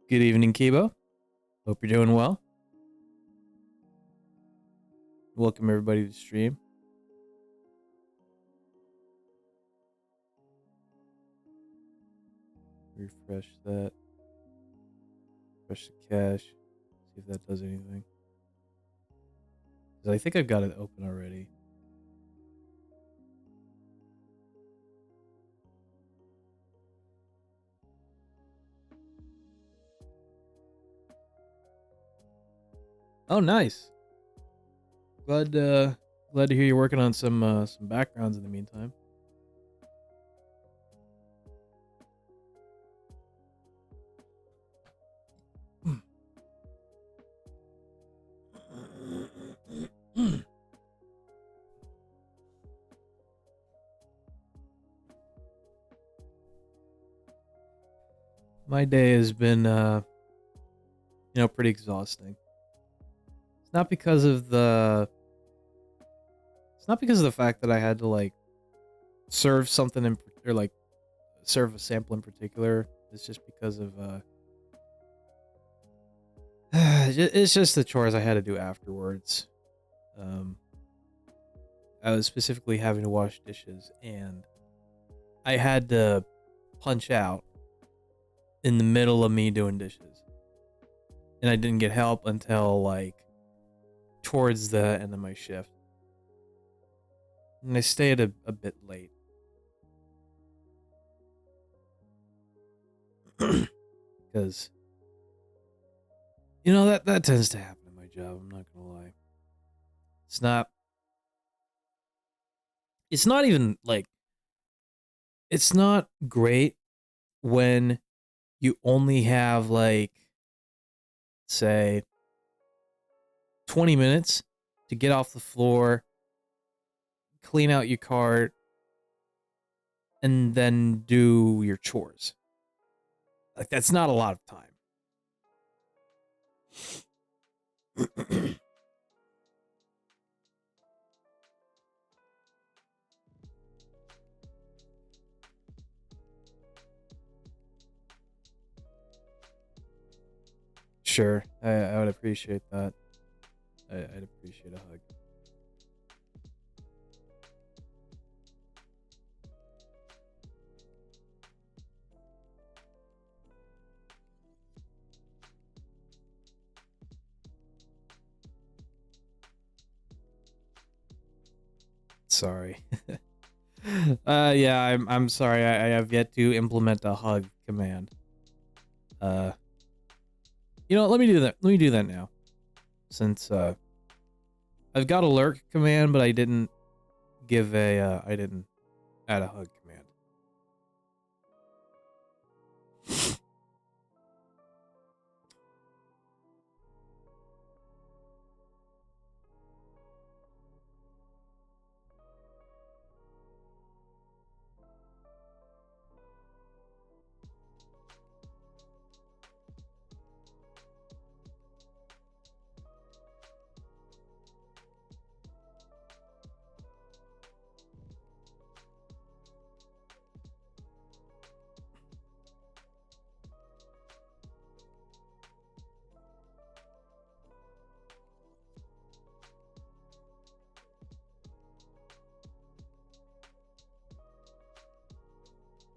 Good evening, Kibo. Hope you're doing well. Welcome everybody to the stream. Refresh that. Refresh the cache. See if that does anything. 'Cause I think I've got it open already. Oh, nice. Glad to hear you're working on some backgrounds in the meantime. My day has been pretty exhausting. It's not because of the fact that I had to like serve something or like serve a sample in particular. It's just because of it's just the chores I had to do afterwards. I was specifically having to wash dishes, and I had to punch out in the middle of me doing dishes, and I didn't get help until like towards the end of my shift, and I stayed a bit late. Because that tends to happen in my job. I'm not gonna lie. It's not even like, it's not great when you only have like, say, 20 minutes to get off the floor, clean out your cart, and then do your chores. Like, that's not a lot of time. Sure, I would appreciate that. I'd appreciate a hug. Sorry. Yeah, I'm sorry. I have yet to implement a hug command. Let me do that. Let me do that now. Since I've got a lurk command, but I didn't I didn't add a hug command.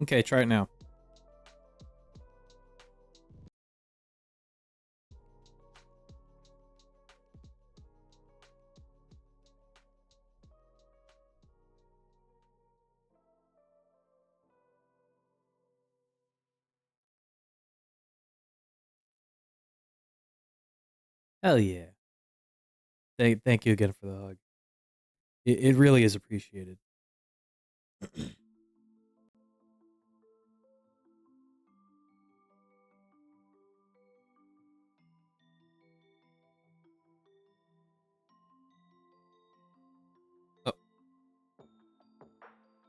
Okay, try it now. Hell yeah. Thank you again for the hug. It really is appreciated. Oh.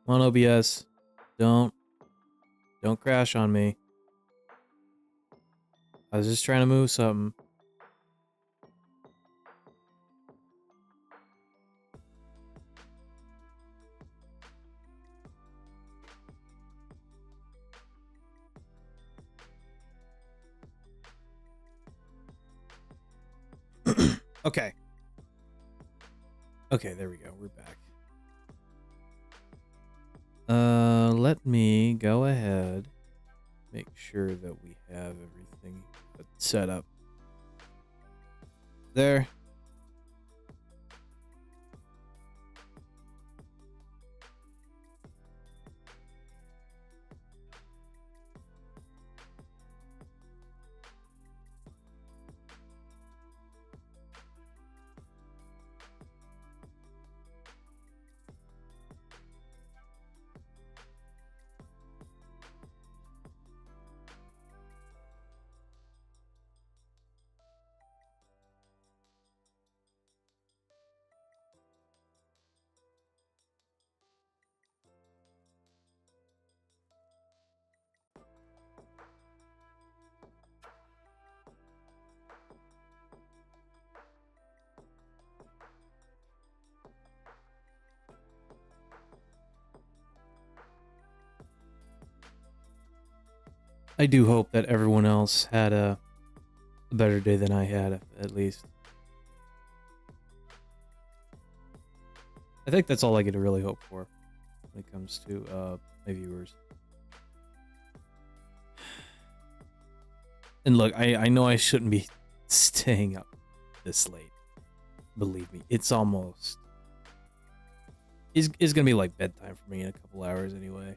Come on, OBS. Don't crash on me. I was just trying to move something. Okay. Okay, there we go. We're back. Let me go ahead. Make sure that we have everything set up. There. I do hope that everyone else had a better day than I had, at least. I think that's all I get to really hope for when it comes to my viewers. And look, I know I shouldn't be staying up this late. Believe me, it's almost... It's gonna be like bedtime for me in a couple hours anyway.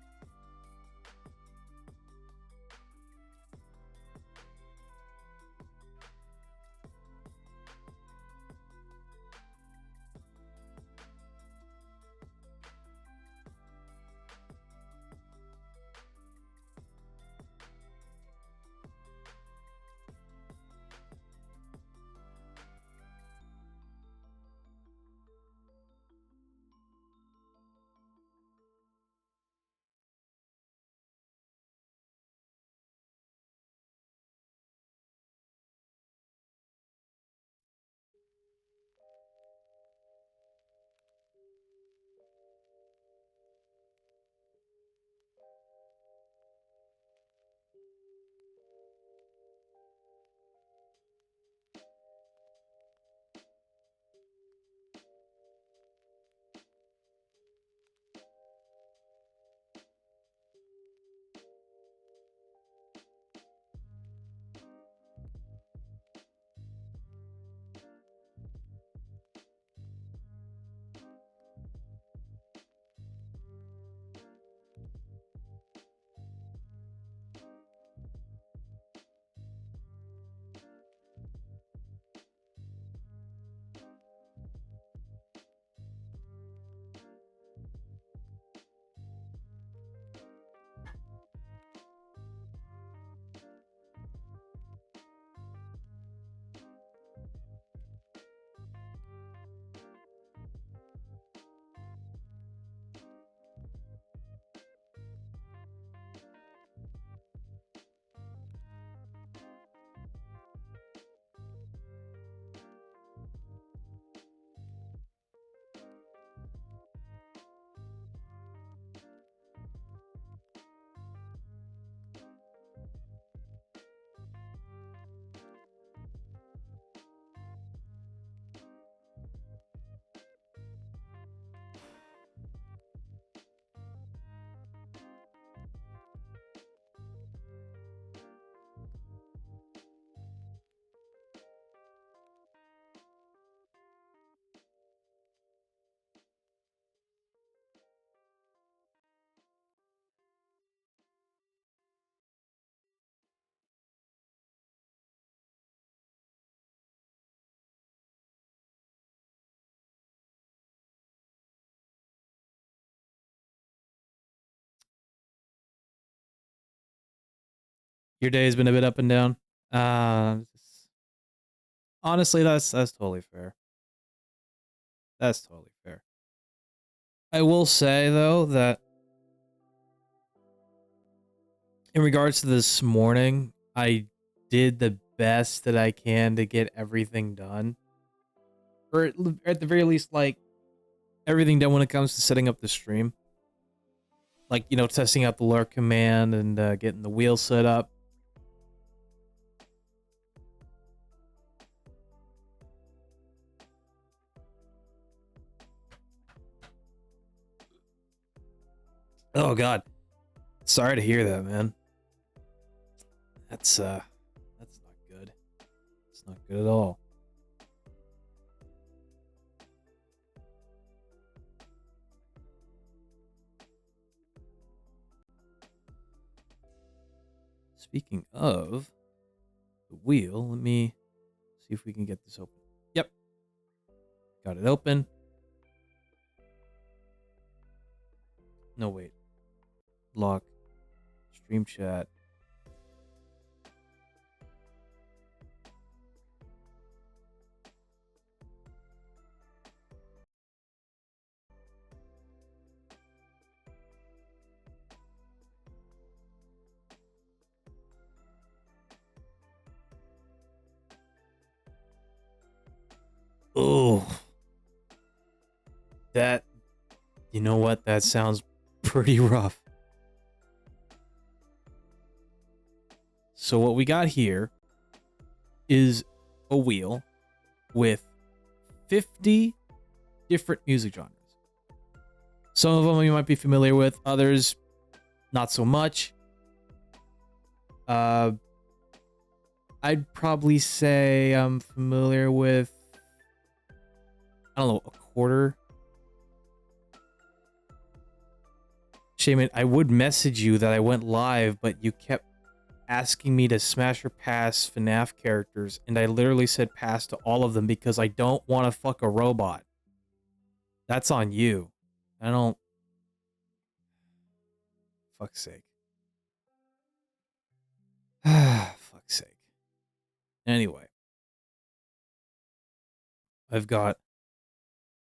Your day has been a bit up and down. Uh, Honestly, that's totally fair. That's totally fair. I will say though that in regards to this morning, I did the best that I can to get everything done, or at the very least, like everything done when it comes to setting up the stream. Like, you know, testing out the lurk command and getting the wheel set up. Oh God, sorry to hear that, man. That's not good. It's not good at all. Speaking of the wheel, let me see if we can get this open. Yep, got it open. No, wait. Lock. Stream chat. Oh, that, you know what? That sounds pretty rough. So what we got here is a wheel with 50 different music genres. Some of them you might be familiar with, others not so much. I'd probably say I'm familiar with, I don't know, a quarter. Shame, I would message you that I went live, but you kept asking me to smash or pass FNAF characters, and I literally said pass to all of them because I don't want to fuck a robot. That's on you. I don't... Fuck's sake. Fuck's sake. Anyway. I've got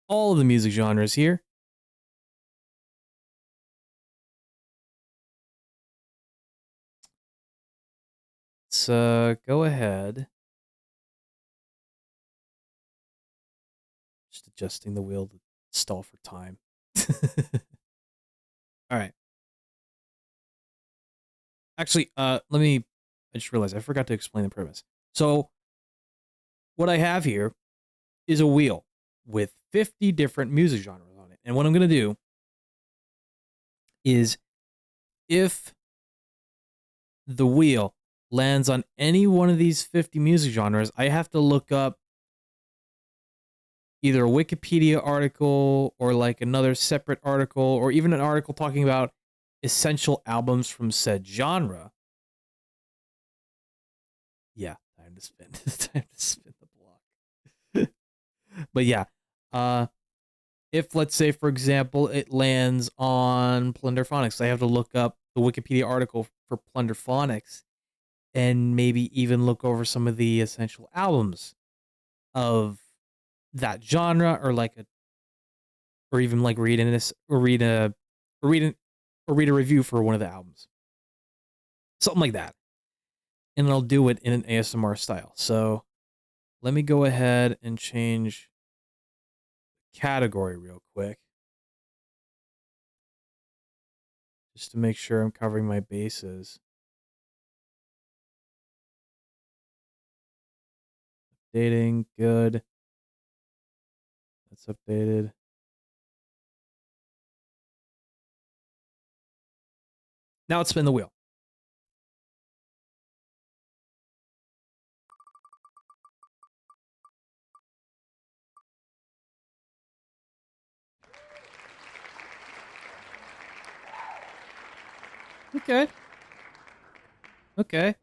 all of the music genres here. Let's go ahead. Just adjusting the wheel to stall for time. All right. Actually, I just realized I forgot to explain the premise. So, what I have here is a wheel with 50 different music genres on it. And what I'm going to do is, if the wheel lands on any one of these 50 music genres, I have to look up either a Wikipedia article or like another separate article, or even an article talking about essential albums from said genre. Yeah, time to spin. Time to spin the block. But yeah, if let's say for example it lands on Plunderphonics, I have to look up the Wikipedia article for Plunderphonics and maybe even look over some of the essential albums of that genre, or like a, or even like read a review for one of the albums, something like that, and I'll do it in an ASMR style. So let me go ahead and change category real quick, just to make sure I'm covering my bases. Updating, good. That's updated. Now let's spin the wheel. Okay. Okay.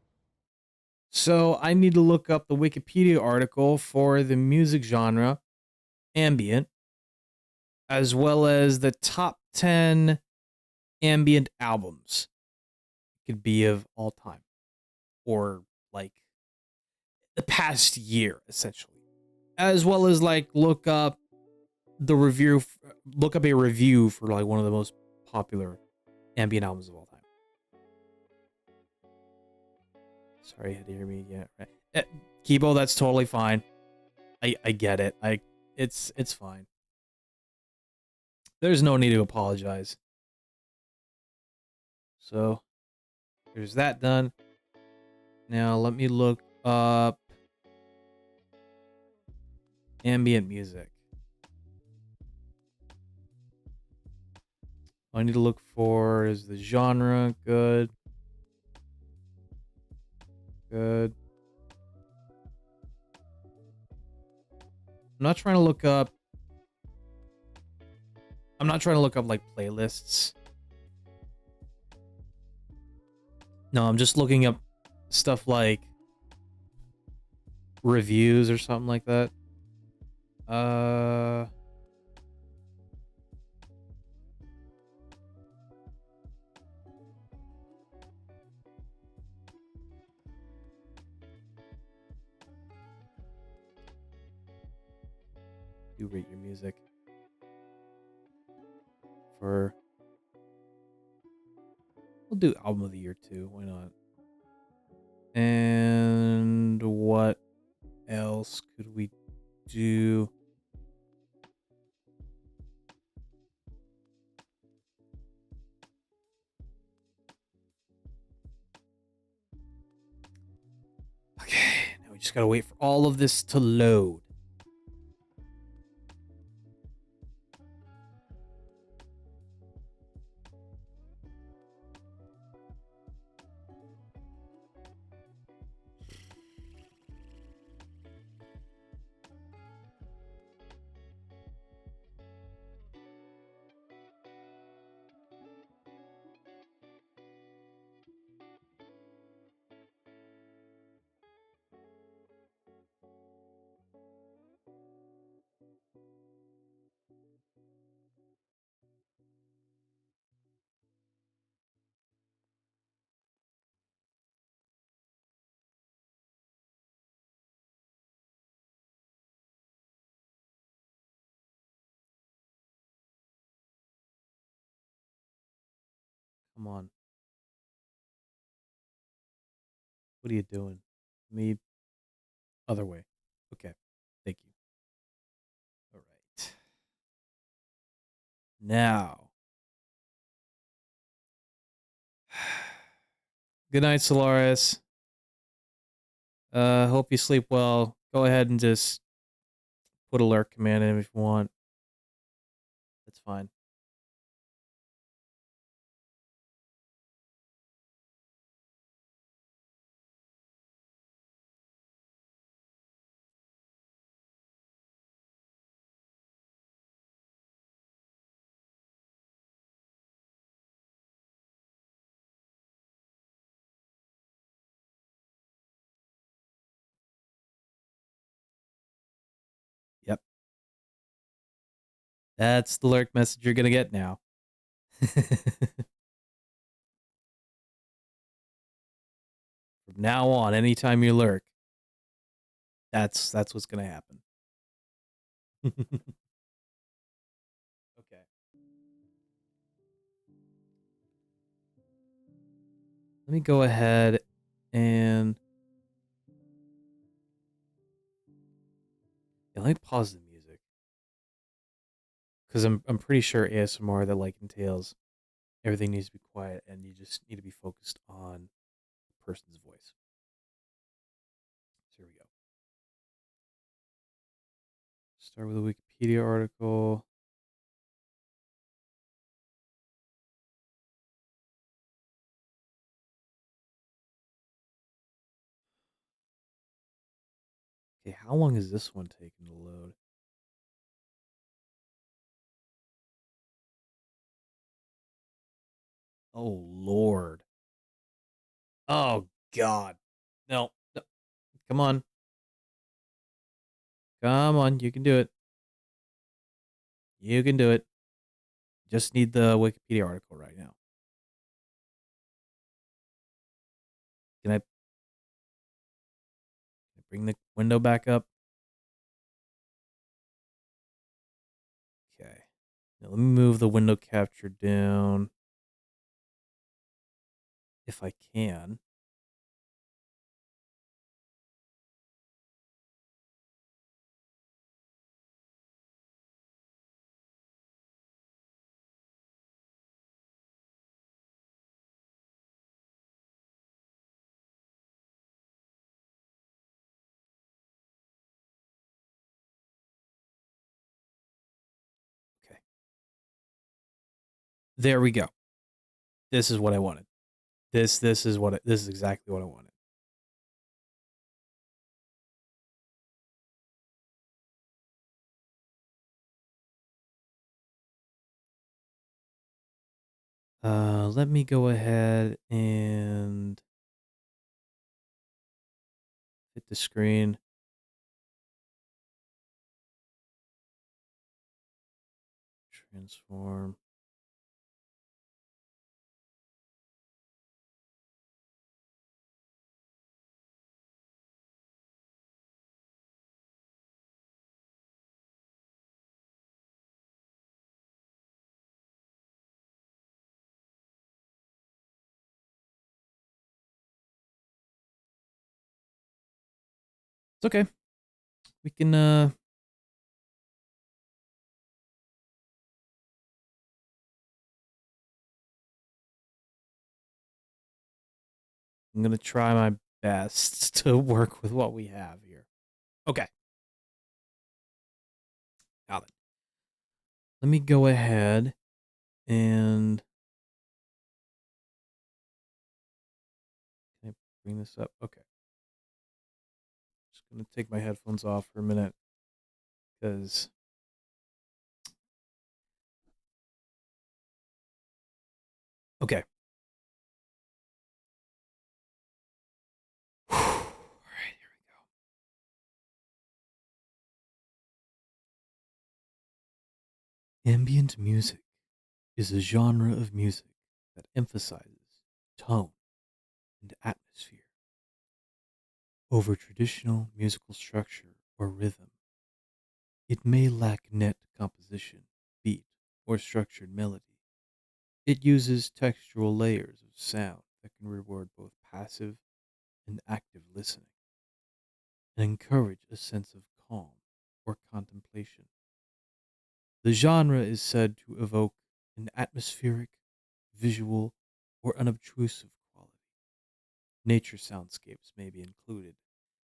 So I need to look up the Wikipedia article for the music genre ambient, as well as the top 10 ambient albums. It could be of all time, or like the past year, essentially. As well as like look up a review for like one of the most popular ambient albums of all time. Sorry, you had to hear me again. Right. Kibo, that's totally fine. I get it. It's fine. There's no need to apologize. So there's that done. Now let me look up ambient music. All I need to look for is the genre. Good. Good. I'm not trying to look up. I'm not trying to look up like playlists. No, I'm just looking up stuff like reviews or something like that. Do rate your music for. We'll do album of the year too. Why not? And what else could we do? Okay, now we just gotta wait for all of this to load. Come on. What are you doing? Me. Other way. Okay. Thank you. All right. Now. Good night, Solaris. Hope you sleep well. Go ahead and just put alert command in if you want. That's fine. Yep. That's the alert message you're gonna get now. From now on, anytime you lurk, that's what's gonna happen. Okay. Let me go ahead and let me pause the music because I'm pretty sure ASMR that like entails everything needs to be quiet and you just need to be focused on the person's voice. So here we go. Start with a Wikipedia article. Okay, how long is this one taking to load? Oh Lord. Oh God. No. No. Come on. Come on. You can do it. You can do it. Just need the Wikipedia article right now. Can I bring the window back up? Okay. Now let me move the window capture down if I can. Okay. There we go. This is what I wanted. This is exactly what I wanted. Let me go ahead and hit the screen. Transform. It's okay. We can I'm gonna try my best to work with what we have here. Okay. Got it. Let me go ahead and can I bring this up? Okay. Just gonna take my headphones off for a minute because okay. All right, here we go. Ambient music is a genre of music that emphasizes tone and atmosphere over traditional musical structure or rhythm. It may lack net composition, beat, or structured melody. It uses textural layers of sound that can reward both passive and active listening and encourage a sense of calm or contemplation. The genre is said to evoke an atmospheric, visual, or unobtrusive quality. Nature soundscapes may be included,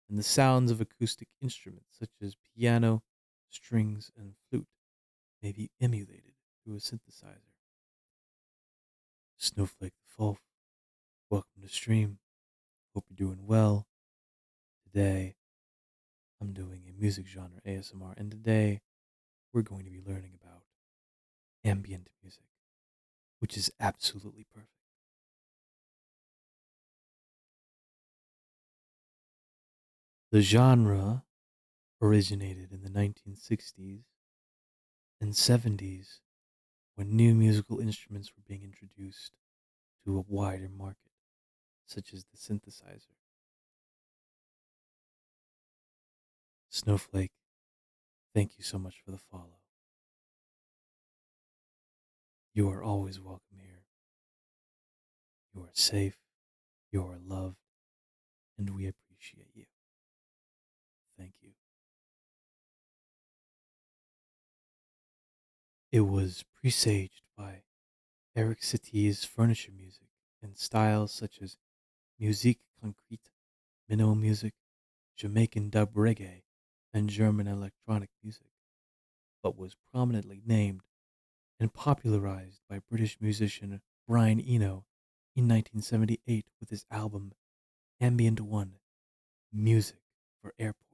and the sounds of acoustic instruments such as piano, strings, and flute may be emulated through a synthesizer. Snowflake the Fulf, welcome to stream. Hope you're doing well. Today, I'm doing a music genre ASMR, and today we're going to be learning about ambient music, which is absolutely perfect. The genre originated in the 1960s and 70s when new musical instruments were being introduced to a wider market, such as the synthesizer. Snowflake, thank you so much for the follow. You are always welcome here. You are safe, you are loved, and we appreciate you. Thank you. It was presaged by Eric Satie's furniture music in styles such as musique concrète, minnow music, Jamaican dub reggae, and German electronic music, but was prominently named and popularized by British musician Brian Eno in 1978 with his album Ambient One Music for Airports.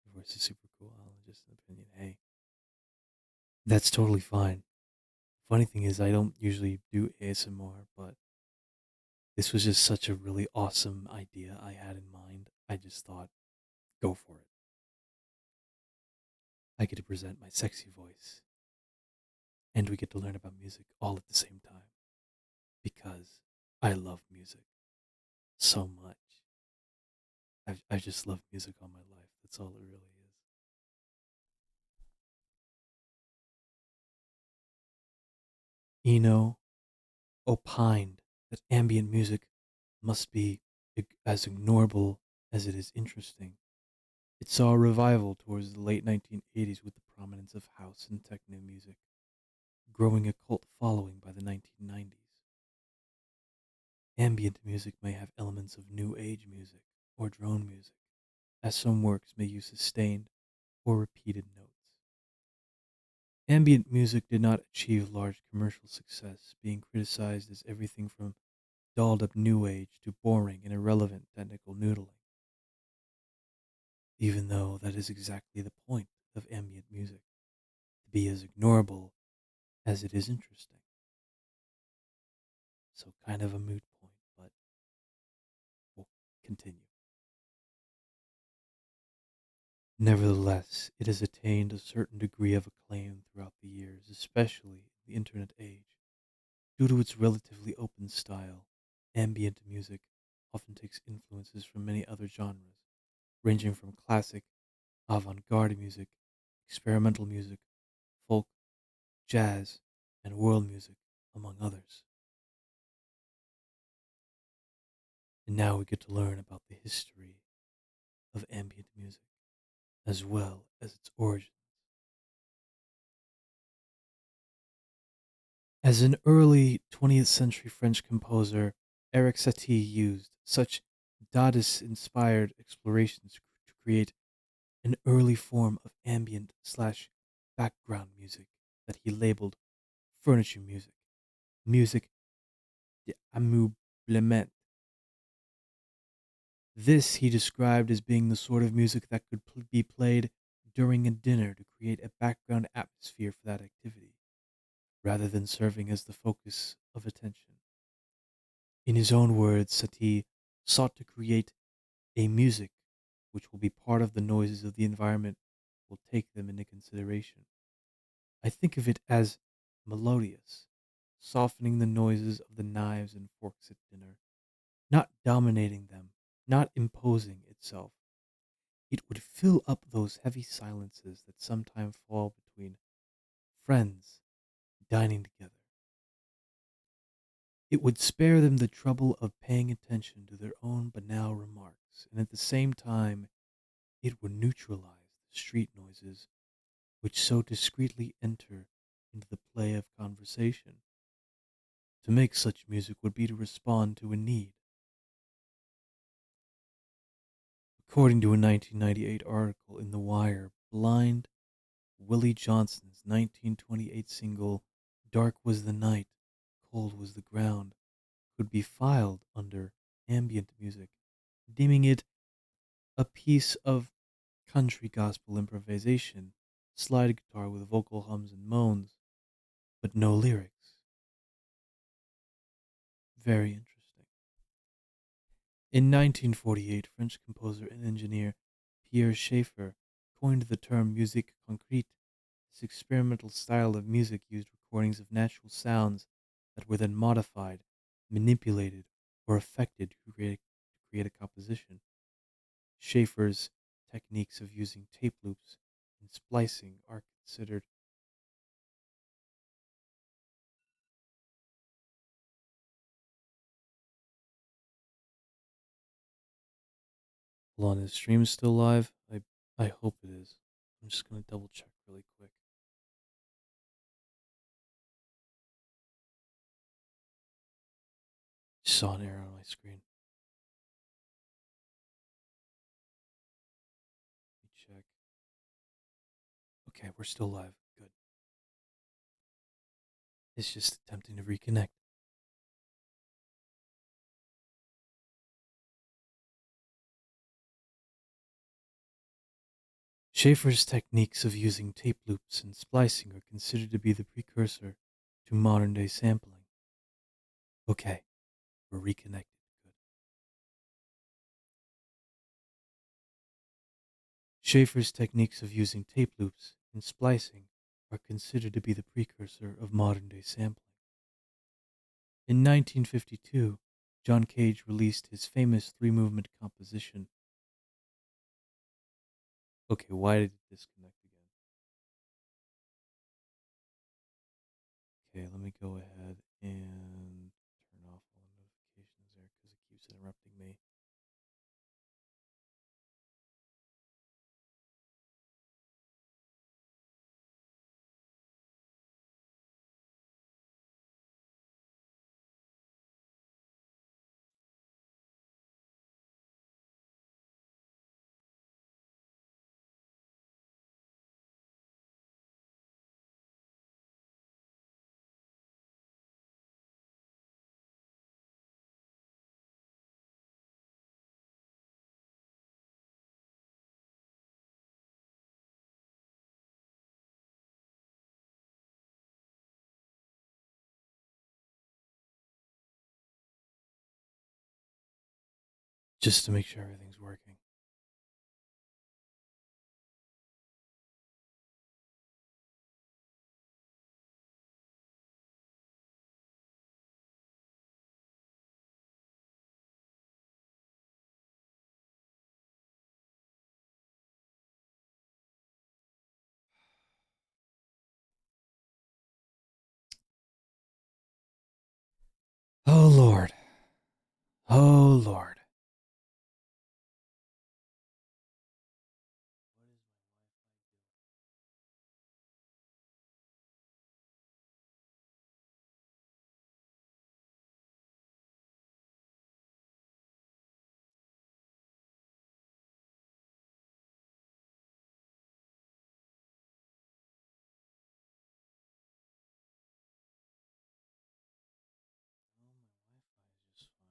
Of course, it's super cool. Just an opinion. Hey, that's totally fine. Funny thing is, I don't usually do ASMR, but this was just such a really awesome idea I had in mind. I just thought, go for it. I get to present my sexy voice, and we get to learn about music all at the same time because I love music so much. I just love music all my life. That's all it really is. Eno opined that ambient music must be as ignorable as it is interesting. It saw a revival towards the late 1980s with the prominence of house and techno music, growing a cult following by the 1990s. Ambient music may have elements of new age music or drone music, as some works may use sustained or repeated notes. Ambient music did not achieve large commercial success, being criticized as everything from dolled up new age to boring and irrelevant technical noodling, even though that is exactly the point of ambient music, to be as ignorable as it is interesting. So, kind of a moot point, but we'll continue. Nevertheless, it has attained a certain degree of acclaim throughout the years, especially in the internet age. Due to its relatively open style, ambient music often takes influences from many other genres, ranging from classic, avant garde music, experimental music, folk, jazz, and world music, among others. And now we get to learn about the history of ambient music, as well as its origin. As an early 20th century French composer, Eric Satie used such Dadaist inspired explorations to create an early form of ambient slash background music that he labeled furniture music, music d'ameublement. This he described as being the sort of music that could be played during a dinner to create a background atmosphere for that activity, rather than serving as the focus of attention. In his own words, Satie sought to create a music which will be part of the noises of the environment, will take them into consideration. I think of it as melodious, softening the noises of the knives and forks at dinner, not dominating them, not imposing itself. It would fill up those heavy silences that sometimes fall between friends dining together. It would spare them the trouble of paying attention to their own banal remarks, and at the same time, it would neutralize the street noises which so discreetly enter into the play of conversation. To make such music would be to respond to a need. According to a 1998 article in The Wire, Blind Willie Johnson's 1928 single Dark Was the Night, Cold Was the Ground could be filed under ambient music, deeming it a piece of country gospel improvisation, slide guitar with vocal hums and moans, but no lyrics. Very interesting. In 1948, French composer and engineer Pierre Schaeffer coined the term musique concrète. This experimental style of music used recordings of natural sounds that were then modified, manipulated, or affected to create a composition. Schaeffer's techniques of using tape loops and splicing are considered. Hold on, is stream still live? I hope it is. I'm just gonna double check really quick. Just saw an error on my screen. Let me check. Okay, we're still live. Good. It's just attempting to reconnect. Schaeffer's techniques of using tape loops and splicing are considered to be the precursor to modern day sampling. Okay, we're reconnected. Good. Schaeffer's techniques of using tape loops and splicing are considered to be the precursor of modern day sampling. In 1952, John Cage released his famous three movement composition. Okay, why did it disconnect again? Okay, let me go ahead and turn off all notifications there because it keeps interrupting me. just to make sure everything's working. Oh, Lord. Oh, Lord. Just fine.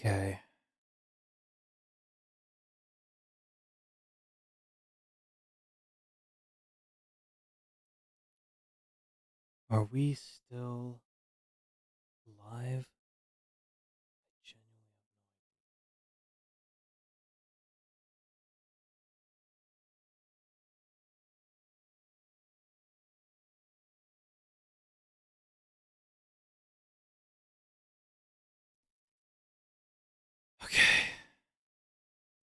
Okay. Are we still live? I genuinely have no idea. Okay.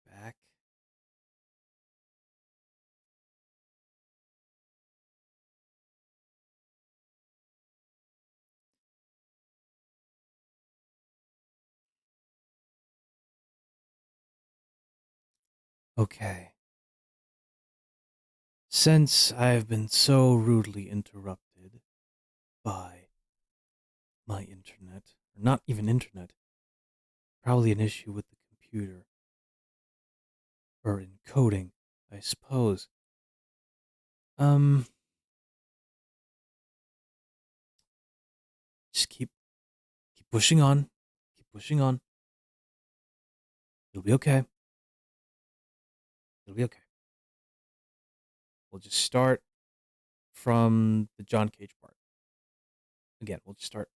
Back. Okay. Since I've been so rudely interrupted by my internet, or not even internet, probably an issue with the computer, or encoding, I suppose. Um, just keep pushing on. Keep pushing on. You'll be okay. You'll be okay. We'll just start from the John Cage part. Again, we'll just start.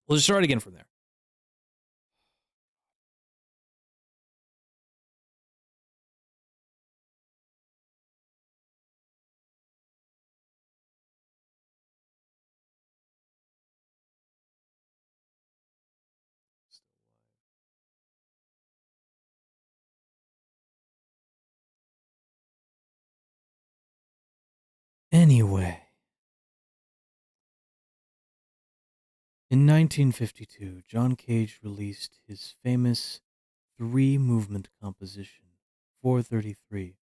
We'll just start again from there. Anyway, in 1952, John Cage released his famous three-movement composition, 433,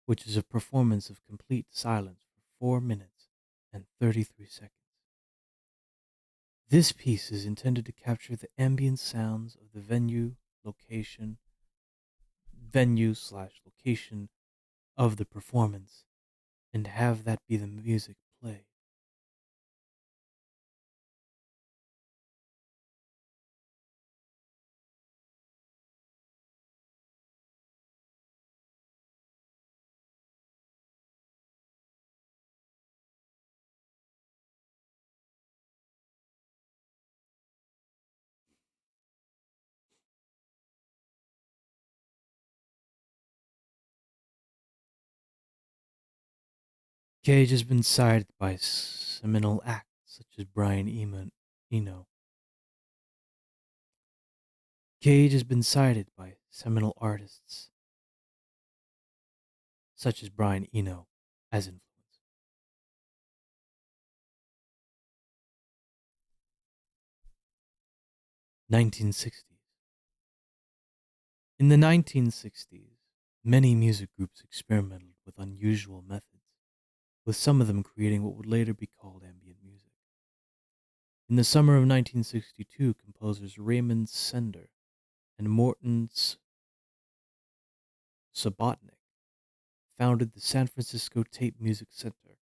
which is a performance of complete silence for 4 minutes and 33 seconds. This piece is intended to capture the ambient sounds of the venue/location of the performance, and have that be the music played. Cage has been cited by seminal acts such as Brian Eno. Cage has been cited by seminal artists such as Brian Eno as influence. 1960s. In the 1960s, many music groups experimented with unusual methods, with some of them creating what would later be called ambient music. In the summer of 1962, composers Raymond Sender and Morton Subotnick founded the San Francisco Tape Music Center,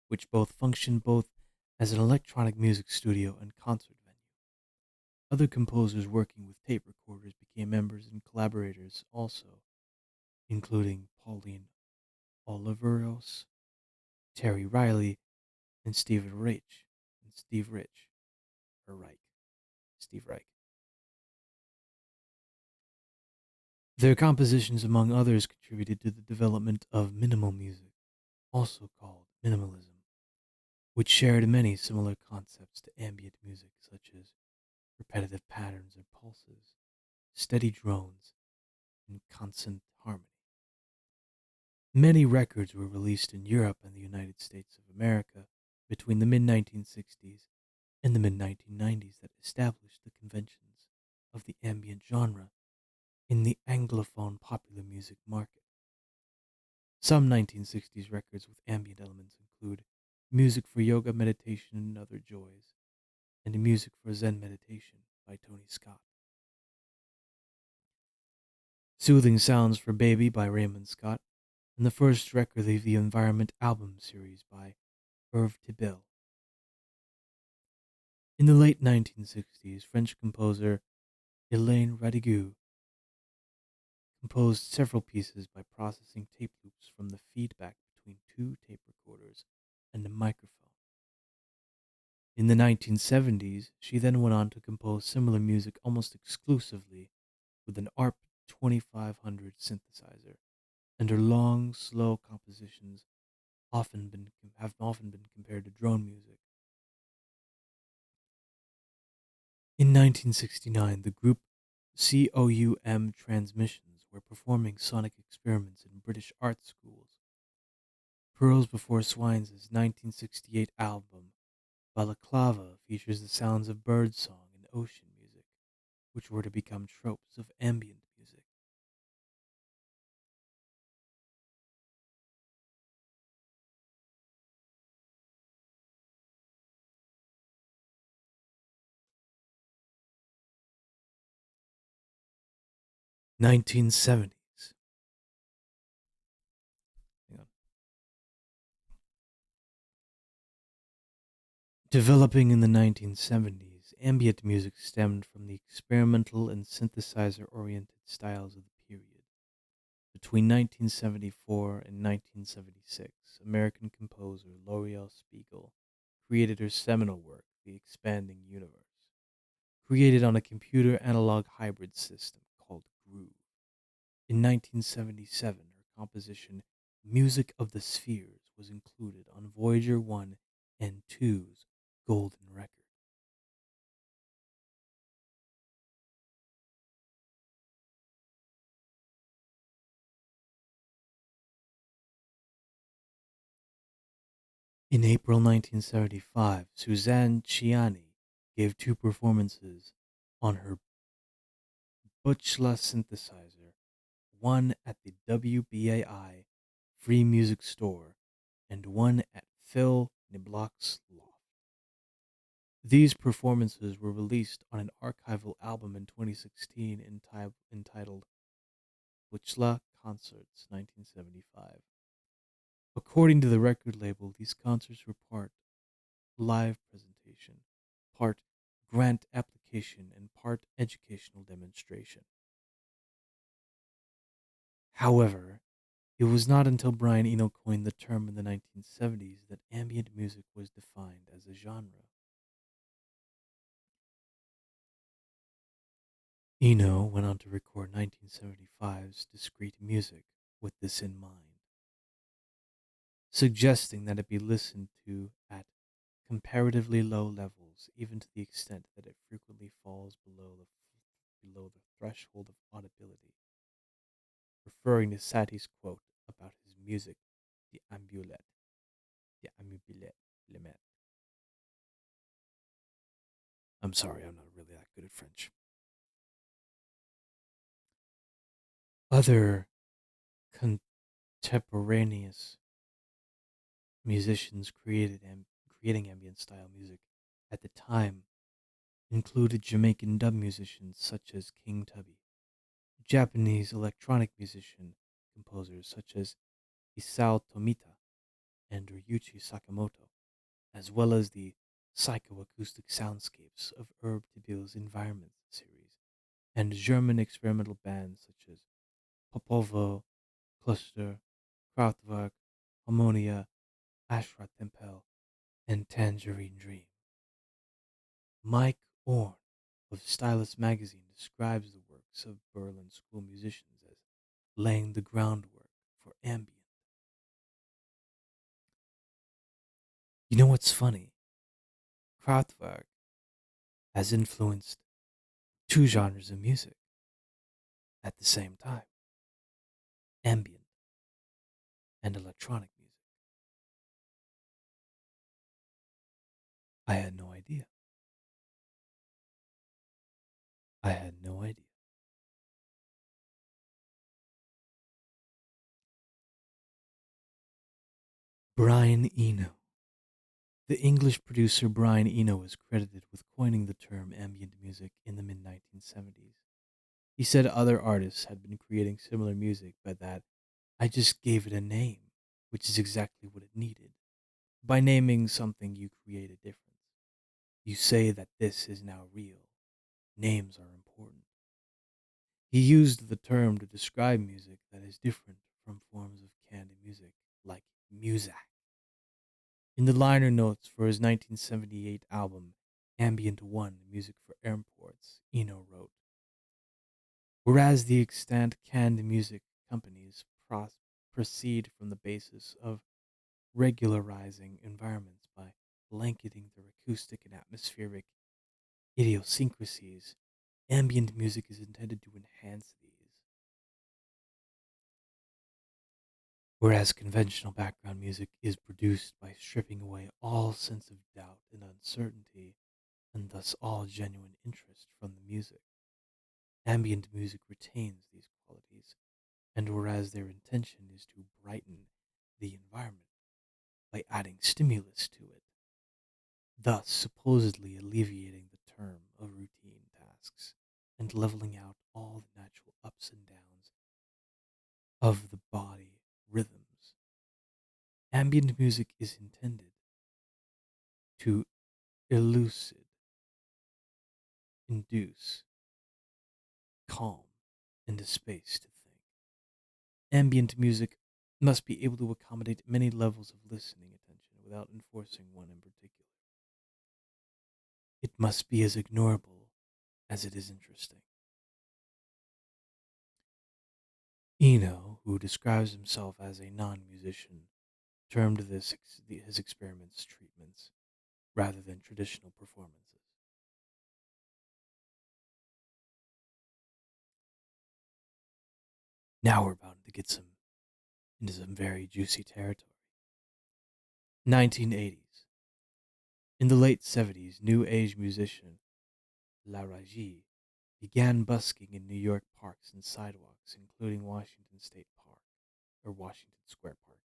which both functioned both as an electronic music studio and concert venue. Other composers working with tape recorders became members and collaborators also, including Pauline Oliveros, Terry Riley, and Steve Rich, or Reich, Steve Reich. Their compositions, among others, contributed to the development of minimal music, also called minimalism, which shared many similar concepts to ambient music, such as repetitive patterns or pulses, steady drones, and constant harmony. Many records were released in Europe and the United States of America between the mid 1960s and the mid 1990s that established the conventions of the ambient genre in the Anglophone popular music market. Some 1960s records with ambient elements include Music for Yoga, Meditation, and Other Joys, and Music for Zen Meditation by Tony Scott. Soothing Sounds for Baby by Raymond Scott, and the first record of the Environment album series by Irv Tibel. In the late 1960s, French composer Hélène Radiguet composed several pieces by processing tape loops from the feedback between two tape recorders and a microphone. In the 1970s, she then went on to compose similar music almost exclusively with an ARP 2500 synthesizer, and her long, slow compositions have often been compared to drone music. In 1969, the group COUM Transmissions were performing sonic experiments in British art schools. Pearls Before Swine's 1968 album, Balaclava, features the sounds of birdsong and ocean music, which were to become tropes of ambient music. (1970s). Hang on. Developing in the 1970s, ambient music stemmed from the experimental and synthesizer-oriented styles of the period. Between 1974 and 1976, American composer L'Oreal Spiegel created her seminal work, The Expanding Universe, created on a computer analog hybrid system called Groove. In 1977, her composition Music of the Spheres was included on Voyager 1 and 2's Golden Record. In April 1975, Suzanne Ciani gave two performances on her Butchla synthesizer, one at the WBAI Free Music Store and one at Phil Niblock's loft. These performances were released on an archival album in 2016 entitled Butchla Concerts 1975. According to the record label, these concerts were part live presentation, part grant application, and part educational demonstration. However, it was not until Brian Eno coined the term in the 1970s that ambient music was defined as a genre. Eno went on to record 1975's Discrete Music with this in mind, suggesting that it be listened to at comparatively low levels, even to the extent that it frequently falls below the threshold of audibility, referring to Satie's quote about his music, the amubulette. I'm sorry, I'm not really that good at French. Other contemporaneous musicians creating ambient style music at the time included Jamaican dub musicians such as King Tubby, Japanese electronic musician composers such as Isao Tomita and Ryuichi Sakamoto, as well as the psychoacoustic soundscapes of Herb Tibil's Environment series, and German experimental bands such as Popovo, Cluster, Kraftwerk, Harmonia, Ashra Tempel, and Tangerine Dream. Mike Orn of Stylus magazine describes the works of Berlin school musicians as laying the groundwork for ambient. You know what's funny? Kraftwerk has influenced two genres of music at the same time: ambient and electronic music. I had no idea. I had no idea. Brian Eno. The English producer Brian Eno is credited with coining the term ambient music in the mid 1970s. He said other artists had been creating similar music, but that I just gave it a name, which is exactly what it needed. By naming something, you create a difference. You say that this is now real. Names are important. He used the term to describe music that is different from forms of canned music, like muzak. In the liner notes for his 1978 album, Ambient One Music for Airports, Eno wrote, whereas the extant canned music companies proceed from the basis of regularizing environments by blanketing their acoustic and atmospheric idiosyncrasies, ambient music is intended to enhance these. Whereas conventional background music is produced by stripping away all sense of doubt and uncertainty, and thus all genuine interest from the music. Ambient music retains these qualities, and whereas their intention is to brighten the environment by adding stimulus to it, thus supposedly alleviating the term of routine tasks and leveling out all the natural ups and downs of the body rhythms. Ambient music is intended to elucid, induce, calm, and a space to think. Ambient music must be able to accommodate many levels of listening attention without enforcing one in particular. It must be as ignorable as it is interesting. Eno, who describes himself as a non musician, termed his experiments treatments rather than traditional performances. Now we're about to get into some very juicy territory. 1980s. In the late 70s, New Age musician La Ragie began busking in New York parks and sidewalks, including Washington State Park, or Washington Square Park.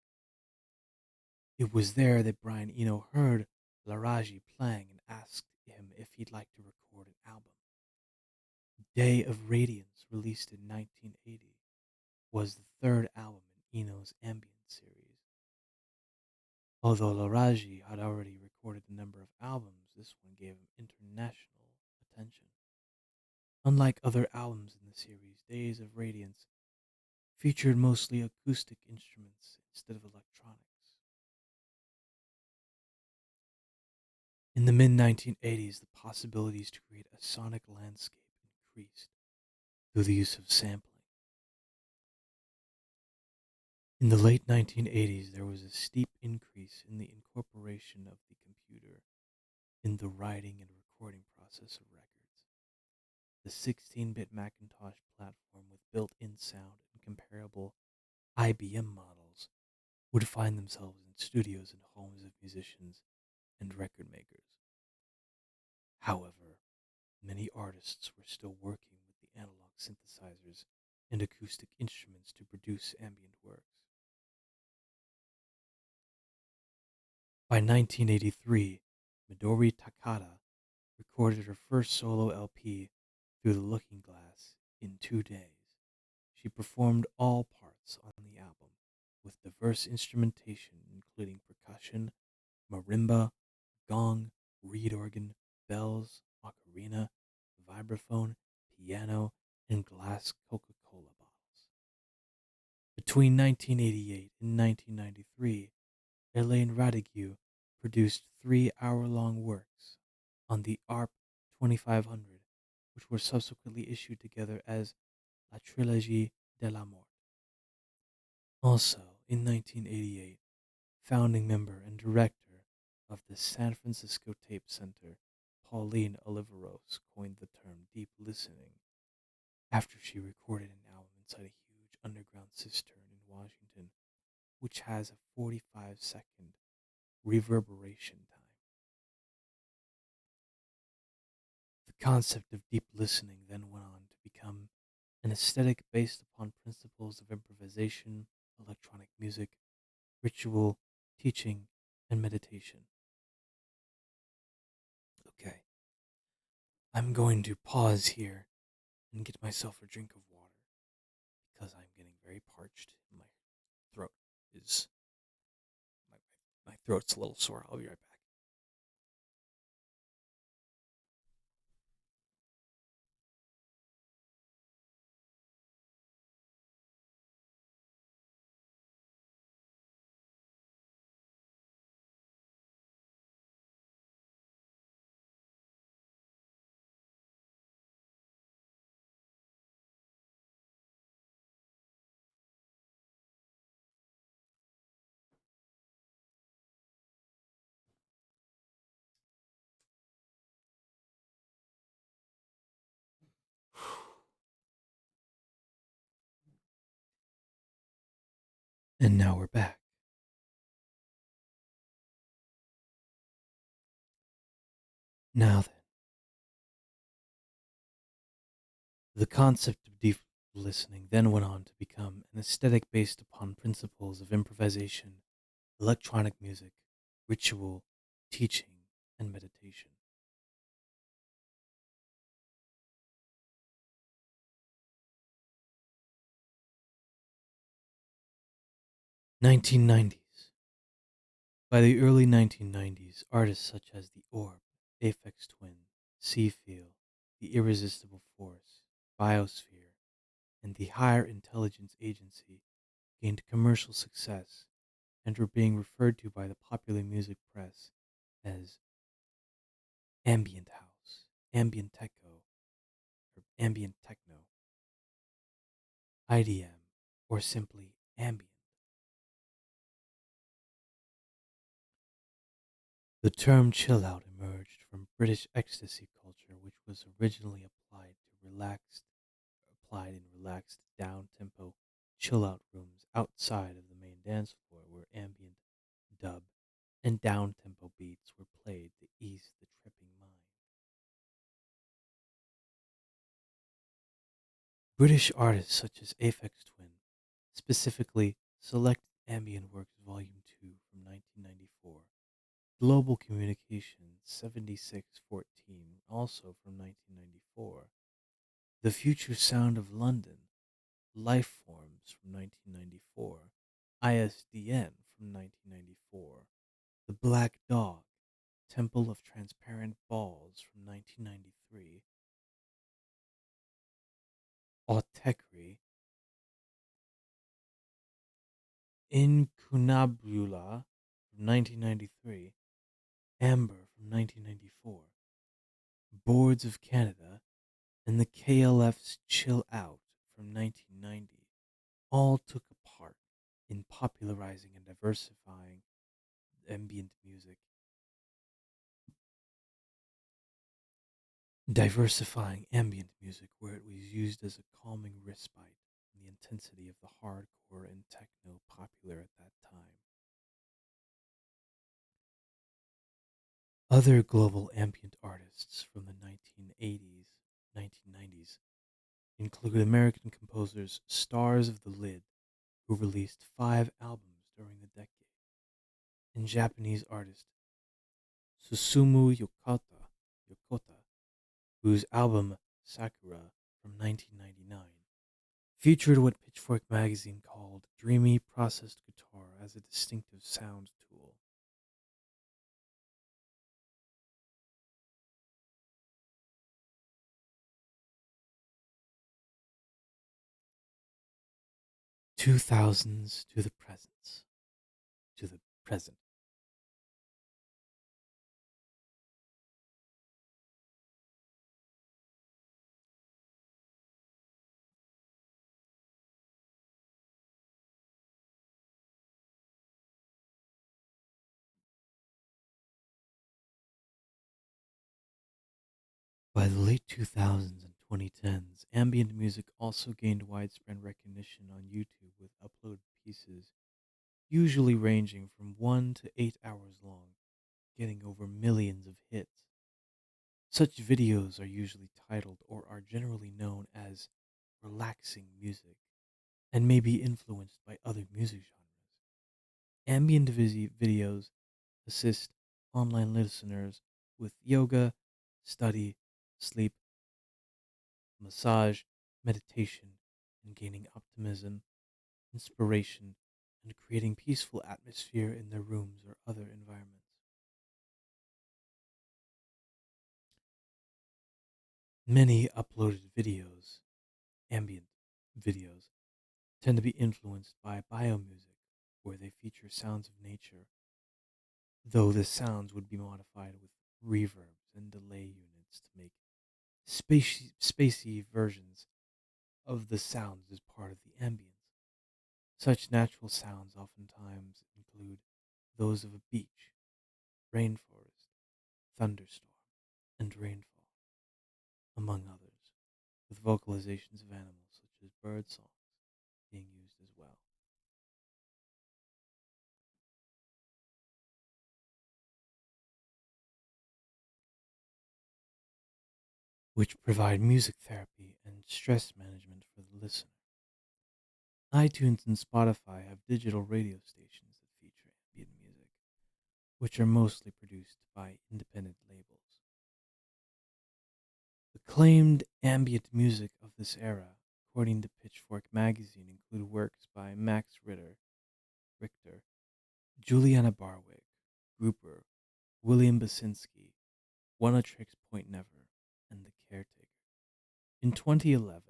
It was there that Brian Eno heard La Ragie playing and asked him if he'd like to record an album. Day of Radiance, released in 1980, was the third album in Eno's ambient series. Although Laraji had already recorded a number of albums, this one gave him international attention. Unlike other albums in the series, Days of Radiance featured mostly acoustic instruments instead of electronics. In the mid 1980s, the possibilities to create a sonic landscape increased through the use of sampling. In the late 1980s, there was a steep increase in the incorporation of the computer in the writing and recording process of records. The 16-bit Macintosh platform with built-in sound and comparable IBM models would find themselves in studios and homes of musicians and record makers. However, many artists were still working with the analog synthesizers and acoustic instruments to produce ambient works. By 1983, Midori Takada recorded her first solo LP, Through the Looking Glass, in 2 days. She performed all parts on the album, with diverse instrumentation including percussion, marimba, gong, reed organ, bells, ocarina, vibraphone, piano, and glass Coca Cola bottles. Between 1988 and 1993, Elaine Radigue produced 3-hour-long works on the ARP 2500, which were subsequently issued together as La Trilogie de la Mort. Also, in 1988, founding member and director of the San Francisco Tape Center, Pauline Oliveros coined the term deep listening after she recorded an album inside a huge underground cistern in Washington, which has a 45-second reverberation time. The concept of deep listening then went on to become an aesthetic based upon principles of improvisation, electronic music, ritual, teaching, and meditation. Okay, I'm going to pause here and get myself a drink of water because I'm getting very parched and my throat is my, my throat's a little sore. I'll be right back. And now we're back. Now then, the concept of deep listening then went on to become an aesthetic based upon principles of improvisation, electronic music, ritual, teaching, and meditation. 1990s. By the early 1990s, artists such as The Orb, Aphex Twin, Seafeel, The Irresistible Force, Biosphere, and the Higher Intelligence Agency gained commercial success and were being referred to by the popular music press as ambient house, ambient techno, or ambient techno, IDM, or simply ambient. The term chill out emerged from British ecstasy culture, which was originally applied in relaxed down-tempo chill-out rooms outside of the main dance floor where ambient, dub, and down-tempo beats were played to ease the tripping mind. British artists such as Aphex Twin, specifically Select Ambient Works Volume 2 from 1994, Global Communications 7614 also from 1994, The Future Sound of London, Life Forms from 1994, ISDN from 1994, The Black Dog, Temple of Transparent Balls from 1993, Autekri, Incunabula from 1993, Amber from 1994, Boards of Canada, and the KLF's Chill Out from 1990 all took a part in popularizing and diversifying ambient music where it was used as a calming respite from the intensity of the hardcore and techno popular at that time. Other global ambient artists from the 1980s, 1990s include American composers Stars of the Lid, who released 5 albums during the decade, and Japanese artist Susumu Yokota, whose album Sakura from 1999 featured what Pitchfork magazine called dreamy processed guitar as a distinctive sound tool. 2000s to the presents, to the present. By the late 2000s and 2010s, ambient music also gained widespread recognition on YouTube with uploaded pieces, usually ranging from 1 to 8 hours long, getting over millions of hits. Such videos are usually titled or are generally known as relaxing music and may be influenced by other music genres. Ambient videos assist online listeners with yoga, study, sleep, massage, meditation, and gaining optimism, inspiration, and creating peaceful atmosphere in their rooms or other environments. Many uploaded videos, ambient videos, tend to be influenced by biomusic, where they feature sounds of nature, though the sounds would be modified with reverbs and delay units to make spacey versions of the sounds as part of the ambience. Such natural sounds oftentimes include those of a beach, rainforest, thunderstorm, and rainfall, among others, with vocalizations of animals such as bird songs being used as well, which provide music therapy and stress management for the listener. iTunes and Spotify have digital radio stations that feature ambient music, which are mostly produced by independent labels. Acclaimed ambient music of this era, according to Pitchfork magazine, include works by Max Richter, Juliana Barwick, Grouper, William Basinski, One-A-Tricks Point Never, and The Caretaker. In 2011,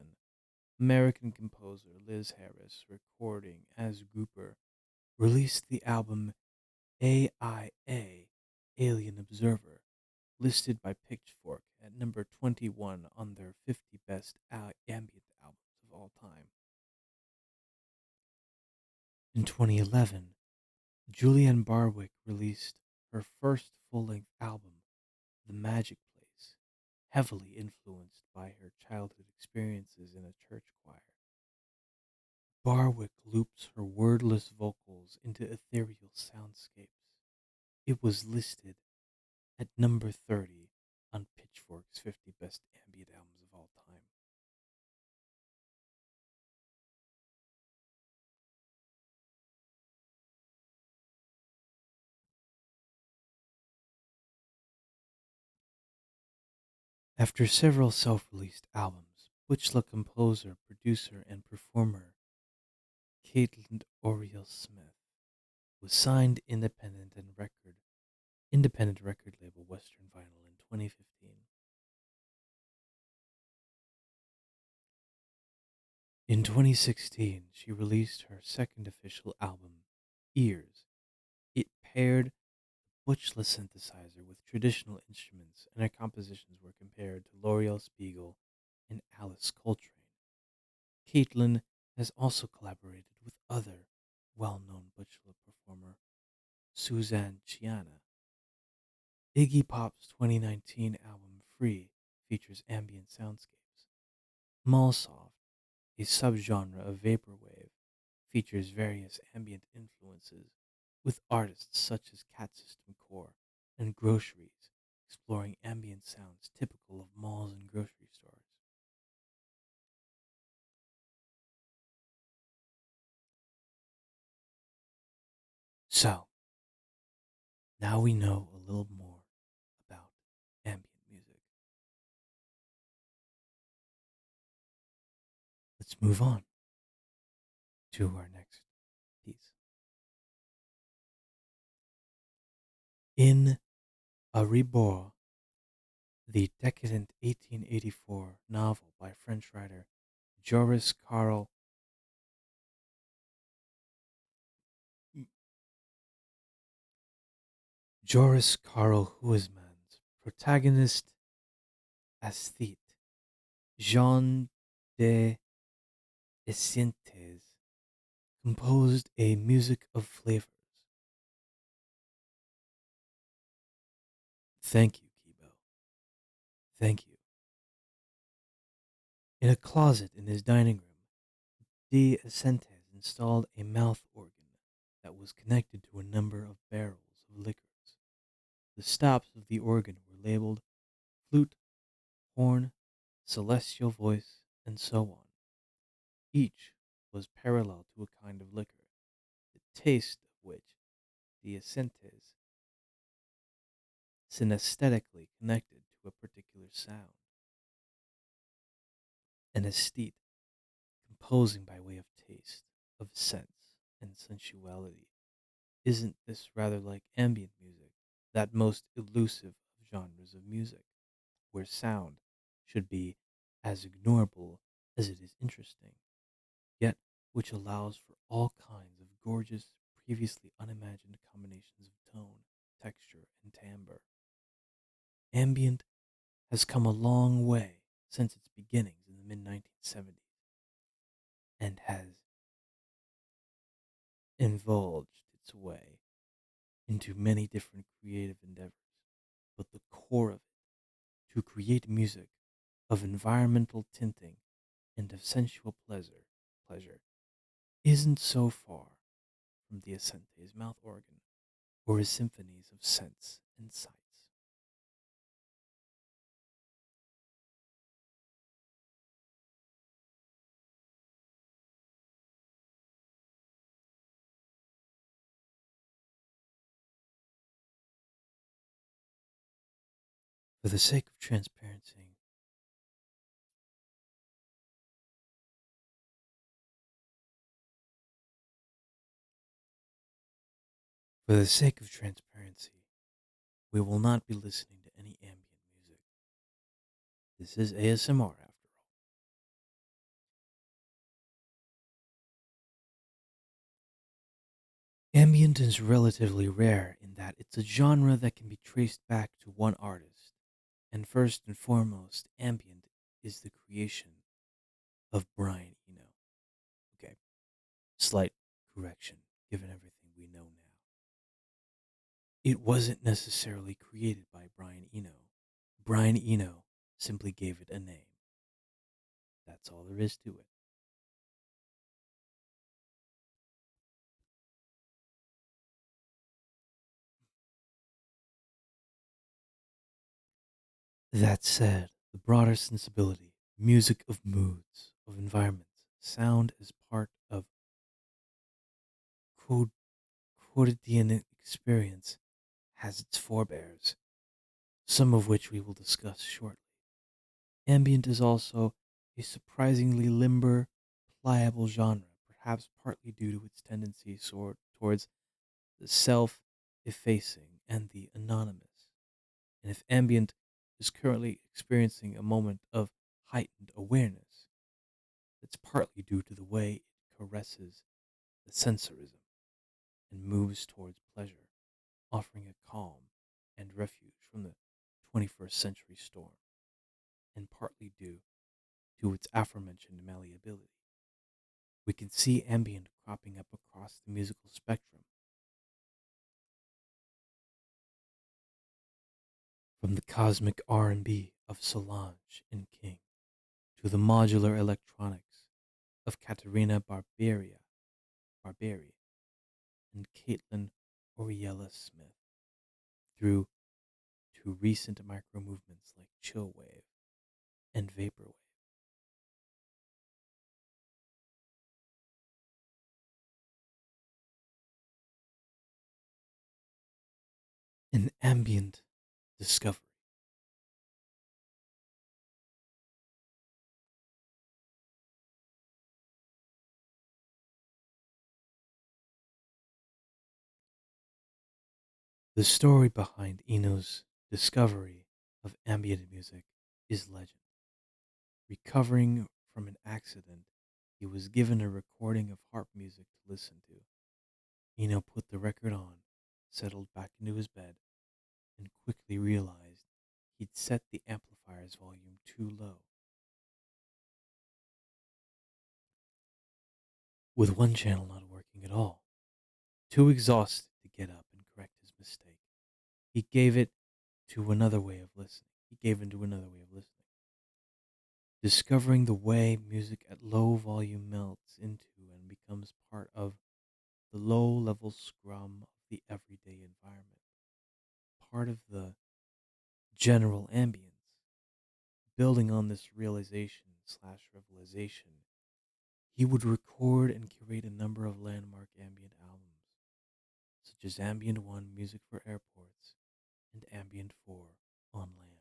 American composer Liz Harris, recording as Grouper, released the album AIA, Alien Observer, listed by Pitchfork at number 21 on their 50 best ambient albums of all time. In 2011, Julianne Barwick released her first full-length album, The Magic Place, heavily influenced by her childhood experiences in a church choir. Barwick loops her wordless vocals into ethereal soundscapes. It was listed at number 30 on Pitchfork's 50 best ambient albums of all time. After several self-released albums, Butchla composer, producer, and performer Caitlin Oriel Smith was signed independent record label Western Vinyl in 2015. In 2016, she released her second official album, Ears. It paired Butchla synthesizer with traditional instruments, and her compositions were compared to L'Oreal Spiegel and Alice Coltrane. Caitlin has also collaborated with other well-known Butchla performer Suzanne Ciana. Iggy Pop's 2019 album Free features ambient soundscapes. Malsoft, a subgenre of vaporwave, features various ambient influences, with artists such as Cat System Core and Groceries exploring ambient sounds typical of malls and grocery stores. So, now we know a little more about ambient music. Let's move on to our next piece. In A Rebord, the decadent 1884 novel by French writer Joris Karl Joris Karl Huysmans, protagonist aesthete Jean de Essentes, composed a music of flavors. Thank you, Kibo. Thank you. In a closet in his dining room, de Essentes installed a mouth organ that was connected to a number of barrels of liquors. The stops of the organ were labeled flute, horn, celestial voice, and so on. Each was parallel to a kind of liquor, the taste of which the Essentes synesthetically connected to a particular sound. An aesthete composing by way of taste, of sense, and sensuality. Isn't this rather like ambient music, that most elusive of genres of music, where sound should be as ignorable as it is interesting, yet which allows for all kinds of gorgeous, previously unimagined combinations of tone, texture, and timbre? Ambient has come a long way since its beginnings in the mid 1970s and has indulged its way into many different creative endeavors. But the core of it, to create music of environmental tinting and of sensual pleasure isn't so far from the Ascente's mouth organ or his symphonies of sense and sights. For the sake of transparency, for the sake of transparency, we will not be listening to any ambient music. This is ASMR after all. Ambient is relatively rare in that it's a genre that can be traced back to one artist. And first and foremost, ambient is the creation of Brian Eno. Okay, slight correction given everything we know now. It wasn't necessarily created by Brian Eno. Brian Eno simply gave it a name. That's all there is to it. That said, the broader sensibility, music of moods, of environments, sound as part of quote, quotidian experience has its forebears, some of which we will discuss shortly. Ambient is also a surprisingly limber, pliable genre, perhaps partly due to its tendency towards the self effacing and the anonymous. And if ambient is currently experiencing a moment of heightened awareness, it's partly due to the way it caresses the sensorism and moves towards pleasure, offering a calm and refuge from the 21st century storm, and partly due to its aforementioned malleability. We can see ambient cropping up across the musical spectrum, from the cosmic R&B of Solange and King to the modular electronics of Caterina Barberi and Caitlin Oriella Smith, through to recent micro movements like chillwave and vaporwave. An ambient discovery. The story behind Eno's discovery of ambient music is legend. Recovering from an accident, he was given a recording of harp music to listen to. Eno put the record on, settled back into his bed, and quickly realized he'd set the amplifier's volume too low. With one channel not working at all, too exhausted to get up and correct his mistake, he gave it to another way of listening. He gave into another way of listening, discovering the way music at low volume melts into and becomes part of the low level scrum of the everyday environment, part of the general ambience. Building on this realization slash revelation, he would record and curate a number of landmark ambient albums, such as Ambient 1 Music for Airports and Ambient 4 On Land.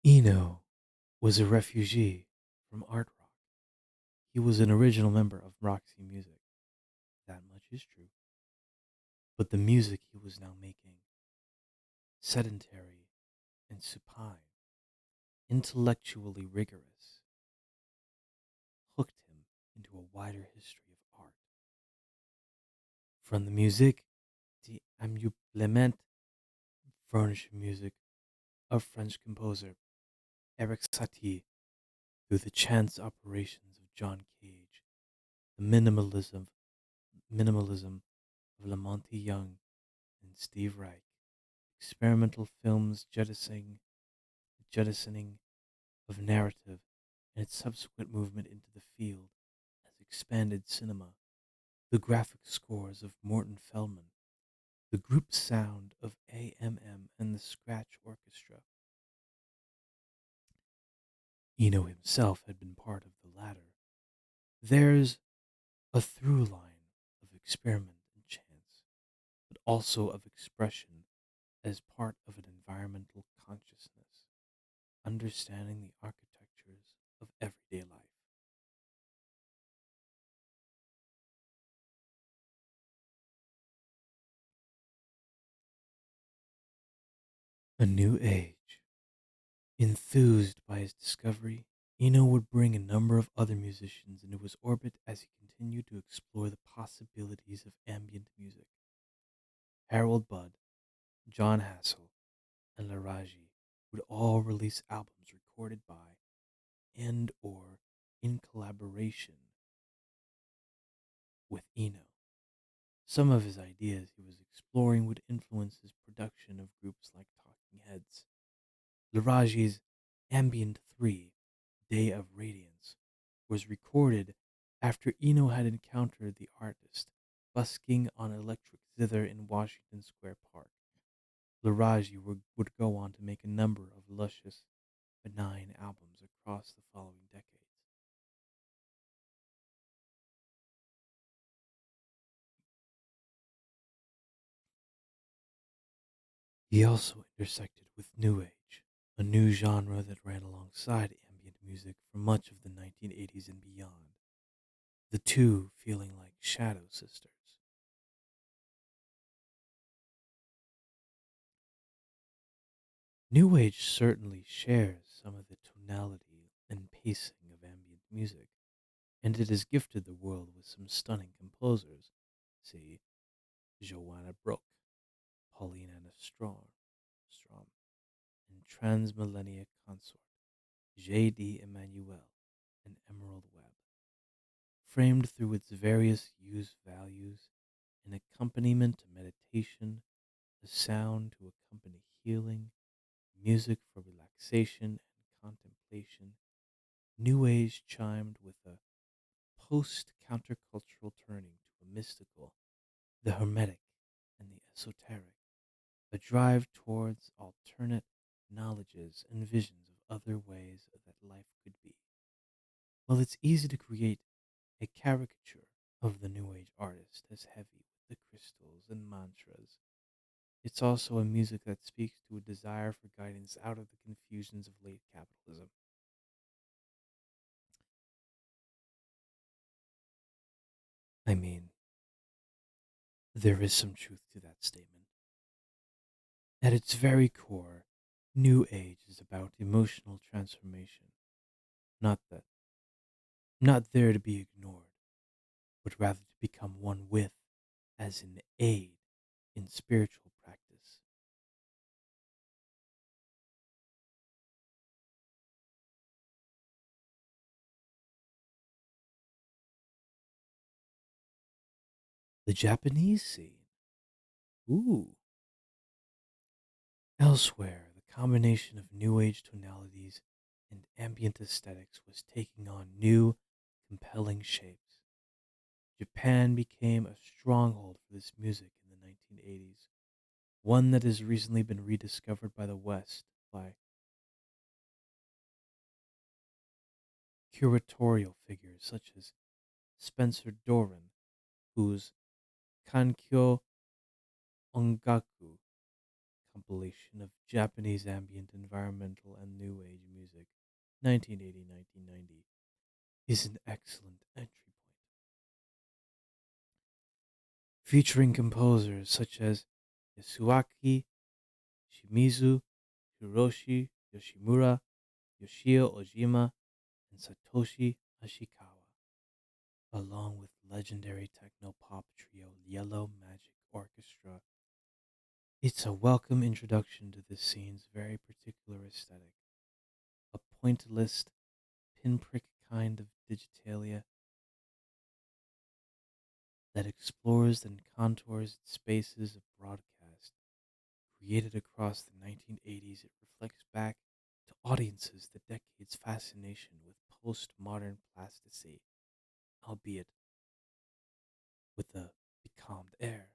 Eno was a refugee from art rock. He was an original member of Roxy Music. That much is true. But the music he was now making, sedentary and supine, intellectually rigorous, hooked him into a wider history of art. From the musique d'ameublement furniture music of French composer Eric Satie through the chance operations of John Cage, the minimalism of Lamonti Young and Steve Reich, experimental films jettisoning of narrative and its subsequent movement into the field as expanded cinema, the graphic scores of Morton Feldman, the group sound of AMM and the Scratch Orchestra. Eno himself had been part of the latter. There's a through line of experiment and chance, but also of expression as part of an environmental consciousness, understanding the architectures of everyday life. A new age. Enthused by his discovery, Eno would bring a number of other musicians into his orbit as he continued to explore the possibilities of ambient music. Harold Budd, John Hassel, and Laraji would all release albums recorded by and or in collaboration with Eno. Some of his ideas he was exploring would influence his production of groups like Talking Heads. Laraji's Ambient 3, Day of Radiance, was recorded after Eno had encountered the artist busking on electric zither in Washington Square Park. Laraji would go on to make a number of luscious, benign albums across the following decades. He also intersected with New Age, a new genre that ran alongside ambient music for much of the 1980s and beyond, the two feeling like shadow sisters. New Age certainly shares some of the tonality and pacing of ambient music, and it has gifted the world with some stunning composers. See Joanna Brooke, Pauline Anna Strom, and Transmillennia Consort, J.D. Emmanuel, and Emerald Webb. Framed through its various use values, an accompaniment to meditation, a sound to accompany healing, music for relaxation and contemplation, New Age chimed with a post countercultural turning to a mystical, the hermetic, and the esoteric, a drive towards alternate knowledges and visions of other ways that life could be. While it's easy to create a caricature of the New Age artist as heavy with the crystals and mantras, it's also a music that speaks to a desire for guidance out of the confusions of late capitalism. I mean, there is some truth to that statement. At its very core, New Age is about emotional transformation, not the I'm not there to be ignored, but rather to become one with, as an aid in spiritual practice. The Japanese scene. Ooh. Elsewhere, the combination of New Age tonalities and ambient aesthetics was taking on new, compelling shapes. Japan became a stronghold for this music in the 1980s, one that has recently been rediscovered by the West by curatorial figures such as Spencer Doran, whose Kankyo Ongaku compilation of Japanese ambient, environmental, and new age music, 1980-1990, is an excellent entry point. Featuring composers such as Yasuaki Shimizu, Hiroshi Yoshimura, Yoshio Ojima, and Satoshi Ashikawa, along with legendary techno-pop trio Yellow Magic Orchestra. It's a welcome introduction to this scene's very particular aesthetic, a pointillist, pinprick kind of digitalia that explores and contours its spaces of broadcast. Created across the 1980s, it reflects back to audiences the decade's fascination with postmodern plasticity, albeit with a becalmed air.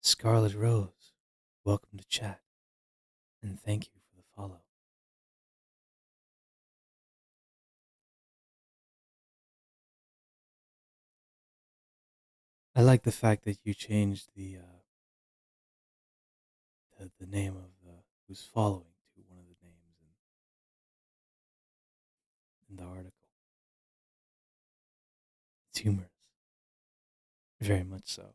Scarlet Rose, welcome to chat, and thank you for the follow. I like the fact that you changed the name of who's following to one of the names in the article. It's humorous, very much so.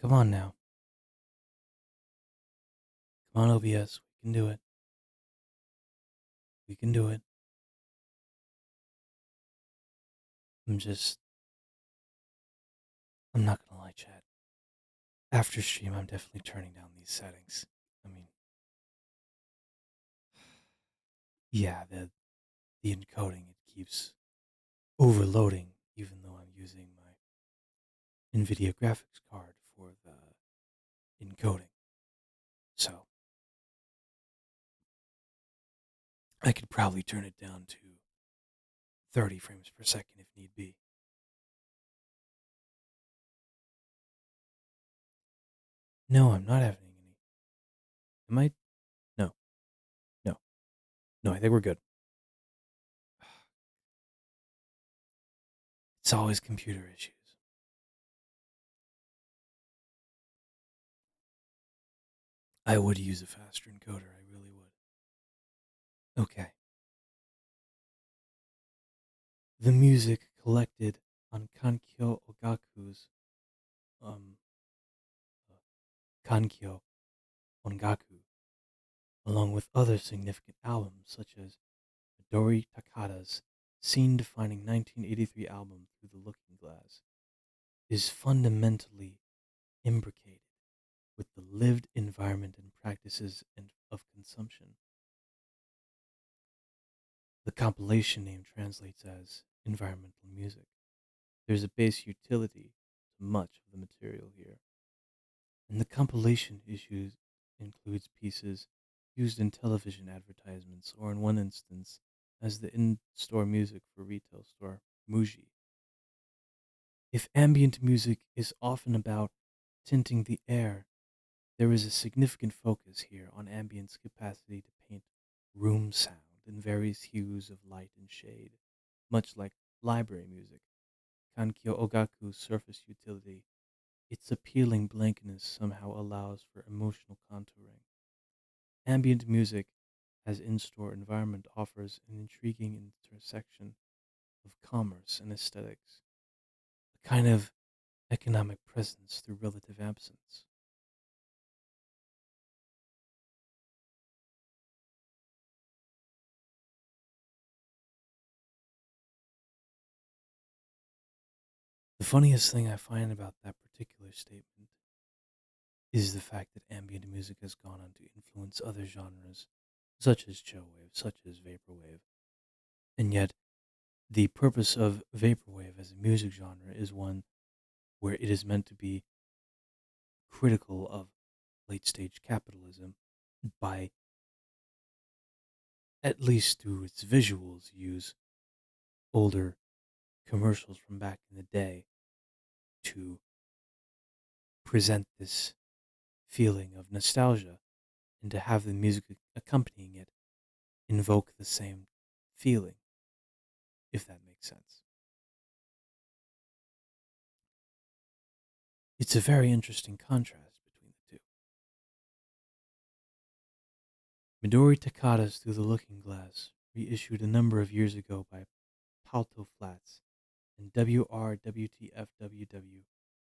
Come on now, come on OBS, we can do it. We can do it. I'm just, I'm not gonna lie, chat. After stream, I'm definitely turning down these settings. I mean, yeah, the encoding, it keeps overloading, even though I'm using my NVIDIA graphics card for the encoding. So I could probably turn it down to 30 frames per second if need be. No, I'm not having any. Am I? No, no, no, I think we're good. It's always computer issues. I would use a faster encoder, I really would. Okay. The music collected on Kankyo Ogaku's um, uh, Kankyo Ongaku, along with other significant albums such as Midori Takada's scene-defining 1983 album Through the Looking Glass, is fundamentally imbricated with the lived environment and practices of consumption. The compilation name translates as environmental music, There's a base utility to much of the material here, and the compilation issues includes pieces used in television advertisements or in one instance as the in-store music for retail store Muji. If ambient music is often about tinting the air, there is a significant focus here on ambient's capacity to paint room sound in various hues of light and shade, much like library music. Kankyo Ogaku's surface utility, its appealing blankness somehow allows for emotional contouring. Ambient music as in-store environment offers an intriguing intersection of commerce and aesthetics, a kind of economic presence through relative absence. The funniest thing I find about that particular statement is the fact that ambient music has gone on to influence other genres, such as chill wave, such as vaporwave, and yet the purpose of vaporwave as a music genre is one where it is meant to be critical of late stage capitalism by, at least through its visuals, use older commercials from back in the day to present this feeling of nostalgia and to have the music accompanying it invoke the same feeling, if that makes sense. It's a very interesting contrast between the two. Midori Takada's Through the Looking Glass, reissued a number of years ago by Palto Flats, and WRWTFWW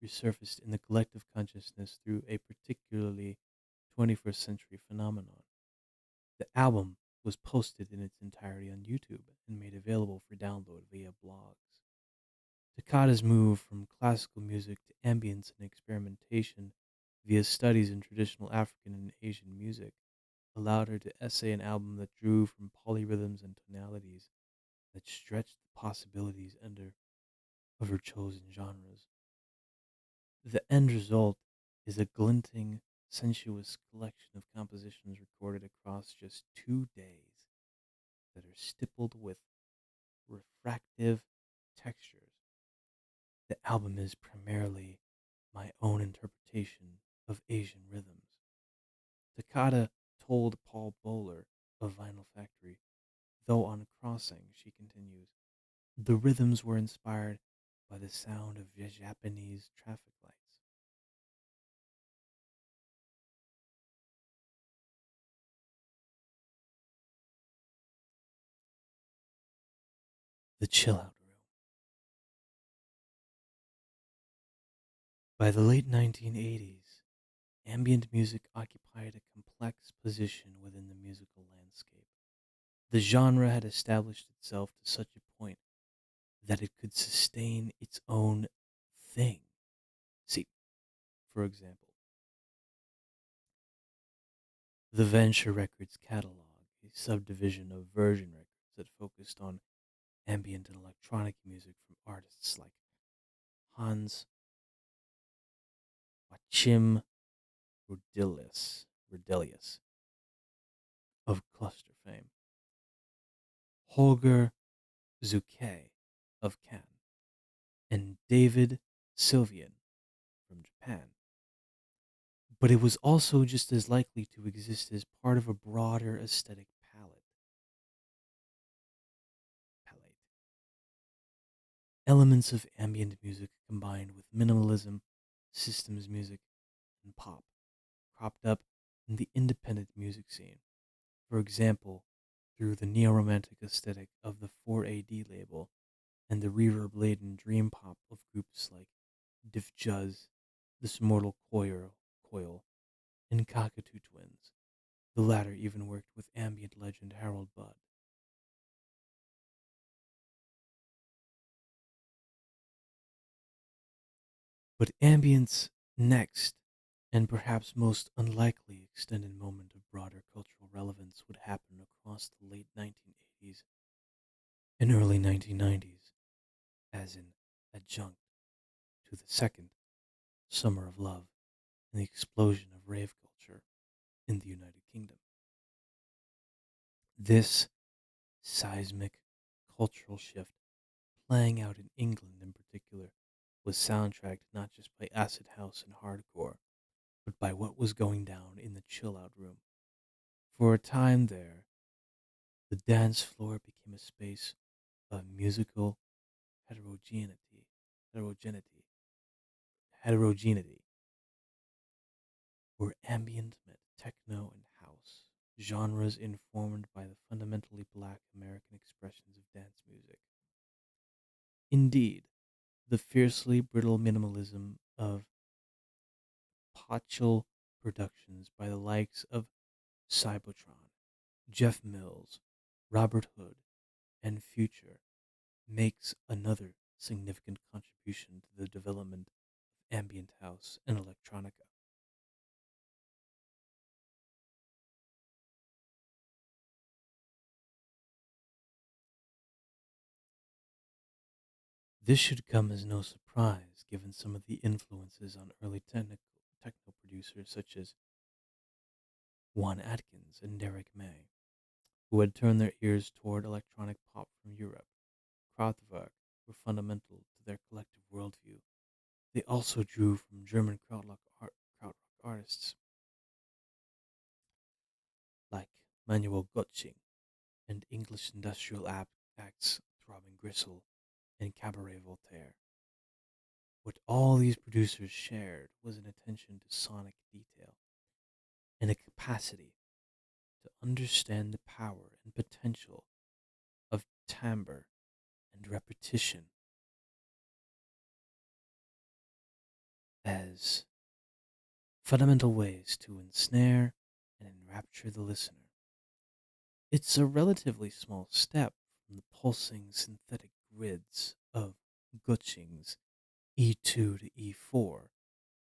resurfaced in the collective consciousness through a particularly 21st century phenomenon. The album was posted in its entirety on YouTube and made available for download via blogs. Takada's move from classical music to ambience and experimentation via studies in traditional African and Asian music allowed her to essay an album that drew from polyrhythms and tonalities that stretched the possibilities of her chosen genres. The end result is a glinting, sensuous collection of compositions recorded across just 2 days that are stippled with refractive textures. The album is primarily my own interpretation of Asian rhythms. Takada told Paul Bowler of Vinyl Factory, though on crossing, she continues, the rhythms were inspired by the sound of Japanese traffic lights. The chill out room. By the late 1980s, ambient music occupied a complex position within the musical landscape. The genre had established itself to such a point that it could sustain its own thing. See, for example, the Venture Records catalog, a subdivision of Virgin Records that focused on ambient and electronic music from artists like Hans Joachim Rodelius of Cluster fame, Holger Zuke of Cannes, and David Sylvian from Japan. But it was also just as likely to exist as part of a broader aesthetic palette. Elements of ambient music combined with minimalism, systems music, and pop cropped up in the independent music scene. For example, through the neo-romantic aesthetic of the 4AD label and the reverb-laden dream pop of groups like Dif Juz, This Mortal Coil, and Cockatoo Twins. The latter even worked with ambient legend Harold Budd. But ambient's next, and perhaps most unlikely extended moment of broader cultural relevance would happen across the late 1980s and early 1990s, as in adjunct to the second Summer of Love and the explosion of rave culture in the United Kingdom. This seismic cultural shift playing out in England in particular was soundtracked not just by acid house and hardcore, but by what was going down in the chill out room. For a time there, the dance floor became a space of musical heterogeneity, heterogeneity, heterogeneity, where ambient met techno and house, genres informed by the fundamentally black American expressions of dance music. Indeed, the fiercely brittle minimalism of Pochel productions by the likes of Cybotron, Jeff Mills, Robert Hood, and Future makes another significant contribution to the development of ambient house and electronica. This should come as no surprise given some of the influences on early techno producers such as Juan Atkins and Derek May, who had turned their ears toward electronic pop from Europe. Kraftwerk were fundamental to their collective worldview. They also drew from German krautrock artists like Manuel Gottsing and English industrial acts Throbbing Gristle and Cabaret Voltaire. What all these producers shared was an attention to sonic detail and a capacity to understand the power and potential of timbre and repetition as fundamental ways to ensnare and enrapture the listener. It's a relatively small step from the pulsing synthetic grids of Gutsching's E2 to E4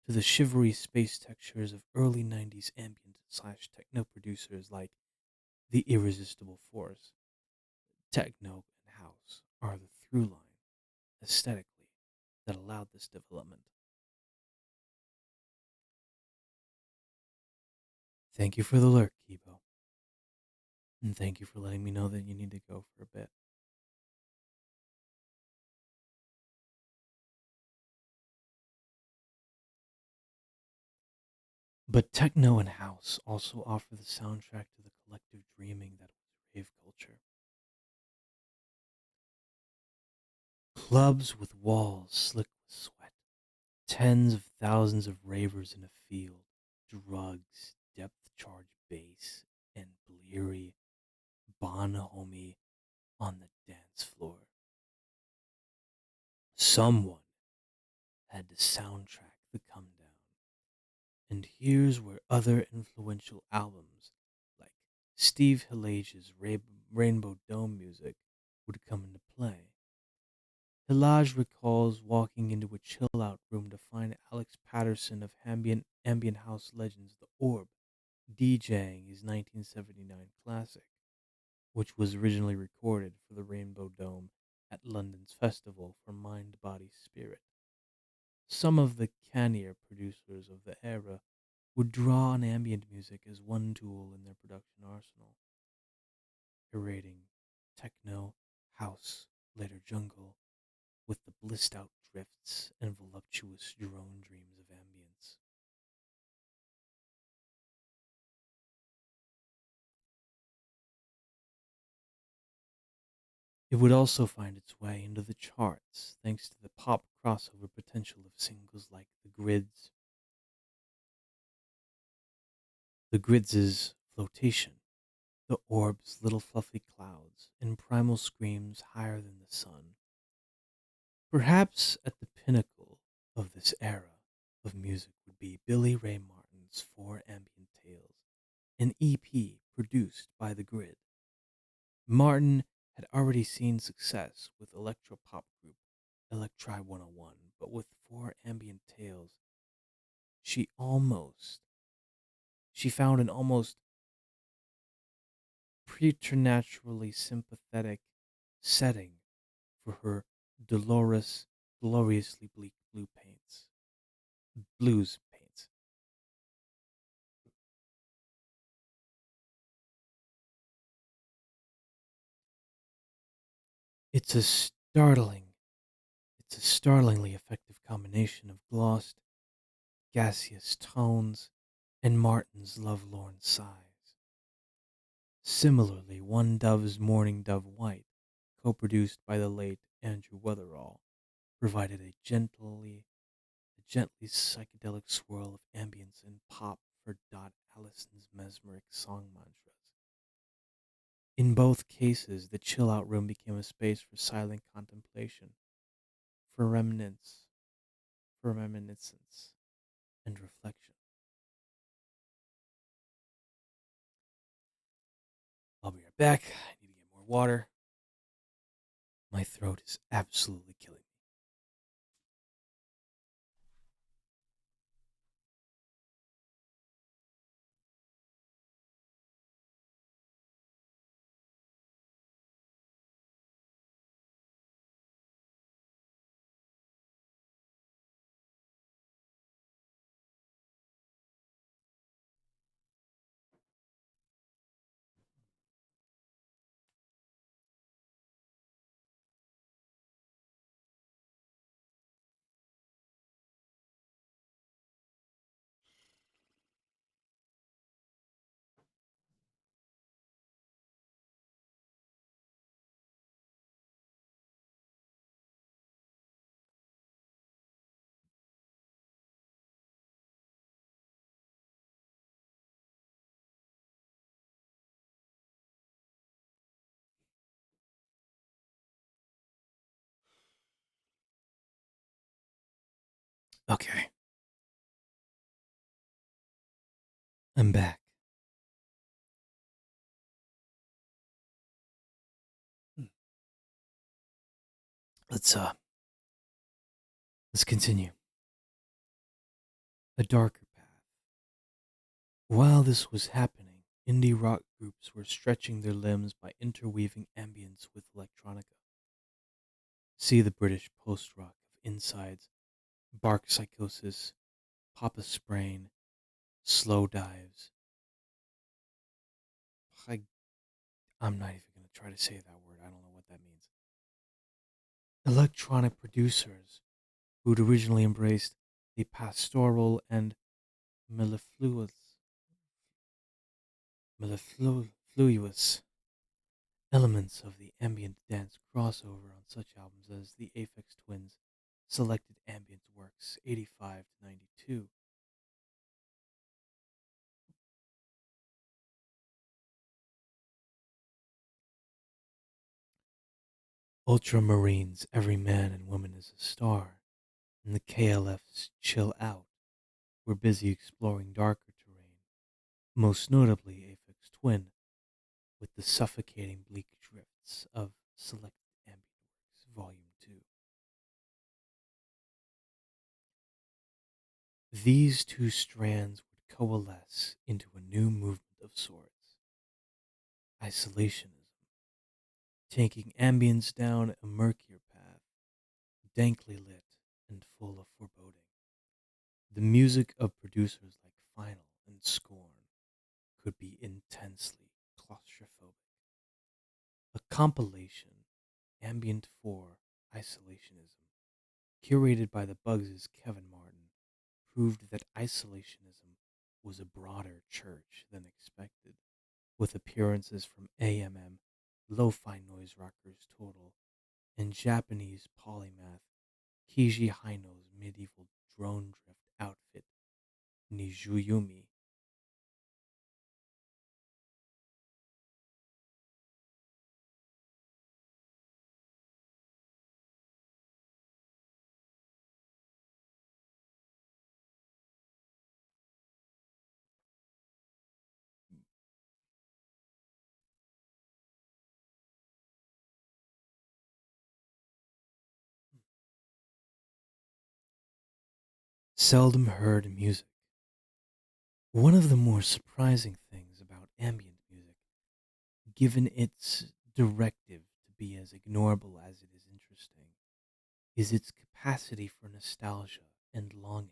to the shivery space textures of early 90s ambient slash techno producers like The Irresistible Force. Techno and house are the through line, aesthetically, that allowed this development. Thank you for the lurk, Kibo, and thank you for letting me know that you need to go for a bit. But techno and house also offer the soundtrack to the collective dreaming that was rave culture. Clubs with walls slick with sweat, tens of thousands of ravers in a field, drugs, depth charge bass, and bleary bonhomie on the dance floor. Someone had to soundtrack the come down. And here's where other influential albums like Steve Hillage's Rainbow Dome music would come into play. Hillage recalls walking into a chill out room to find Alex Patterson of ambient house legends The Orb DJing his 1979 classic, which was originally recorded for the Rainbow Dome at London's Festival for Mind, Body, Spirit. Some of the cannier producers of the era would draw on ambient music as one tool in their production arsenal, curating techno, house, later jungle, with the blissed out drifts and voluptuous drone dreams of ambience. It would also find its way into the charts thanks to the pop crossover potential of singles like The Grids' Flotation, The Orb's Little Fluffy Clouds, and Primal Screams Higher Than the Sun. Perhaps at the pinnacle of this era of music would be Billy Ray Martin's Four Ambient Tales, an EP produced by The Grid. Martin had already seen success with electropop group Electri 101, but with Four Ambient Tales, she almost she found an almost preternaturally sympathetic setting for her dolorous gloriously bleak blues paints. It's a startling, it's a startlingly effective combination of glossed, gaseous tones and Martin's lovelorn sighs. Similarly, One Dove's Morning Dove White, co-produced by the late Andrew Weatherall, provided a gently psychedelic swirl of ambience and pop for Dot Allison's mesmeric song mantras. In both cases, the chill-out room became a space for silent contemplation, for reminiscence, and reflection. I'll be right back. I need to get more water. My throat is absolutely killing me. Okay, I'm back. Hmm. Let's continue. A darker path. While this was happening, indie rock groups were stretching their limbs by interweaving ambience with electronica. See the British post-rock of Insides, Bark Psychosis, Papa Sprain, Slow Dives. I, I'm not even going to try to say that word. I don't know what that means. Electronic producers who'd originally embraced the pastoral and mellifluous, mellifluous elements of the ambient dance crossover on such albums as the Aphex Twins' Selected Ambient Works 85 to 92. Ultramarines' Every Man and Woman is a Star, and the KLF's Chill Out were busy exploring darker terrain, most notably Aphex Twin, with the suffocating bleak drifts of Selected Ambient Works Volume 2. These two strands would coalesce into a new movement of sorts, isolationism, taking ambience down a murkier path, dankly lit and full of foreboding. The music of producers like Final and Scorn could be intensely claustrophobic. A compilation, Ambient 4 Isolationism, curated by the Bugs' Kevin Martin, proved that isolationism was a broader church than expected, with appearances from AMM, Lo-Fi Noise Rockers Total, and Japanese polymath Kiji Haino's medieval drone drift outfit, Nijuyumi. Seldom heard music. One of the more surprising things about ambient music, given its directive to be as ignorable as it is interesting, is its capacity for nostalgia and longing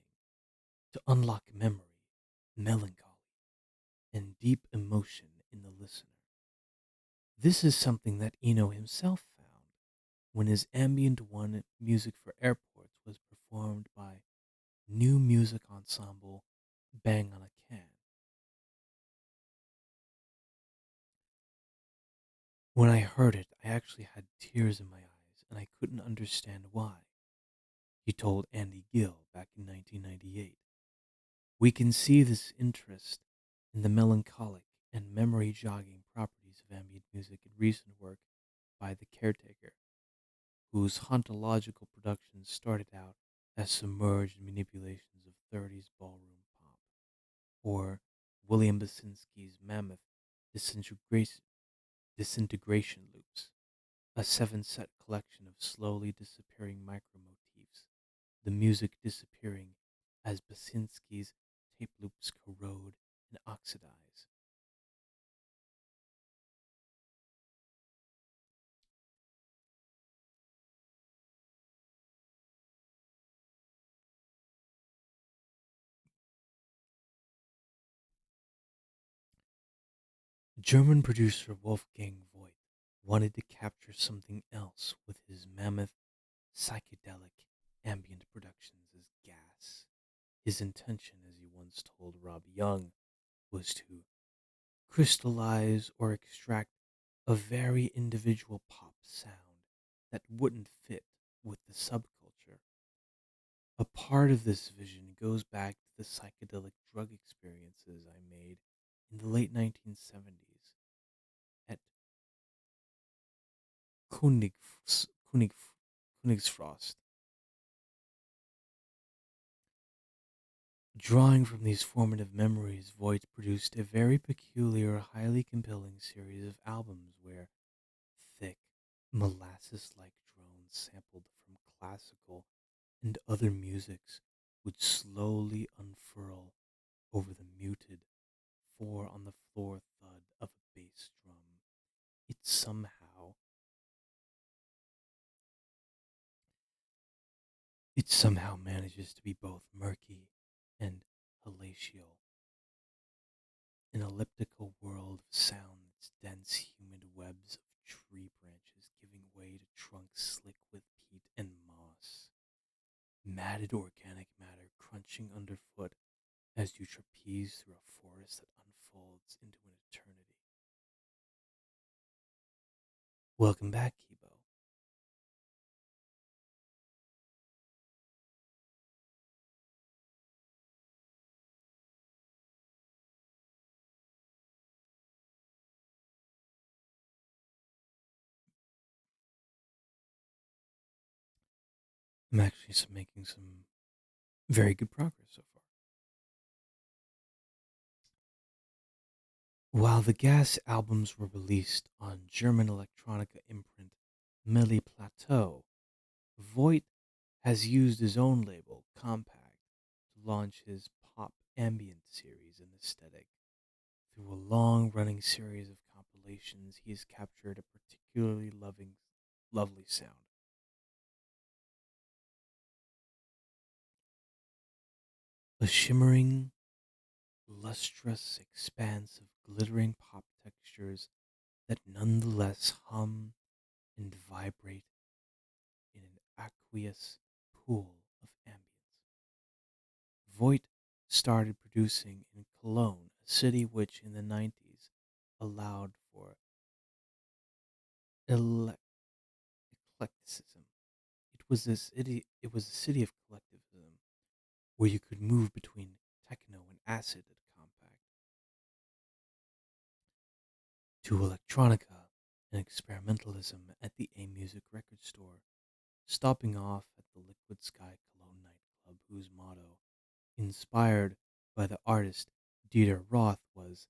to unlock memory, melancholy, and deep emotion in the listener. This is something that Eno himself found when his ambient one music for airports was performed by new music ensemble Bang on a Can. When I heard it, I actually had tears in my eyes and I couldn't understand why, he told Andy Gill back in 1998. We can see this interest in the melancholic and memory jogging properties of ambient music in recent work by The Caretaker, whose hauntological productions started out as submerged manipulations of 30s ballroom pop, or William Basinski's mammoth disintegration, disintegration loops, a seven-set collection of slowly disappearing micromotifs, the music disappearing as Basinski's tape loops corrode and oxidize. German producer Wolfgang Voigt wanted to capture something else with his mammoth psychedelic ambient productions as gas. His intention, as he once told Rob Young, was to crystallize or extract a very individual pop sound that wouldn't fit with the subculture. A part of this vision goes back to the psychedelic drug experiences I made in the late 1970s at König, Königsfrost. Drawing from these formative memories, Voigt produced a very peculiar, highly compelling series of albums where thick, molasses like drones sampled from classical and other musics would slowly unfurl over the muted four on the floor thud of a bass drum. It somehow it somehow manages to be both murky and halatial, an elliptical world of sound that's dense, humid webs of tree branches giving way to trunks slick with peat and moss, matted organic matter crunching underfoot as you trapeze through a forest that unfolds into an eternity. Welcome back, Kibo. I'm actually making some very good progress so far. While the Gas albums were released on German electronica imprint Milli Plateau, Voigt has used his own label, Compact, to launch his pop ambient series and aesthetic. Through a long running series of compilations, he has captured a particularly lovely sound. A shimmering, lustrous expanse of glittering pop textures that nonetheless hum and vibrate in an aqueous pool of ambience. Voigt started producing in Cologne, a city which in the 90s allowed for ele- eclecticism. It was a city of collectivism where you could move between techno and acid at Compact to electronica and experimentalism at the A Music record store, stopping off at the Liquid Sky Cologne nightclub whose motto, inspired by the artist Dieter Roth, was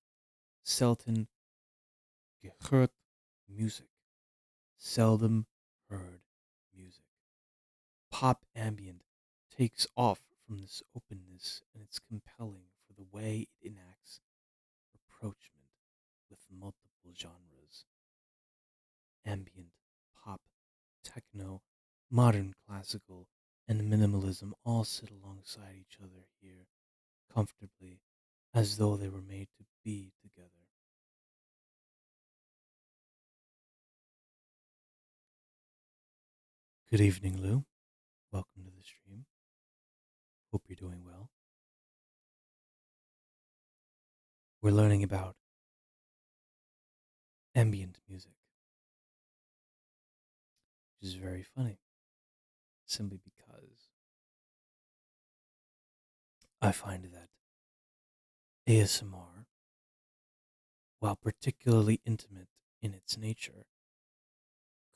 Selten gehört Musik, seldom heard music. Pop ambient takes off from this openness and it's compelling for the way it enacts rapprochement with multiple genres: ambient, pop, techno, modern classical, and minimalism all sit alongside each other here comfortably, as though they were made to be together. Good evening, Lou. Welcome to the stream. Hope you're doing well. We're learning about ambient music, which is very funny, simply because I find that ASMR, while particularly intimate in its nature,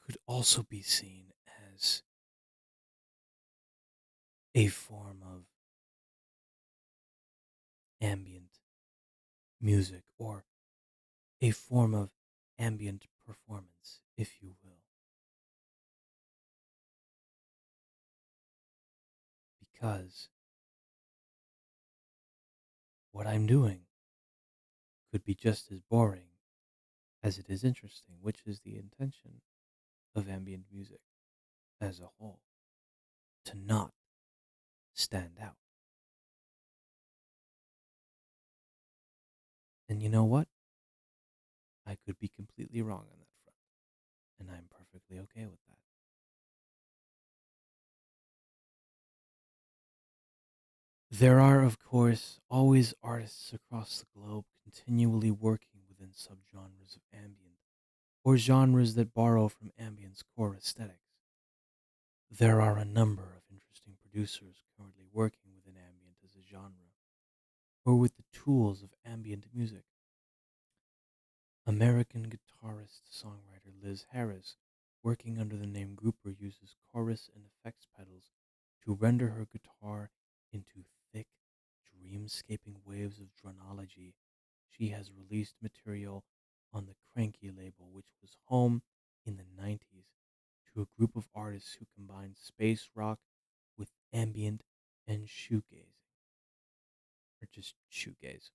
could also be seen as a form of ambient music or a form of ambient performance, if you will, because what I'm doing could be just as boring as it is interesting, which is the intention of ambient music as a whole, to not stand out. And you know what? I could be completely wrong on that front, and I'm perfectly okay with that. There are, of course, always artists across the globe continually working within subgenres of ambient, or genres that borrow from ambient's core aesthetics. There are a number of interesting producers currently working within ambient as a genre, or with the tools of ambient music. American guitarist-songwriter Liz Harris, working under the name Grouper, uses chorus and effects pedals to render her guitar into thick, dreamscaping waves of dronology. She has released material on the Cranky label, which was home in the 90s to a group of artists who combined space rock with ambient and shoegazing, or just shoegaze.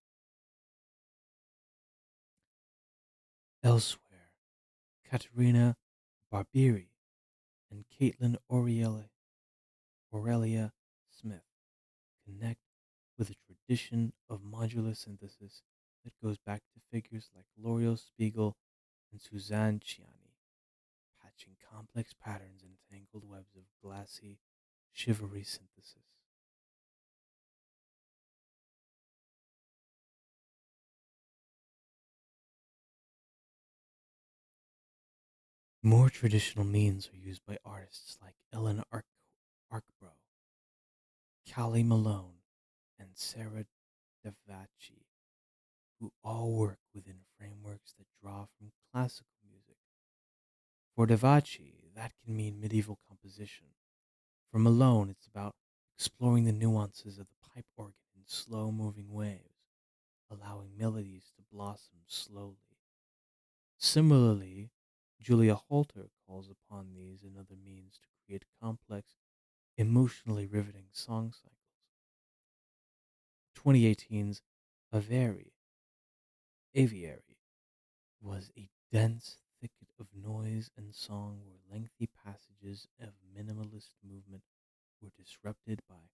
Elsewhere, Katerina Barbieri and Caitlin Aurelia Smith connect with a tradition of modular synthesis that goes back to figures like L'Oreal Spiegel and Suzanne Ciani, patching complex patterns in tangled webs of glassy, shivery synthesis. More traditional means are used by artists like Ellen Arkbro, Callie Malone, and Sarah Davachi, who all work within frameworks that draw from classical music. For Davachi, that can mean medieval composition. For Malone, it's about exploring the nuances of the pipe organ in slow moving waves, allowing melodies to blossom slowly. Similarly, Julia Holter calls upon these and other means to create complex, emotionally riveting song cycles. 2018's Aviary, Aviary was a dense thicket of noise and song where lengthy passages of minimalist movement were disrupted by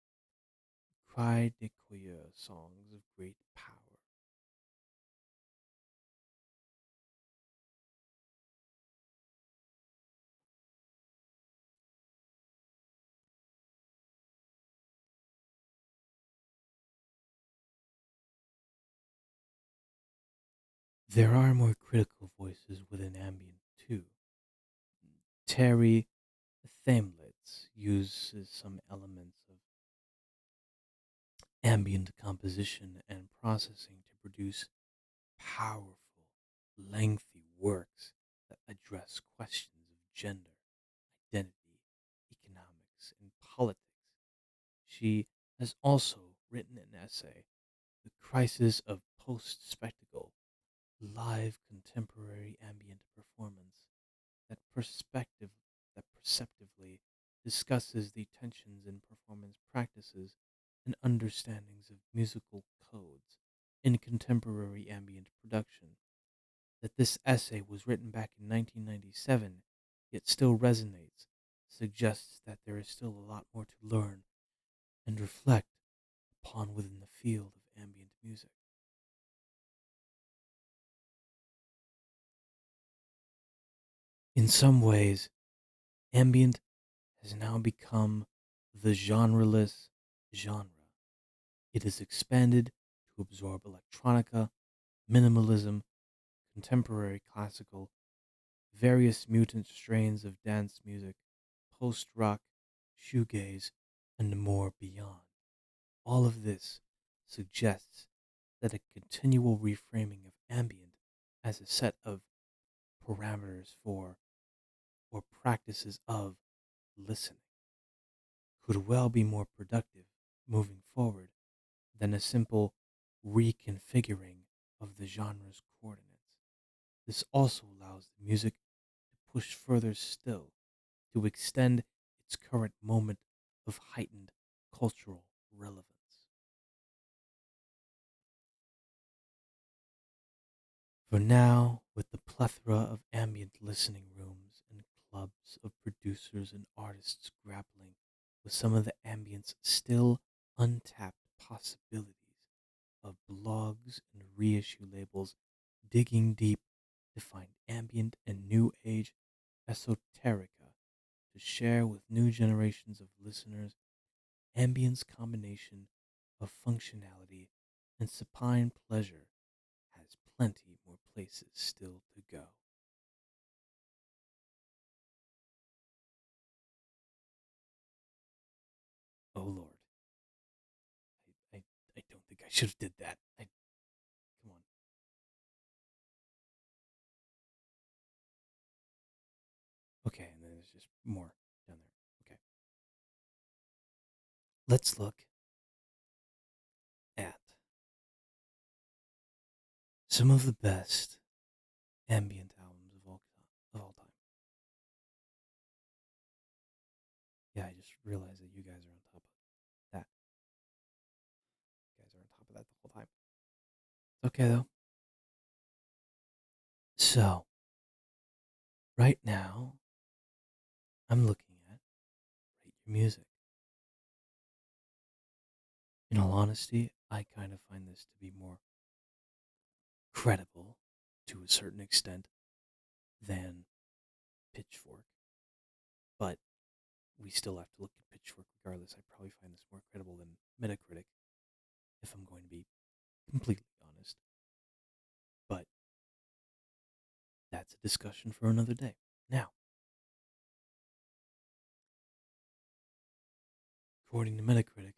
cry de coeur songs of great power. There are more critical voices within ambient too. Terry Thamlitz uses some elements of ambient composition and processing to produce powerful, lengthy works that address questions of gender, identity, economics, and politics. She has also written an essay, The Crisis of Post Spectacle, Live Contemporary Ambient Performance, that perspective that perceptively discusses the tensions in performance practices and understandings of musical codes in contemporary ambient production. That this essay was written back in 1997, yet still resonates, suggests that there is still a lot more to learn and reflect upon within the field of ambient music. In some ways, ambient has now become the genreless genre. It has expanded to absorb electronica, minimalism, contemporary classical, various mutant strains of dance music, post rock, shoegaze, and more beyond. All of this suggests that a continual reframing of ambient as a set of parameters for or practices of listening could well be more productive moving forward than a simple reconfiguring of the genre's coordinates. This also allows the music to push further still, to extend its current moment of heightened cultural relevance. For now, with the plethora of ambient listening rooms and clubs of producers and artists grappling with some of the ambient's still untapped possibilities of blogs and reissue labels digging deep to find ambient and new age esoterica to share with new generations of listeners, ambient's combination of functionality and supine pleasure has plenty more places still to go. Oh Lord, I, I, I don't think I should have did that. Come on. Okay, and then there's just more down there. Okay, let's look at some of the best ambient albums of all time. Yeah, I just realized that you guys are on top of that. You guys are on top of that the whole time. It's okay though. So right now, I'm looking at Rate Your Music. In all honesty, I kind of find this to be more credible to a certain extent than Pitchfork, but we still have to look at Pitchfork regardless. I probably find this more credible than Metacritic, if I'm going to be completely honest. But that's a discussion for another day. Now, according to Metacritic,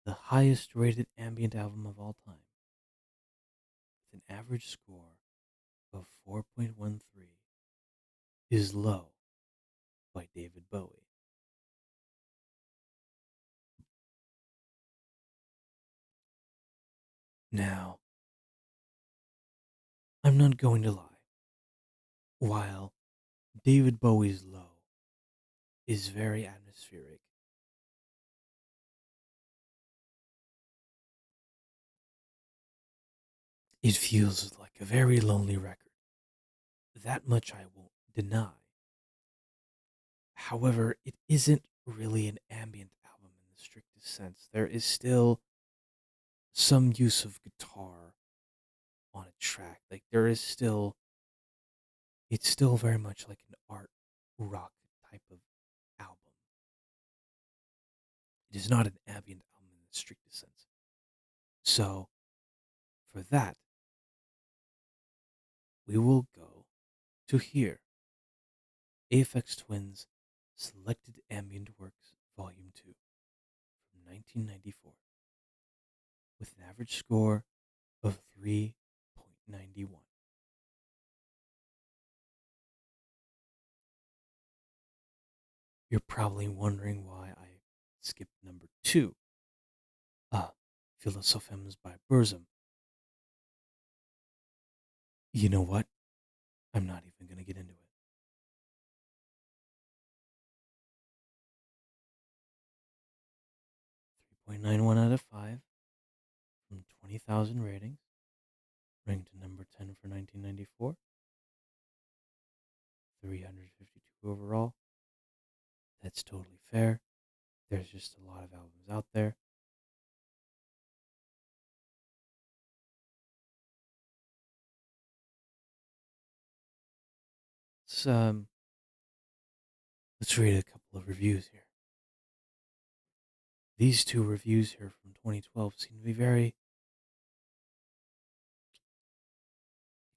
the highest rated ambient album of all time, with an average score of 4.13, is Low by David Bowie. Now, I'm not going to lie. While David Bowie's Low is very atmospheric, it feels like a very lonely record. That much I won't deny. However, it isn't really an ambient album in the strictest sense. There is still some use of guitar on a track. Like there is still, it's still very much like an art rock type of album. It is not an ambient album in the strictest sense. So for that, we will go to here. Aphex Twin's Selected Ambient Works Volume 2 from 1994 with an average score of 3.91. You're probably wondering why I skipped number 2, Philosophems by Burzum. You know what? I'm not even going to get into it. 3.91 out of 5 from 20,000 ratings, ranked number 10 for 1994, 352 overall, That's totally fair. There's just a lot of albums out there. So, let's read a couple of reviews here. These two reviews here from 2012 seem to be very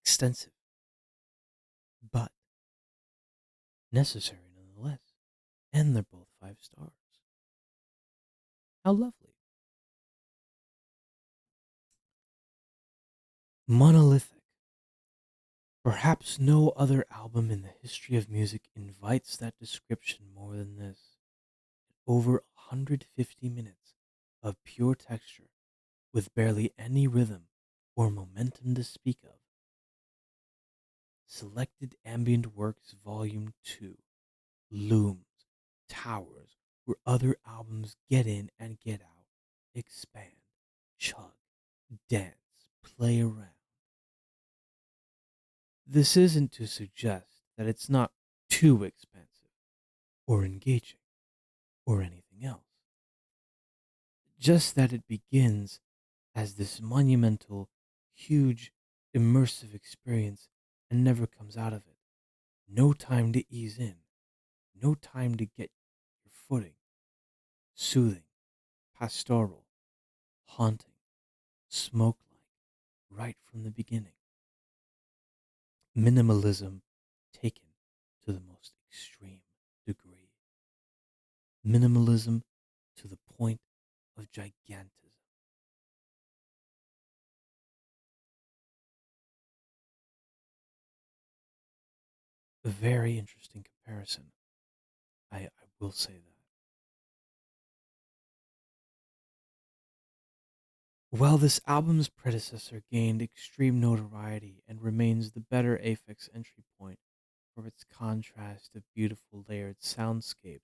extensive, but necessary nonetheless. And they're both 5 stars. How lovely. Monolithic. Perhaps no other album in the history of music invites that description more than this. Over 150 minutes of pure texture with barely any rhythm or momentum to speak of. Selected Ambient Works Volume 2 looms, towers, where other albums get in and get out, expand, chug, dance, play around. This isn't to suggest that it's not too expansive or engaging or anything else, just that it begins as this monumental, huge, immersive experience and never comes out of it. No time to ease in, no time to get your footing. Soothing, pastoral, haunting, smoke like, right from the beginning. Minimalism taken to the most extreme degree. Minimalism to the point of gigantism. A very interesting comparison. I will say that. While this album's predecessor gained extreme notoriety and remains the better Aphex entry point for its contrast of beautiful layered soundscapes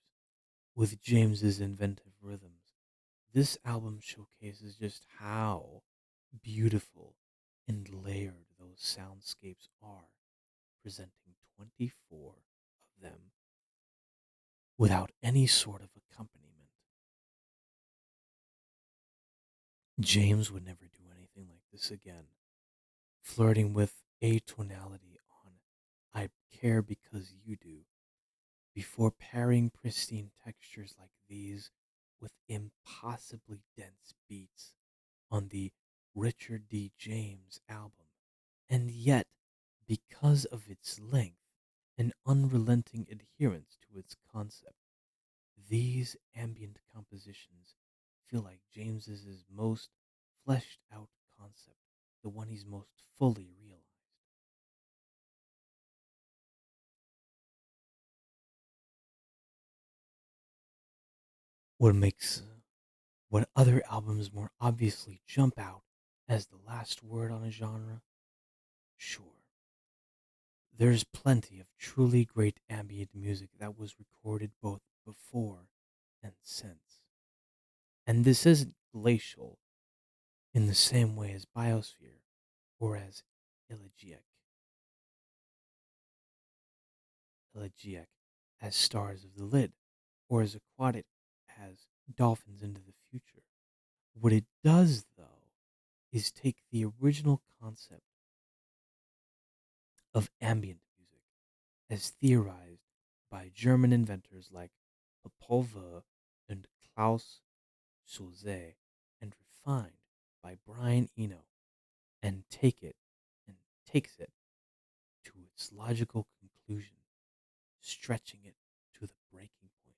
with James's inventive rhythms, this album showcases just how beautiful and layered those soundscapes are, presenting 24 of them without any sort of accompaniment. James would never do anything like this again, flirting with atonality on I Care Because You Do, before pairing pristine textures like these with impossibly dense beats on the Richard D. James album. And yet, because of its length and unrelenting adherence to its concept, these ambient compositions feel like James's most fleshed out concept, the one he's most fully realized. What makes what other albums more obviously jump out as the last word on a genre? Sure. There's plenty of truly great ambient music that was recorded both before and since. And this isn't glacial in the same way as Biosphere or as elegiac as Stars of the Lid or as aquatic as Dolphins into the Future. What it does, though, is take the original concept of ambient music as theorized by German inventors like Popova and Klaus Schulze and refined by Brian Eno and takes it to its logical conclusion, stretching it to the breaking point.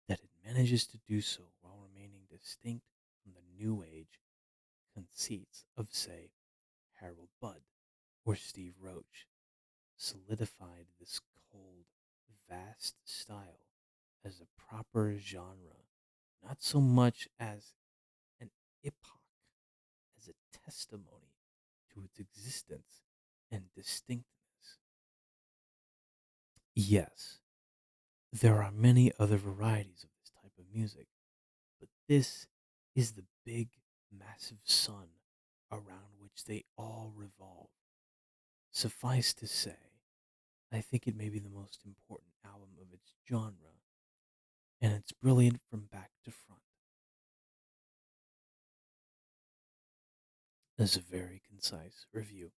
That it manages to do so while remaining distinct from the new age conceits of, say, Harold Budd or Steve Roach, solidified this cold, vast style as a proper genre, not so much as an epoch, as a testimony to its existence and distinctness. Yes, there are many other varieties of this type of music, but this is the big, massive sun around which they all revolve. Suffice to say, I think it may be the most important album of its genre and it's brilliant from back to front. This is a very concise review.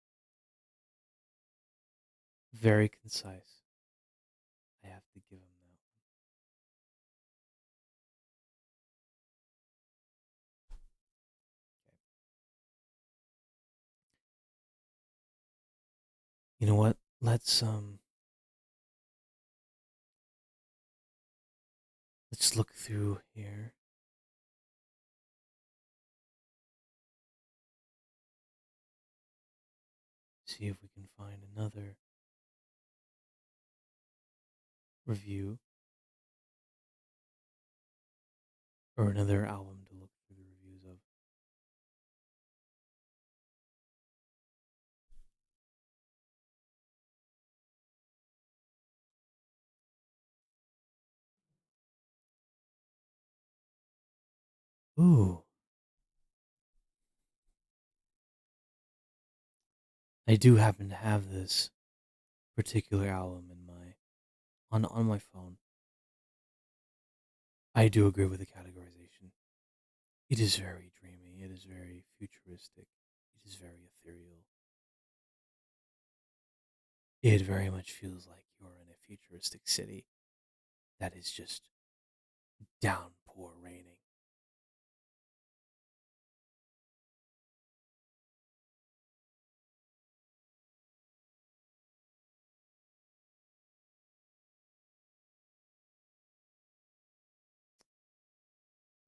Very concise. I have to give him that. Okay. You know what? Let's look through here. See if we can find another review or another album to look through the reviews of. Ooh, I do happen to have this particular album in my on my phone. I do agree with the categorization. It is very dreamy. It is very futuristic. It is very ethereal. It very much feels like you're in a futuristic city that is just downpour raining.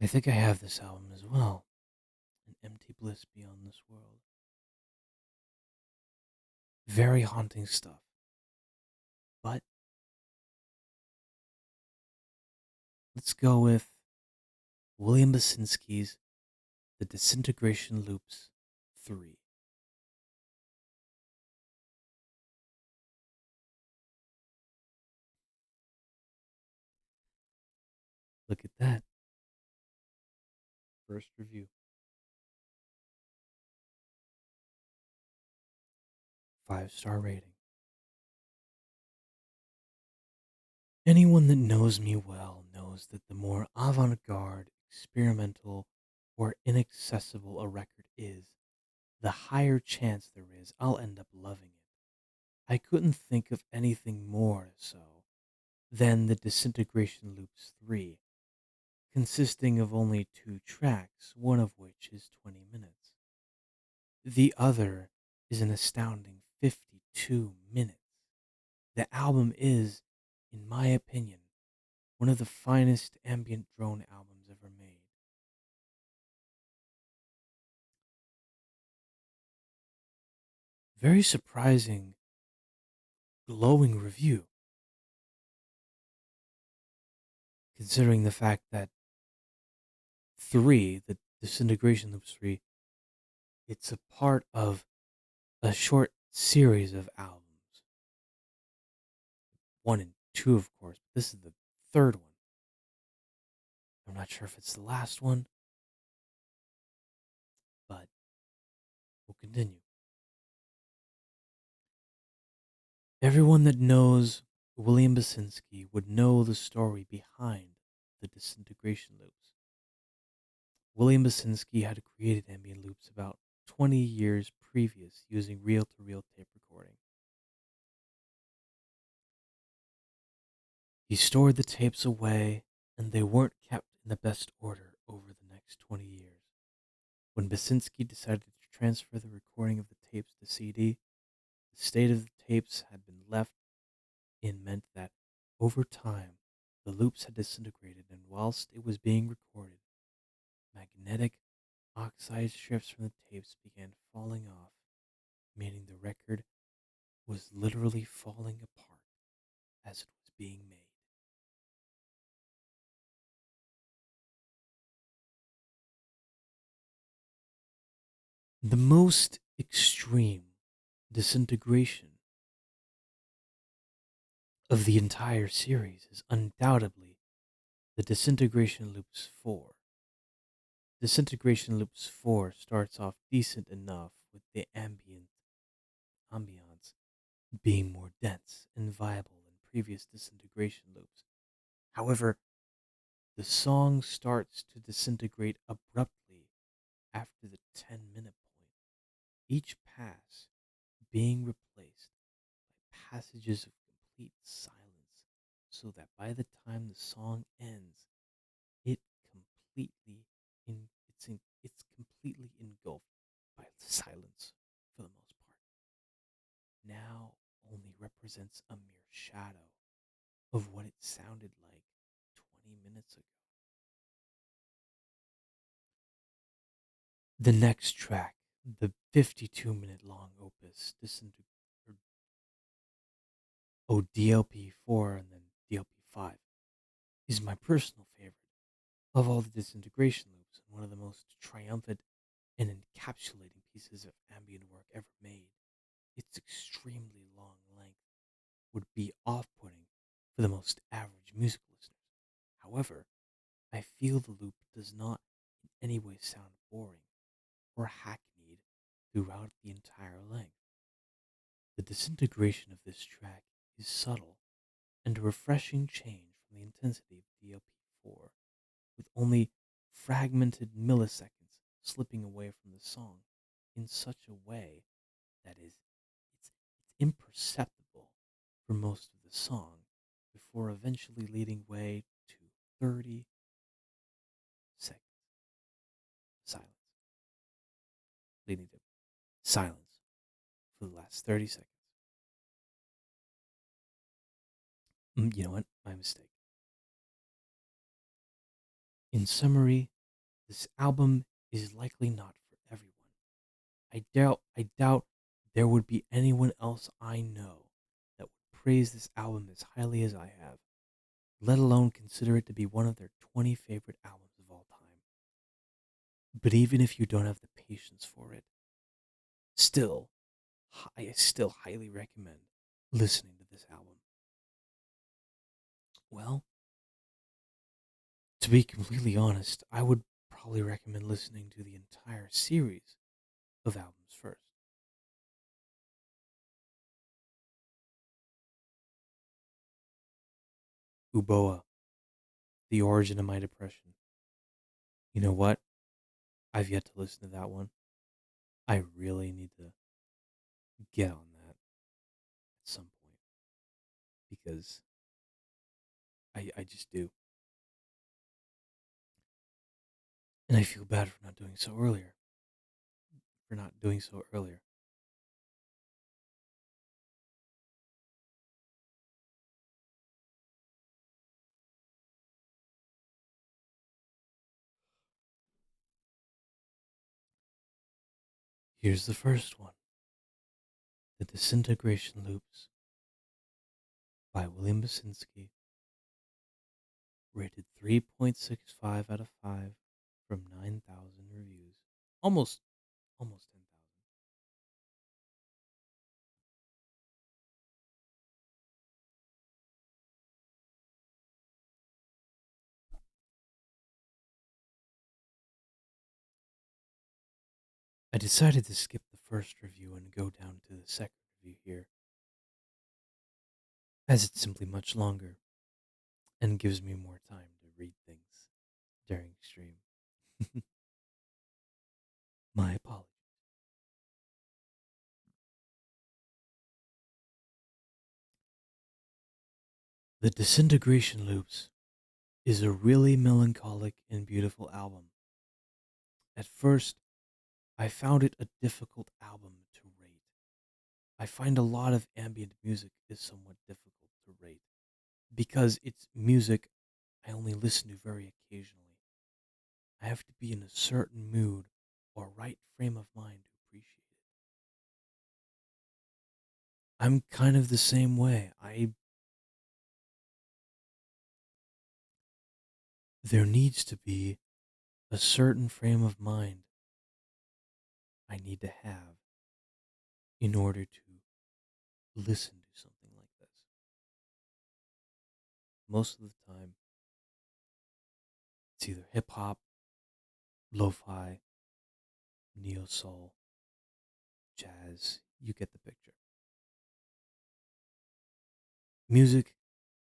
I think I have this album as well. An empty bliss beyond this world. Very haunting stuff. But let's go with William Basinski's The Disintegration Loops 3. Look at that. First review. 5-star rating. Anyone that knows me well knows that the more avant garde, experimental, or inaccessible a record is, the higher chance there is I'll end up loving it. I couldn't think of anything more so than the Disintegration Loops 3, consisting of only 2 tracks, one of which is 20 minutes. The other is an astounding 52 minutes. The album is, in my opinion, one of the finest ambient drone albums ever made. Very surprising, glowing review, considering the fact that 3, the Disintegration Loops 3, it's a part of a short series of albums. 1 and 2, of course, but this is the third one. I'm not sure if it's the last one, but we'll continue. Everyone that knows William Basinski would know the story behind the Disintegration Loops. William Basinski had created ambient loops about 20 years previous using reel-to-reel tape recording. He stored the tapes away, and they weren't kept in the best order over the next 20 years. When Basinski decided to transfer the recording of the tapes to CD, the state of the tapes had been left in meant that, over time, the loops had disintegrated, and whilst it was being recorded, magnetic oxide strips from the tapes began falling off, meaning the record was literally falling apart as it was being made. The most extreme disintegration of the entire series is undoubtedly the Disintegration Loops 4. Disintegration Loops 4 starts off decent enough with the ambiance being more dense and viable than previous disintegration loops. However, The song starts to disintegrate abruptly after the 10-minute point, each pass being replaced by passages of complete silence, so that by the time the song ends, it completely it's completely engulfed by silence for the most part. Now only represents a mere shadow of what it sounded like 20 minutes ago. The next track, the 52-minute long opus, DLP4 and then DLP5, is my personal favorite of all the disintegration loops and one of the most triumphant and encapsulating pieces of ambient work ever made. Its extremely long length would be off putting for the most average music listeners. However, I feel the loop does not in any way sound boring or hackneyed throughout the entire length. The disintegration of this track is subtle and a refreshing change from the intensity of DLP4, with only fragmented milliseconds slipping away from the song in such a way that it's imperceptible for most of the song before eventually leading way to 30 seconds silence, leading to silence for the last 30 seconds. You know what? My mistake. In summary, this album is likely not for everyone. I doubt there would be anyone else I know that would praise this album as highly as I have, let alone consider it to be one of their 20 favorite albums of all time. But even if you don't have the patience for it, still, I still highly recommend listening to this album. Well, to be completely honest, I would probably recommend listening to the entire series of albums first. Uboa, The Origin of My Depression. You know what? I've yet to listen to that one. I really need to get on that at some point because I just do. And I feel bad for not doing so earlier. For not doing so earlier. Here's the first one, The Disintegration Loops by William Basinski, rated 3.65 out of 5 from 9,000 reviews. Almost 10,000. I decided to skip the first review and go down to the second review here, as it's simply much longer and gives me more time to read things during stream. My apologies. The Disintegration Loops is a really melancholic and beautiful album. At first, I found it a difficult album to rate. I find a lot of ambient music is somewhat difficult to rate because it's music I only listen to very occasionally. I have to be in a certain mood or right frame of mind to appreciate it. I'm kind of the same way. There needs to be a certain frame of mind I need to have in order to listen to something like this. Most of the time, it's either hip hop, lo fi, neo soul, jazz. You get the picture. Music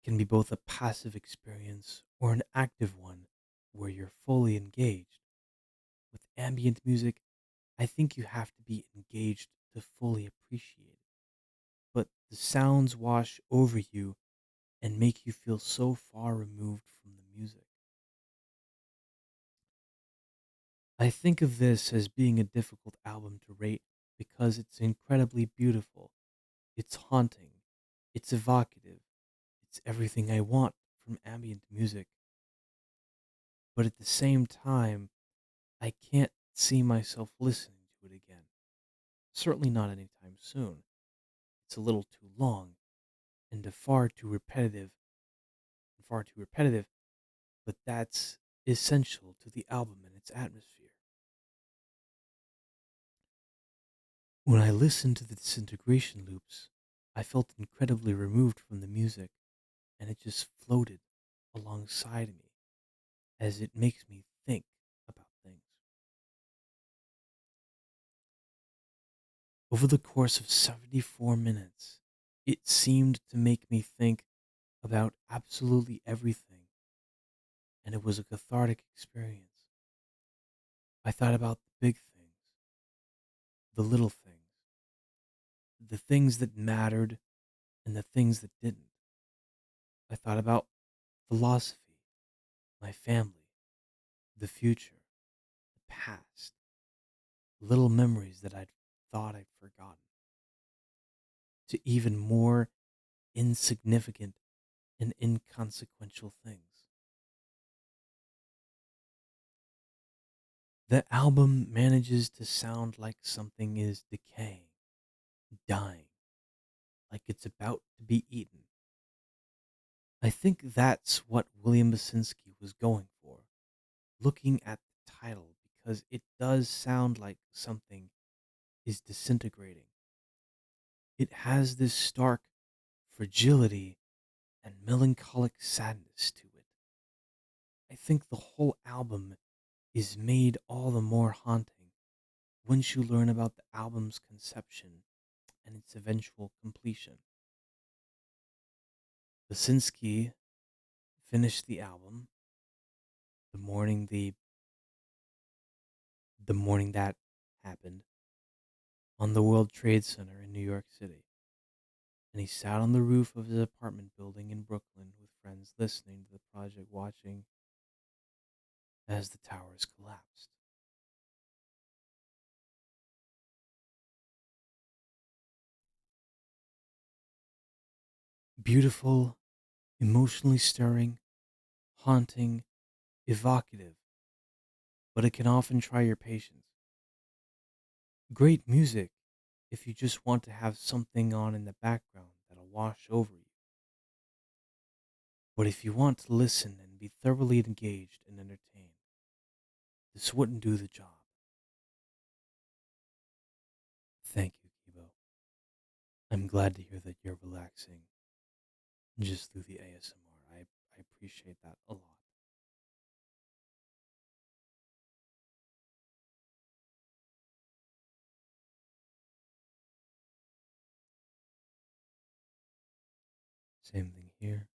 can be both a passive experience or an active one where you're fully engaged. With ambient music, I think you have to be engaged to fully appreciate it. But the sounds wash over you and make you feel so far removed from the music. I think of this as being a difficult album to rate because it's incredibly beautiful, it's haunting, it's evocative, it's everything I want from ambient music. But at the same time, I can't see myself listening to it again. Certainly not anytime soon. It's a little too long and far too repetitive, but that's essential to the album and its atmosphere. When I listened to the disintegration loops, I felt incredibly removed from the music, and it just floated alongside me as it makes me think about things. Over the course of 74 minutes, it seemed to make me think about absolutely everything, and it was a cathartic experience. I thought about the big things, the little things, the things that mattered, and the things that didn't. I thought about philosophy, my family, the future, the past, little memories that I'd thought I'd forgotten, to even more insignificant and inconsequential things. The album manages to sound like something is decaying, dying, like it's about to be eaten. I think that's what William Basinski was going for, looking at the title, because it does sound like something is disintegrating. It has this stark fragility and melancholic sadness to it. I think the whole album is made all the more haunting once you learn about the album's conception and its eventual completion. Basinski finished the album the morning the morning that happened on the World Trade Center in New York City. And he sat on the roof of his apartment building in Brooklyn with friends listening to the project, watching as the towers collapsed. Beautiful, emotionally stirring, haunting, evocative, but it can often try your patience. Great music if you just want to have something on in the background that'll wash over you. But if you want to listen and be thoroughly engaged and entertained, this wouldn't do the job. Thank you, Kibo. I'm glad to hear that you're relaxing just through the ASMR. I appreciate that a lot. Same thing here.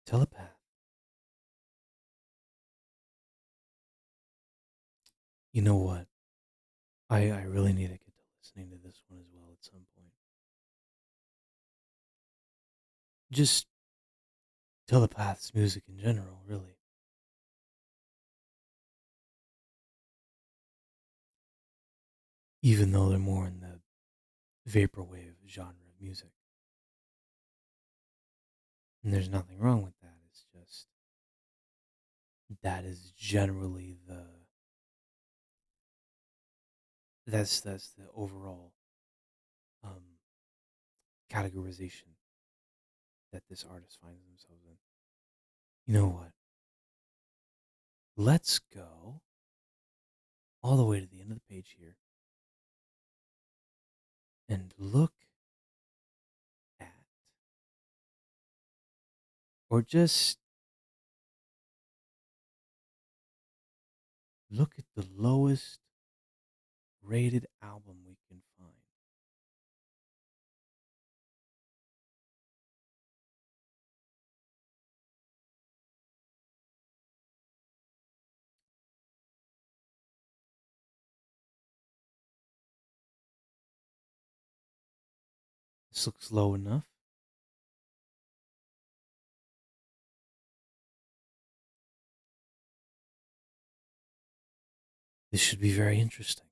Telepath. You know what? I really need to get to listening to this one as well at some point. Just telepaths music in general, really. Even though they're more in the vaporwave genre of music. And there's nothing wrong with that. It's just that is generally that's the overall um categorization that this artist finds themselves in. You know what? Let's go all the way to the end of the page here and look at, or just Look at the lowest rated album we can find. This looks low enough. This should be very interesting.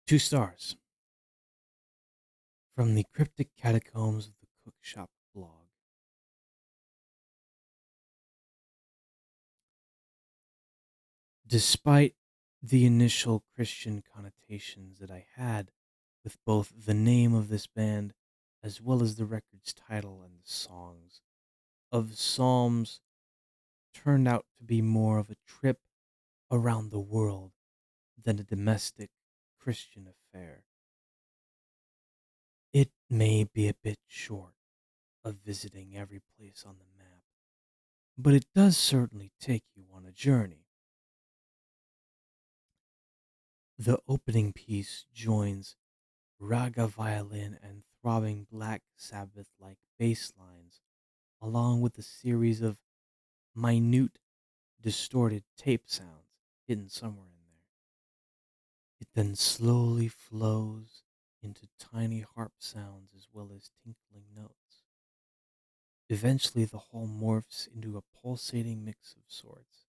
2 stars from the cryptic catacombs of the Cookshop blog. Despite the initial Christian connotations that I had with both the name of this band as well as the record's title and the songs, of Psalms turned out to be more of a trip around the world than a domestic Christian affair. It may be a bit short of visiting every place on the map, but it does certainly take you on a journey. The opening piece joins raga violin and throbbing Black Sabbath like bass lines, along with a series of minute, distorted tape sounds hidden somewhere in there. It then slowly flows into tiny harp sounds as well as tinkling notes. Eventually, the whole morphs into a pulsating mix of sorts,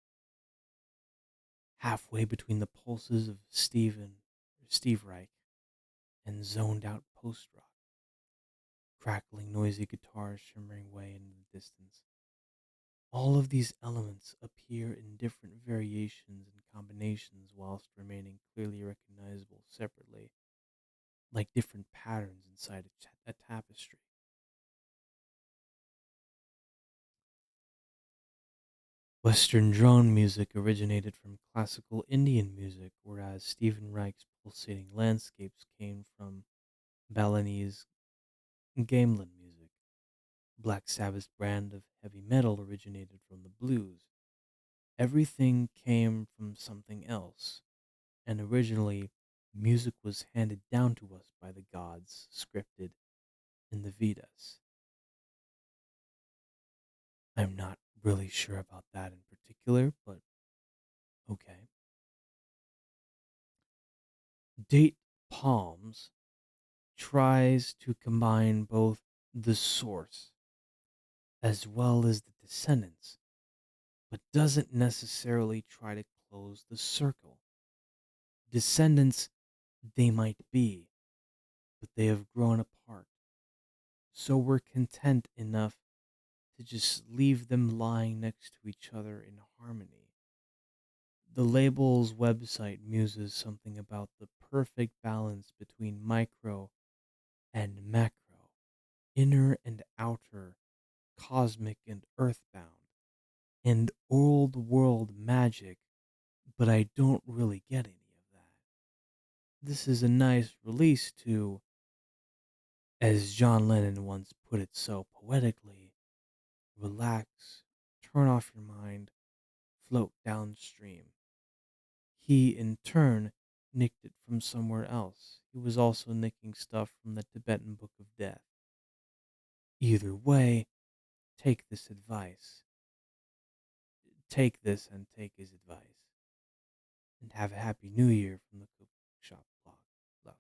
halfway between the pulses of Steve Reich and zoned out post rock, crackling noisy guitars shimmering way into the distance. All of these elements appear in different variations and combinations whilst remaining clearly recognizable separately, like different patterns inside a tapestry. Western drone music originated from classical Indian music, whereas Stephen Reich's pulsating landscapes came from Balinese gamelan music. Black Sabbath's brand of heavy metal originated from the blues. Everything came from something else, and originally, music was handed down to us by the gods, scripted in the Vedas. I'm not really sure about that in particular, but okay. Date Palms tries to combine both the source as well as the descendants, but doesn't necessarily try to close the circle. Descendants they might be, but they have grown apart, so we're content enough to just leave them lying next to each other in harmony. The label's website muses something about the perfect balance between micro and macro, inner and outer, cosmic and earthbound, and old world magic, but I don't really get any of that. This is a nice release to, as John Lennon once put it so poetically, relax, turn off your mind, float downstream. He, in turn, nicked it from somewhere else. He was also nicking stuff from the Tibetan Book of Death. Either way, take this advice. Take this and take his advice. And have a happy new year from the Cook Shop blog. Love.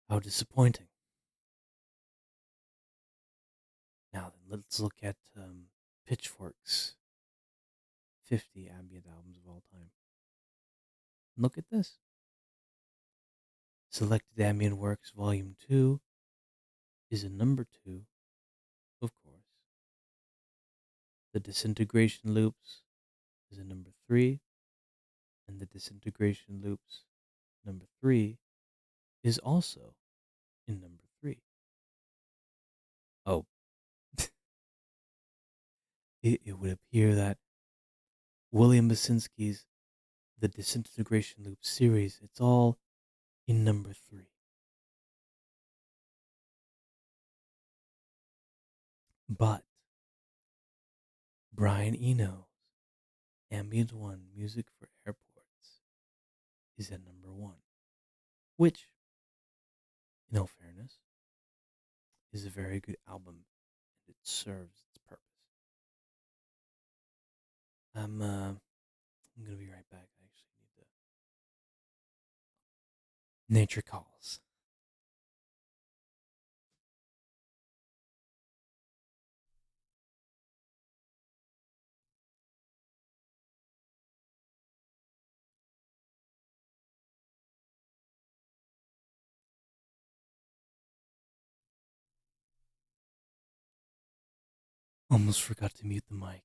How disappointing. Now then, let's look at Pitchfork's 50 ambient albums of all time. Look at this. Selected Ambient Works Volume 2 is a number 2, of course. The Disintegration Loops is a number 3, and the Disintegration Loops number 3 is also in number 3. Oh, it would appear that William Basinski's The Disintegration Loop series, it's all in number 3. But Brian Eno's Ambient One Music for Airports is at number one, which, in all fairness, is a very good album and it serves its purpose. I'm gonna be right back. I actually need to. Nature calls. Almost forgot to mute the mic.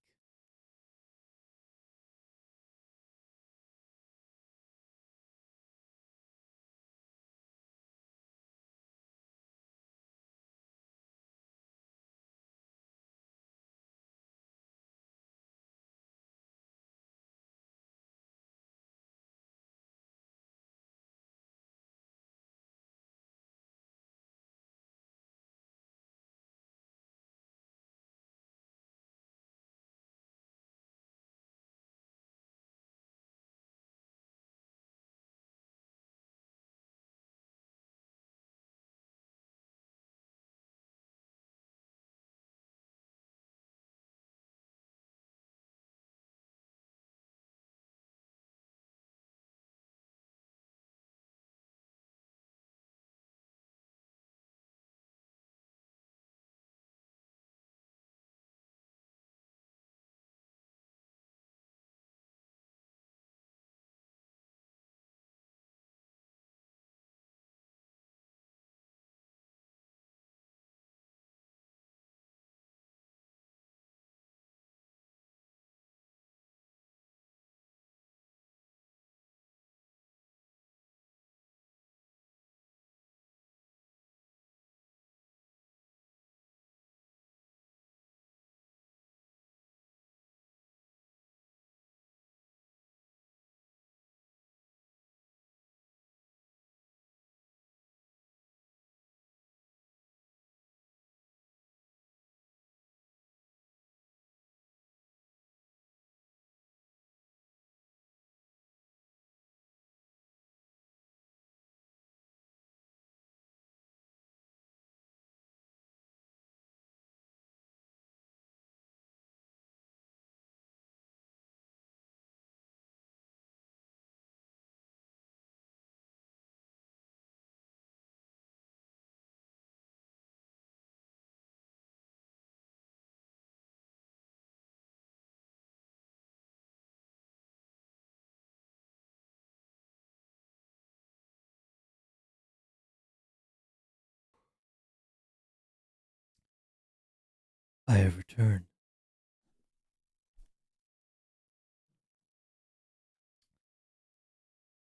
I have returned.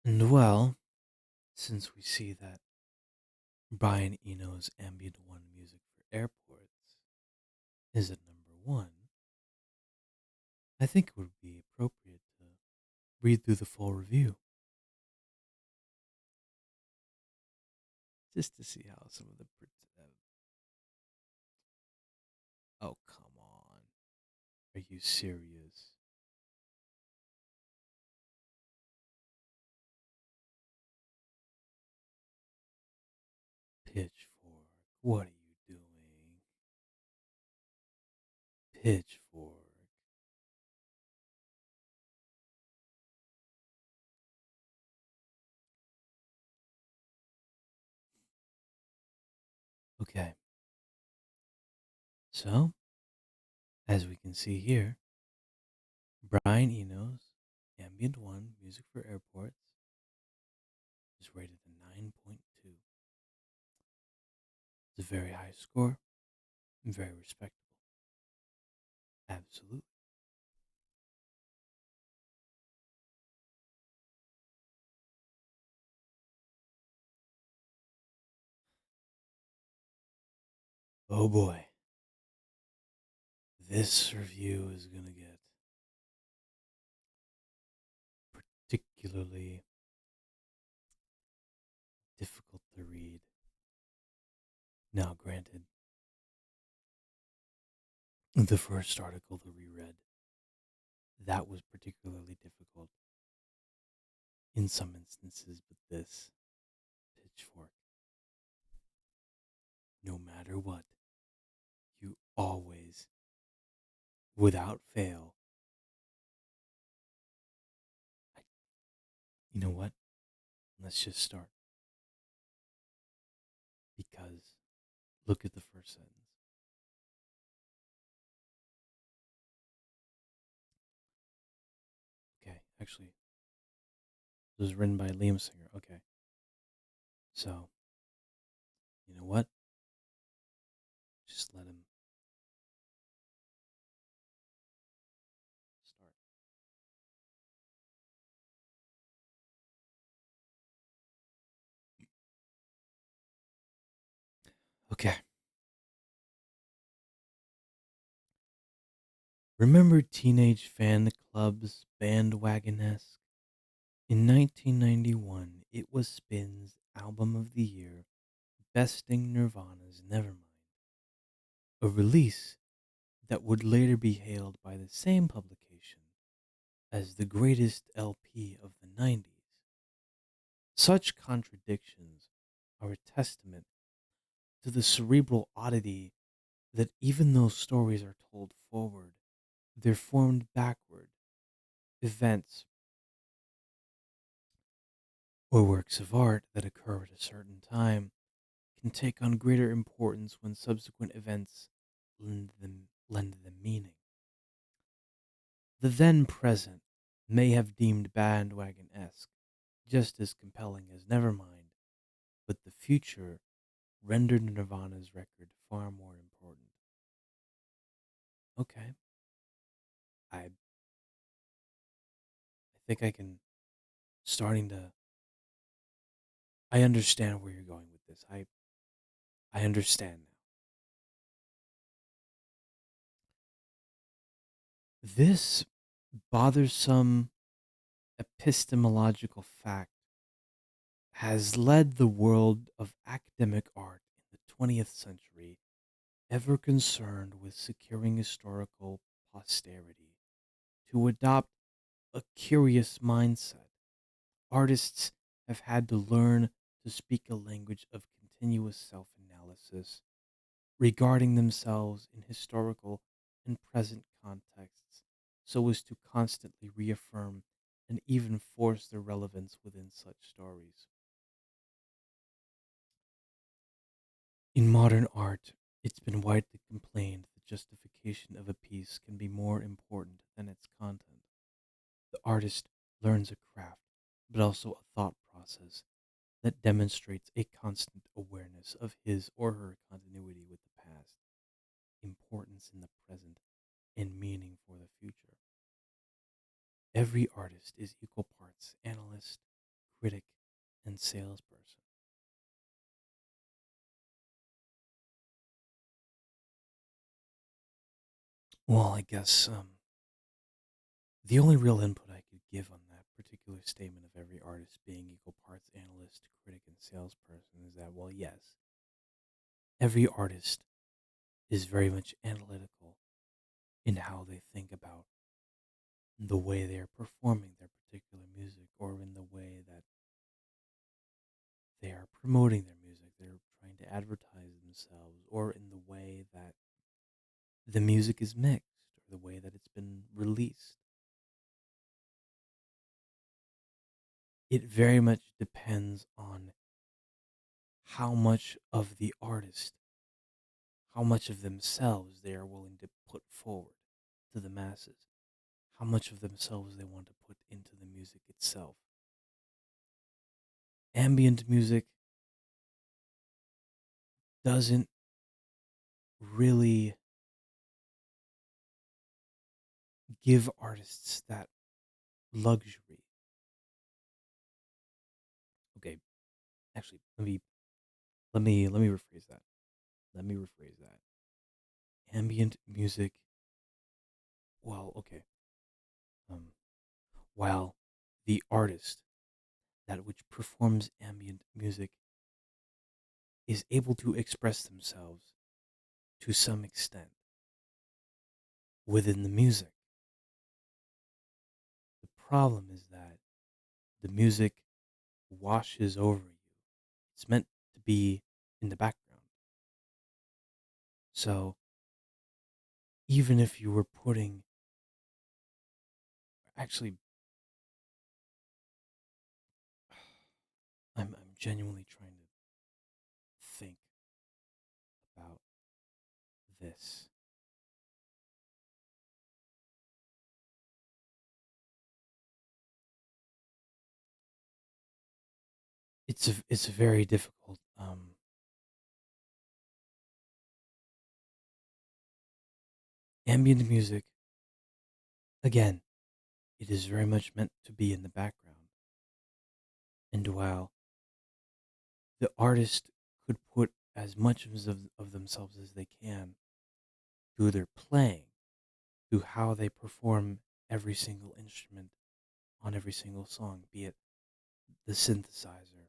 And well, since we see that Brian Eno's Ambient One Music for Airports is at number one, I think it would be appropriate to read through the full review just to see how some of the. Oh, come on. Are you serious? Pitchfork, what are you doing? Pitchfork. Okay, so as we can see here, Brian Eno's Ambient One Music for Airports is rated a 9.2. It's a very high score and very respectable. Absolutely. Oh boy, this review is gonna get particularly difficult to read. Now, granted, The first article that we read, that was particularly difficult in some instances, but this pitchfork, no matter what, you always, without fail, I, you know what? Let's just start because look at the first sentence. Okay, actually, it was written by Liam Singer. Okay, so you know what? Just let him start. Okay. Remember teenage fan clubs bandwagon-esque? In 1991, it was Spin's Album of the Year, besting Nirvana's Nevermind, a release that would later be hailed by the same publication as the greatest LP of the 90s. Such contradictions are a testament to the cerebral oddity that even though stories are told forward, they're formed backward. Events or works of art that occur at a certain time can take on greater importance when subsequent events lend them meaning. The then present may have deemed bandwagon esque just as compelling as Nevermind, but the future rendered Nirvana's record far more important. Okay, I think I can starting to I understand where you're going with this. I understand now. This bothersome epistemological fact has led the world of academic art in the 20th century, ever concerned with securing historical posterity, to adopt a curious mindset. Artists have had to learn to speak a language of continuous self analysis, regarding themselves in historical and present contexts so as to constantly reaffirm and even force their relevance within such stories. In modern art, it's been widely complained that justification of a piece can be more important than its content. The artist learns a craft, but also a thought process that demonstrates a constant awareness of his or her continuity with the past, importance in the present, and meaning for the future. Every artist is equal parts analyst, critic, and salesperson. Well, I guess the only real input I could give on that particular statement of every artist being equal parts analyst, critic, and salesperson is that, well, yes, every artist is very much analytical in how they think about the way they are performing their particular music or in the way that they are promoting their music. They're trying to advertise themselves or in the way that the music is mixed or the way that it's been released. It very much depends on how much of the artist, how much of themselves they are willing to put forward to the masses, how much of themselves they want to put into the music itself. Ambient music doesn't really give artists that luxury. Okay, actually, let me rephrase that. Let me rephrase that. Ambient music, well, okay. Um, while the artist that which performs ambient music is able to express themselves to some extent. within the music. The problem is that the music washes over you. It's meant to be in the background. So even if you were putting, actually, I'm genuinely trying to think about this. It's very difficult. Ambient music, again, it is very much meant to be in the background. And while the artist could put as much of themselves as they can through their playing, through how they perform every single instrument on every single song, be it the synthesizer,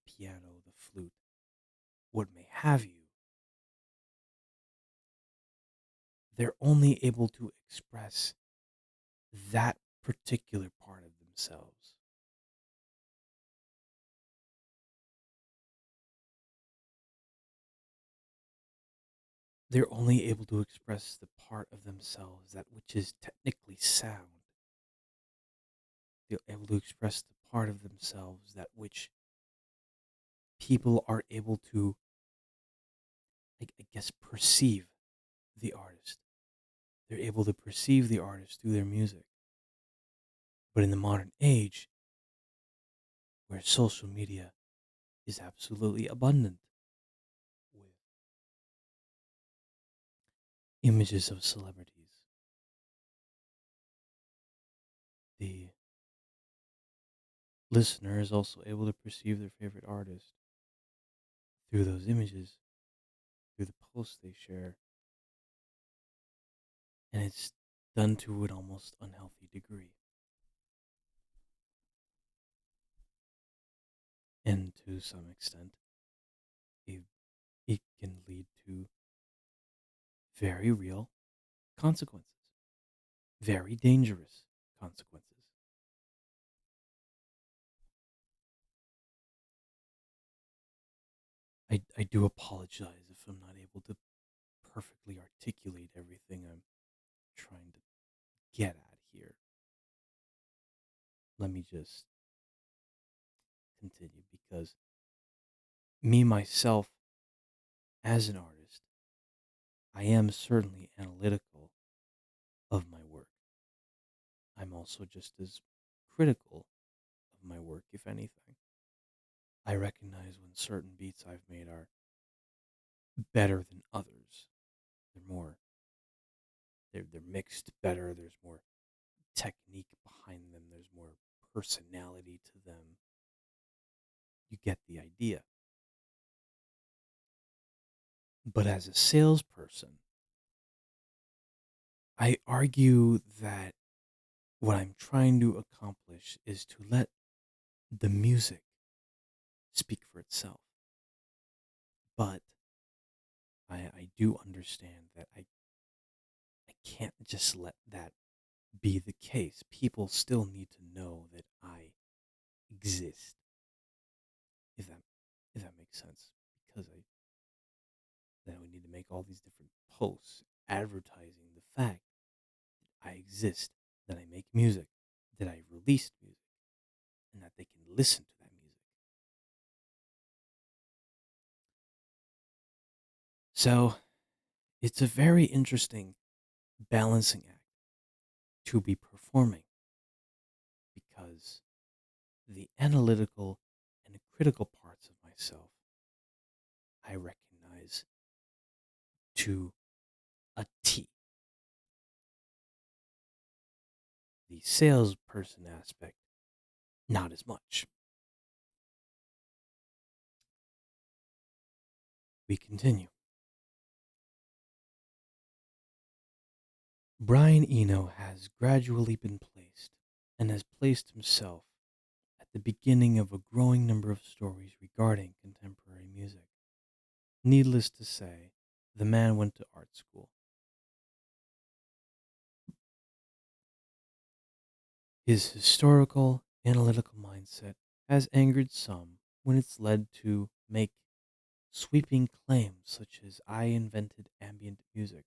piano, the flute, what may have you, they're only able to express that particular part of themselves. They're only able to express the part of themselves that which is technically sound. They're able to express the part of themselves that which people are able to, I guess, perceive the artist. They're able to perceive the artist through their music. But in the modern age, where social media is absolutely abundant with images of celebrities, the listener is also able to perceive their favorite artist through those images, through the posts they share, and it's done to an almost unhealthy degree. And to some extent, it, it can lead to very real consequences, very dangerous consequences. I do apologize if I'm not able to perfectly articulate everything I'm trying to get at here. Let me just continue because me, myself, as an artist, I am certainly analytical of my work. I'm also just as critical of my work, if anything. I recognize when certain beats I've made are better than others. They're more, they're mixed better. There's more technique behind them. There's more personality to them. You get the idea. But as a salesperson, I argue that what I'm trying to accomplish is to let the music speak for itself. But I do understand that I can't just let that be the case. People still need to know that I exist, if that makes sense. Because then we need to make all these different posts advertising the fact that I exist, that I make music, that I released music, and that they can listen to that music. So it's a very interesting balancing act to be performing because the analytical and critical parts of myself I recognize to a T. The salesperson aspect, not as much. We continue. Brian Eno has gradually been placed and has placed himself at the beginning of a growing number of stories regarding contemporary music. Needless to say, the man went to art school. His historical, analytical mindset has angered some when it's led to make sweeping claims such as "I invented ambient music."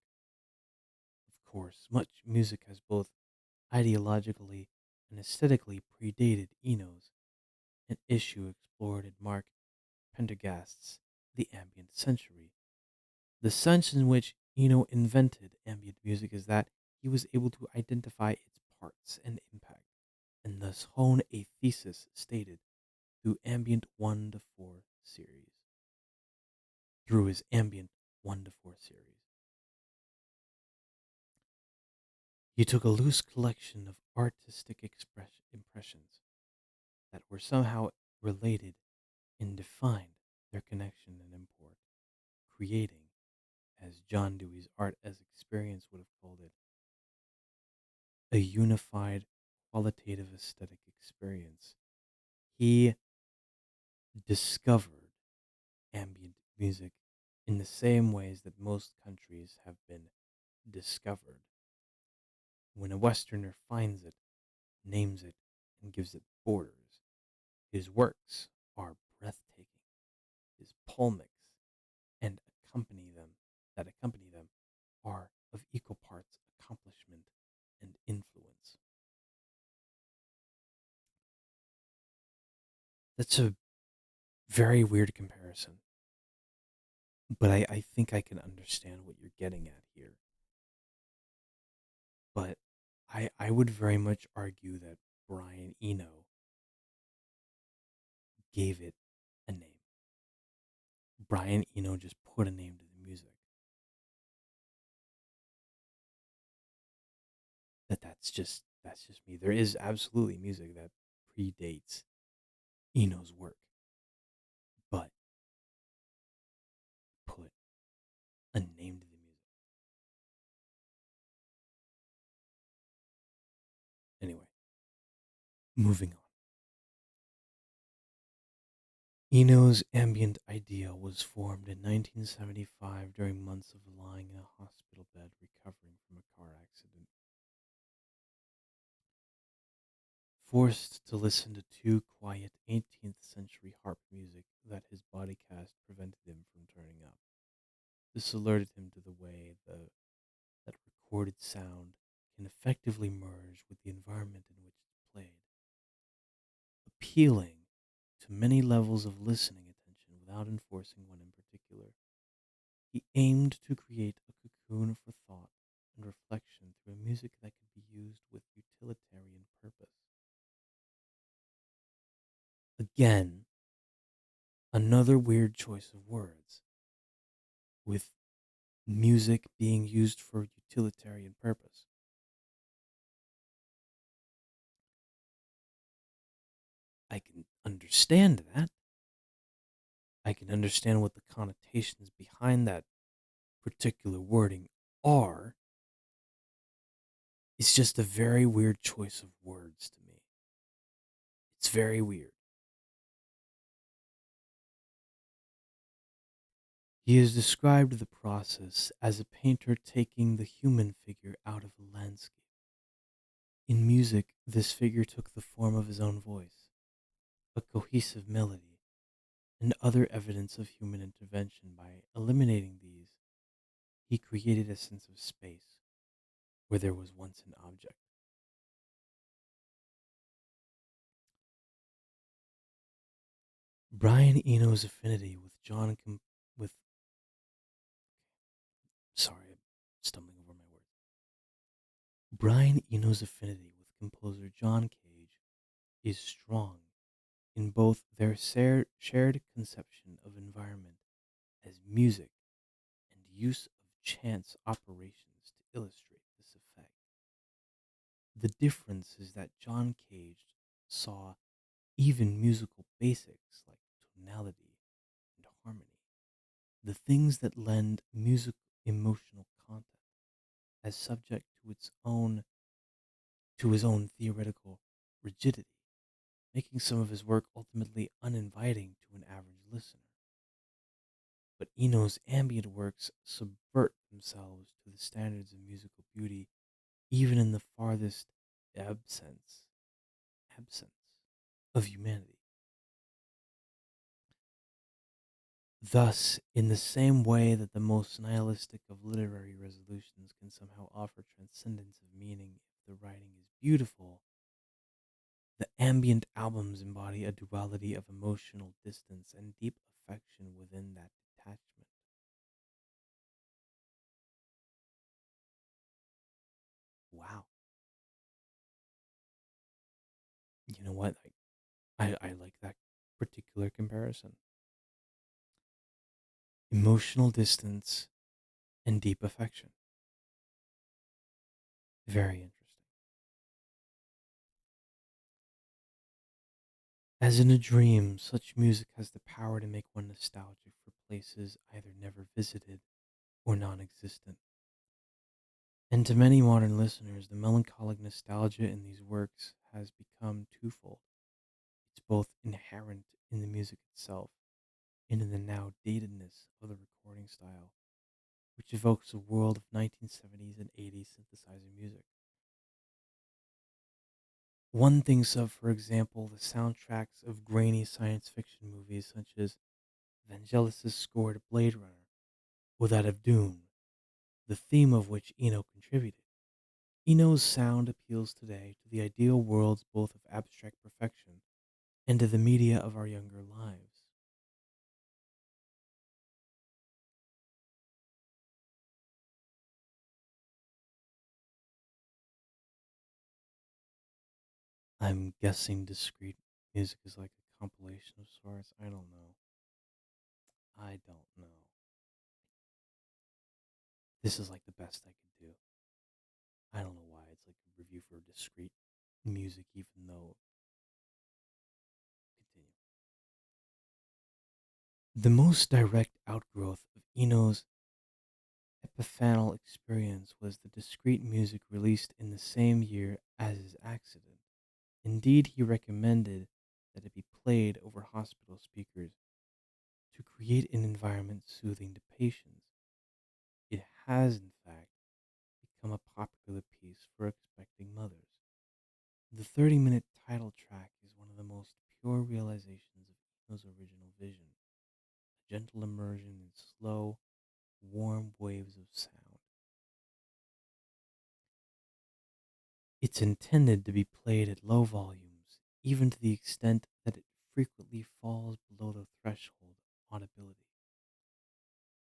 Of course, much music has both ideologically and aesthetically predated Eno's, an issue explored in Mark Pendergast's The Ambient Century. The sense in which Eno invented ambient music is that he was able to identify its parts and impact, and thus hone a thesis stated through ambient 1 to 4 series. Through his ambient 1 to 4 series. He took a loose collection of artistic impressions that were somehow related and defined their connection and import, creating, as John Dewey's art as experience would have called it, a unified qualitative aesthetic experience. He discovered ambient music in the same ways that most countries have been discovered. When a Westerner finds it, names it, and gives it borders, his works are breathtaking. His polemics and accompany them are of equal parts accomplishment and influence. That's a very weird comparison, but I think I can understand what you're getting at here. But I would very much argue that Brian Eno gave it a name. Brian Eno just put a name to the music. That's just me. There is absolutely music that predates Eno's work, but put a name to the music. Anyway, moving on. Eno's ambient idea was formed in 1975 during months of lying in a hospital bed recovering from a car accident. Forced to listen to too quiet 18th century harp music that his body cast prevented him from turning up. This alerted him to the way that recorded sound can effectively merge with the environment in which it's played, appealing to many levels of listening attention without enforcing one in particular. He aimed to create a cocoon for thought and reflection through music that could be used with utilitarian purpose. Again, another weird choice of words, with music being used for utilitarian purpose. I can understand that. I can understand what the connotations behind that particular wording are. It's just a very weird choice of words to me. It's very weird. He has described the process as a painter taking the human figure out of a landscape. In music, this figure took the form of his own voice, a cohesive melody, and other evidence of human intervention. By eliminating these, he created a sense of space where there was once an object. Brian Eno's affinity with with sorry, I'm stumbling over my words. Brian Eno's affinity with composer John Cage is strong in both their shared conception of environment as music and use of chance operations to illustrate this effect. The difference is that John Cage saw even musical basics like tonality and harmony, the things that lend music emotional content, as subject to his own theoretical rigidity, making some of his work ultimately uninviting to an average listener. But Eno's ambient works subvert themselves to the standards of musical beauty, even in the farthest ebb sense. absence of humanity. Thus, in the same way that the most nihilistic of literary resolutions can somehow offer transcendence of meaning if the writing is beautiful, the ambient albums embody a duality of emotional distance and deep affection within that detachment. Wow. You know what? I like that particular comparison. Emotional distance and deep affection. Very interesting. As in a dream, such music has the power to make one nostalgic for places either never visited or non existent. And to many modern listeners, the melancholic nostalgia in these works has become twofold. It's both inherent in the music itself and in the now datedness of the recording style, which evokes a world of 1970s and 80s synthesizer music. One thinks of, for example, the soundtracks of grainy science fiction movies such as Vangelis' score to Blade Runner or that of Dune, the theme of which Eno contributed. Eno's sound appeals today to the ideal worlds both of abstract perfection and to the media of our younger lives. I'm guessing discrete music is like a compilation of sorts. I don't know. I don't know. This is like the best I could do. I don't know why it's like a review for discrete music, even though. Continue. The most direct outgrowth of Eno's epiphanal experience was the discrete music released in the same year as his accident. Indeed, he recommended that it be played over hospital speakers to create an environment soothing to patients. It has, in fact, become a popular piece for expecting mothers. The 30-minute title track is one of the most pure realizations of Eno's original vision, a gentle immersion in slow, warm waves of sound. It's intended to be played at low volumes, even to the extent that it frequently falls below the threshold of audibility.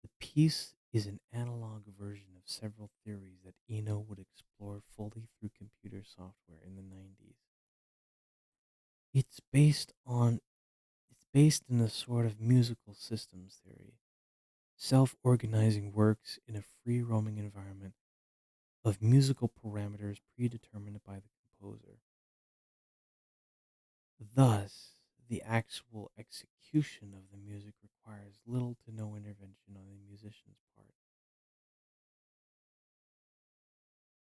The piece is an analog version of several theories that Eno would explore fully through computer software in the 90s. It's based on it's based in a sort of musical systems theory, self-organizing works in a free-roaming environment of musical parameters predetermined by the composer. Thus, the actual execution of the music requires little to no intervention on the musician's part.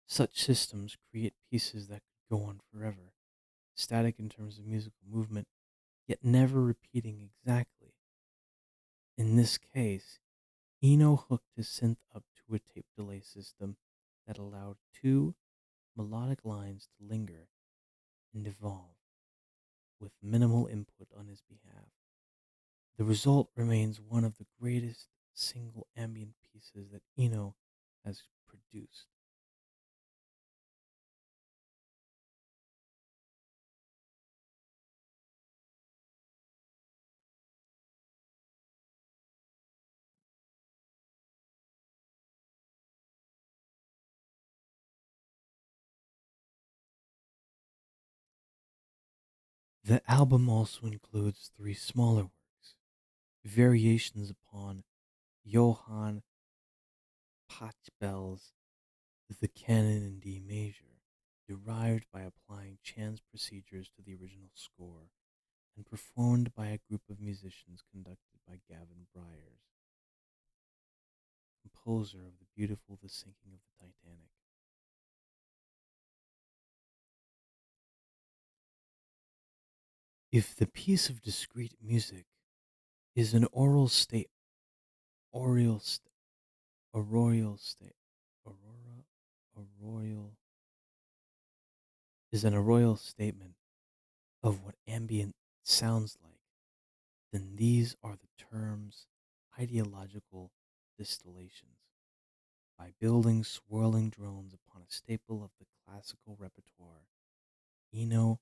Such systems create pieces that could go on forever, static in terms of musical movement, yet never repeating exactly. In this case, Eno hooked his synth up to a tape delay system that allowed two melodic lines to linger and evolve with minimal input on his behalf. The result remains one of the greatest single ambient pieces that Eno has produced. The album also includes three smaller works, variations upon Johann Pachelbel's The Canon in D major, derived by applying chance procedures to the original score and performed by a group of musicians conducted by Gavin Bryars, composer of the beautiful The Sinking of the Titanic. If the piece of discrete music is an aural state, auroral state, aurora, auroral, is an auroral statement, of what ambient sounds like, then these are the terms ideological distillations. By building swirling drones upon a staple of the classical repertoire, Eno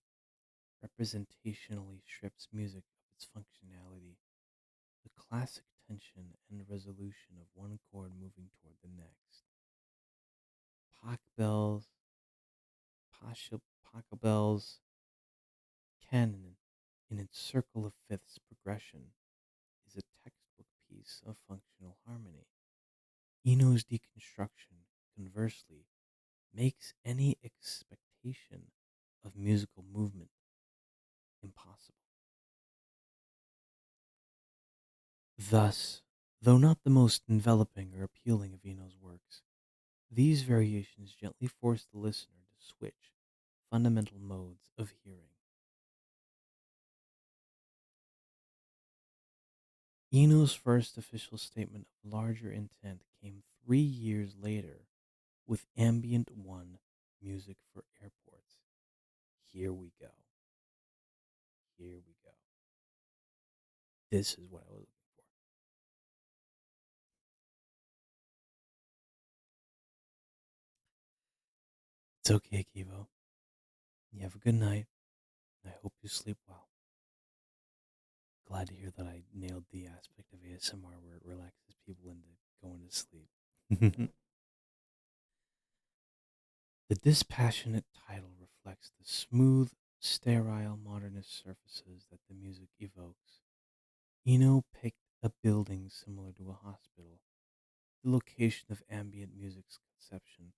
representationally strips music of its functionality, the classic tension and resolution of one chord moving toward the next. Pachelbel's Pachelbel's canon, in its circle of fifths progression, is a textbook piece of functional harmony. Eno's deconstruction, conversely, makes any expectation of musical movement impossible. Thus, though not the most enveloping or appealing of Eno's works, these variations gently force the listener to switch fundamental modes of hearing. Eno's first official statement of larger intent came 3 years later with Ambient 1 Music for Airports. Here we go. Here we go. This is what I was looking for. It's okay, Kivo. You have a good night. I hope you sleep well. Glad to hear that I nailed the aspect of ASMR where it relaxes people into going to sleep. The dispassionate title reflects the smooth, sterile modernist surfaces that the music evokes. Eno picked a building similar to a hospital, the location of ambient music's conception.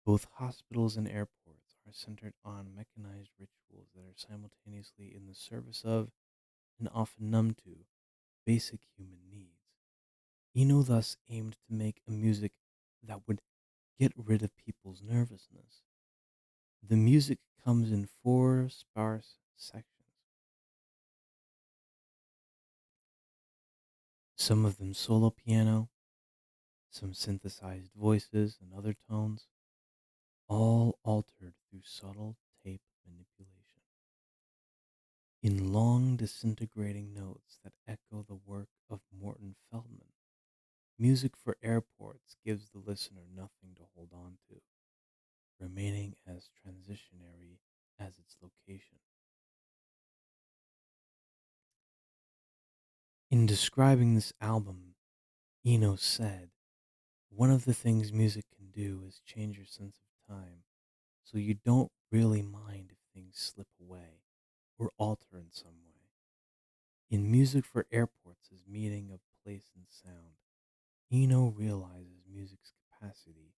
Both hospitals and airports are centered on mechanized rituals that are simultaneously in the service of, and often numb to, basic human needs. Eno thus aimed to make a music that would get rid of people's nervousness. The music comes in four sparse sections, some of them solo piano, some synthesized voices and other tones, all altered through subtle tape manipulation. In long disintegrating notes that echo the work of Morton Feldman, music for airports gives the listener nothing to hold on to, remaining as transitionary as its location. In describing this album, Eno said, "One of the things music can do is change your sense of time, so you don't really mind if things slip away or alter in some way. In Music for Airports' meeting of place and sound, Eno realizes music's capacity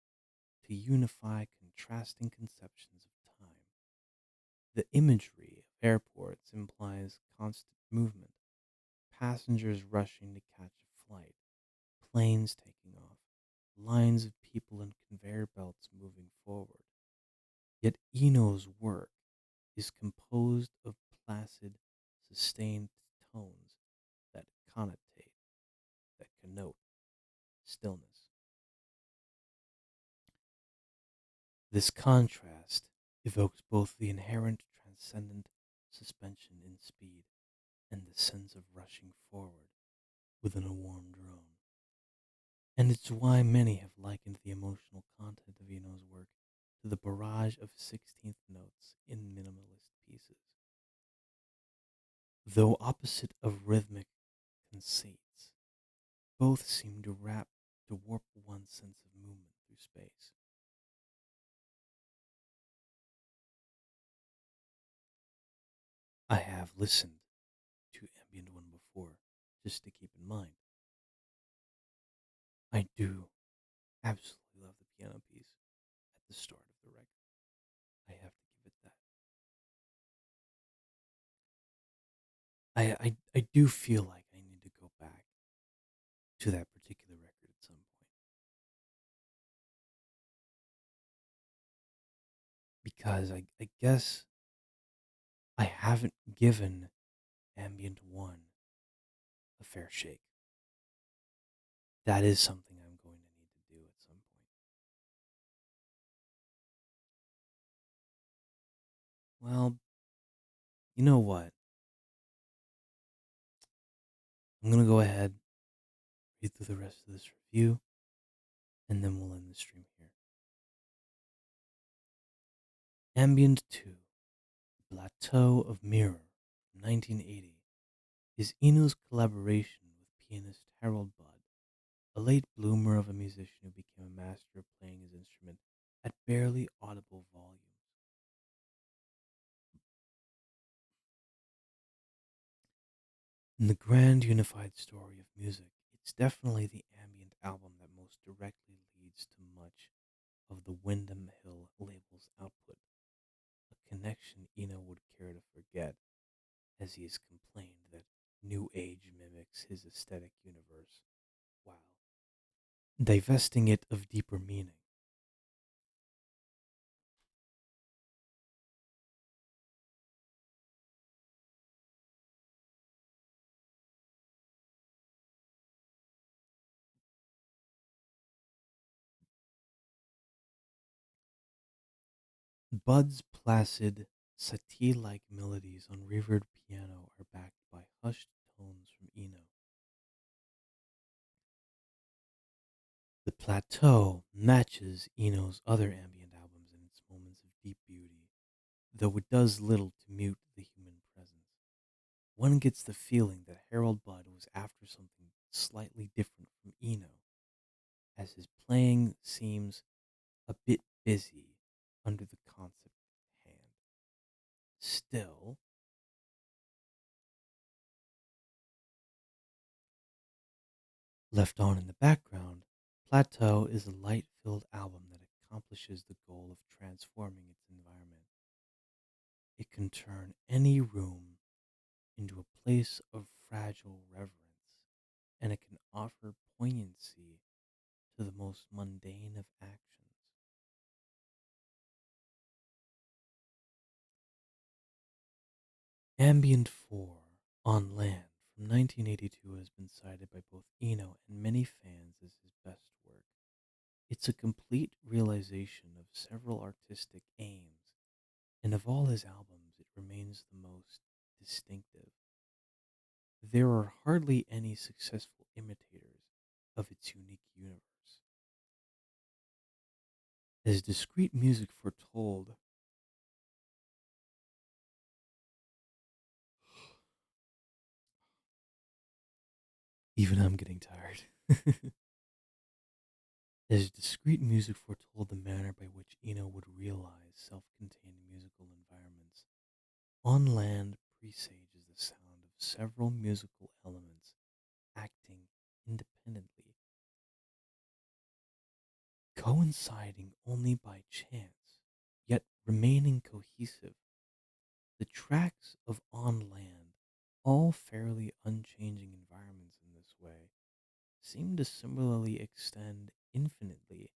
to unify contrasting conceptions of time. The imagery of airports implies constant movement, passengers rushing to catch a flight, planes taking off, lines of people and conveyor belts moving forward. Yet Eno's work is composed of placid, sustained tones that connotate, that connote stillness. This contrast evokes both the inherent transcendent suspension in speed and the sense of rushing forward within a warm drone. And it's why many have likened the emotional content of Eno's work to the barrage of 16th notes in minimalist pieces. Though opposite of rhythmic conceits, both seem to warp one's sense of movement through space. I have listened to Ambient One before, just to keep in mind. I do absolutely love the piano piece at the start of the record. I have to give it that. I do feel like I need to go back to that particular record at some point because I guess I haven't given Ambient One a fair shake. That is something I'm going to need to do at some point. Well, You know what? I'm going to go ahead, read through the rest of this review, and then we'll end the stream here. Ambient 2, Plateau of Mirror, 1980, is Eno's collaboration with pianist Harold Budd, a late bloomer of a musician who became a master of playing his instrument at barely audible volumes. In the grand unified story of music, it's definitely the ambient album that most directly leads to much of the Windham Hill label's output, a connection Eno would care to forget, as he has complained that New Age mimics his aesthetic universe, while divesting it of deeper meaning. Bud's placid, satie-like melodies on reverbed piano are backed by hushed tones from Eno. The plateau matches Eno's other ambient albums in its moments of deep beauty, though it does little to mute the human presence. One gets the feeling that Harold Budd was after something slightly different from Eno, as his playing seems a bit busy under the concept at hand. Still, left on in the background, Plateau is a light filled album that accomplishes the goal of transforming its environment. It can turn any room into a place of fragile reverence, and it can offer poignancy to the most mundane of actions. Ambient 4 on Land from 1982 has been cited by both Eno and many fans as his best work. It's a complete realization of several artistic aims, and of all his albums, it remains the most distinctive. There are hardly any successful imitators of its unique universe. As discrete music foretold, even I'm getting tired. As discrete music foretold the manner by which Eno would realize self contained musical environments, On Land presages the sound of several musical elements acting independently, coinciding only by chance, yet remaining cohesive. The tracks of On Land, all fairly unchanging environments in this way, seem to similarly extend infinitely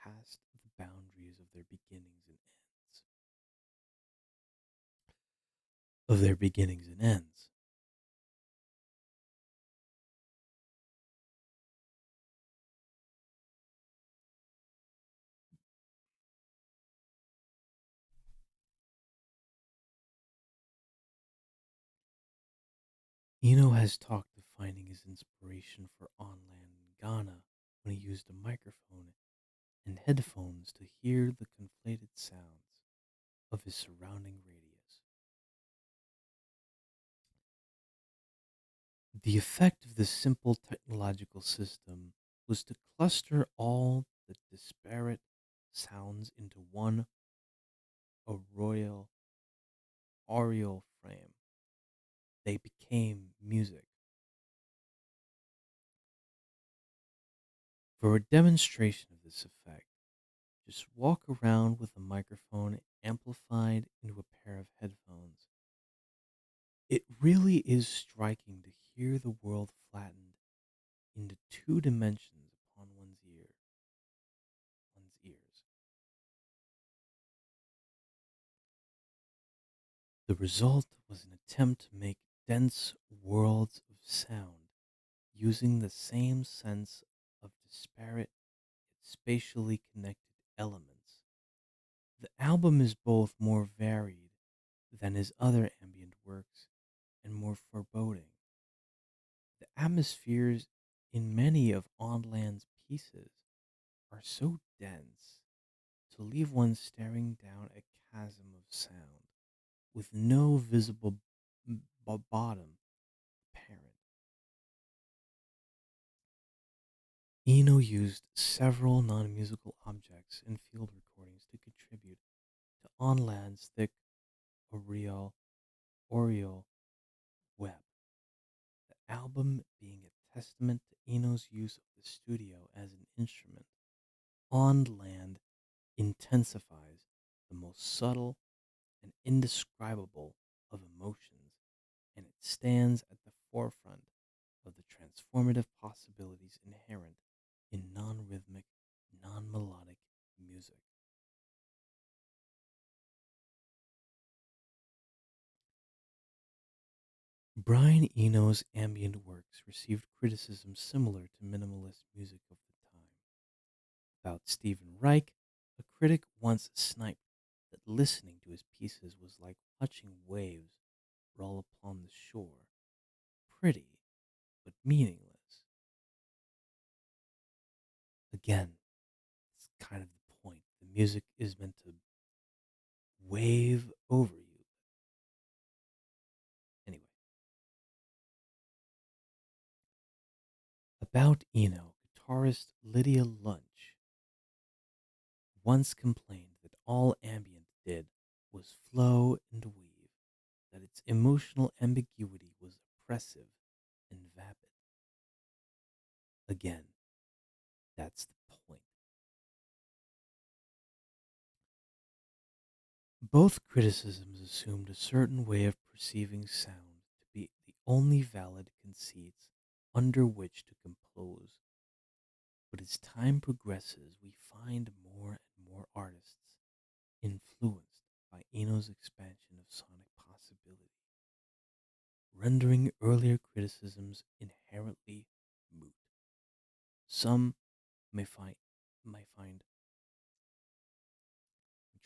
past the boundaries of their beginnings and ends. Of their beginnings and ends. Eno has talked of finding his inspiration for On Land in Ghana when he used a microphone and headphones to hear the conflated sounds of his surrounding radius. The effect of this simple technological system was to cluster all the disparate sounds into one aureole, aureole frame. They became music. For a demonstration of this effect, just walk around with a microphone amplified into a pair of headphones. It really is striking to hear the world flattened into two dimensions upon one's ears. The result was an attempt to make dense worlds of sound using the same sense of disparate yet spatially connected elements. The album is both more varied than his other ambient works and more foreboding. The atmospheres in many of Onland's pieces are so dense to leave one staring down a chasm of sound with no visible bottom apparent. Eno used several non musical objects in field recordings to contribute to Onland's thick aureole web, the album being a testament to Eno's use of the studio as an instrument. On Land intensifies the most subtle and indescribable of emotions, and it stands at the forefront of the transformative possibilities inherent in non rhythmic, non melodic music. Brian Eno's ambient works received criticism similar to minimalist music of the time. About Stephen Reich, a critic once sniped that listening to his pieces was like watching waves roll upon the shore, pretty but meaningless. Again, it's kind of the point. The music is meant to wave over you. Anyway, about Eno, guitarist Lydia Lunch once complained that all ambient did was flow and weave, that its emotional ambiguity was oppressive and vapid. Again, that's the point. Both criticisms assumed a certain way of perceiving sound to be the only valid conceits under which to compose. But as time progresses, we find more and more artists influenced by Eno's expansion of sonic possibility, rendering earlier criticisms inherently moot. Some may find let me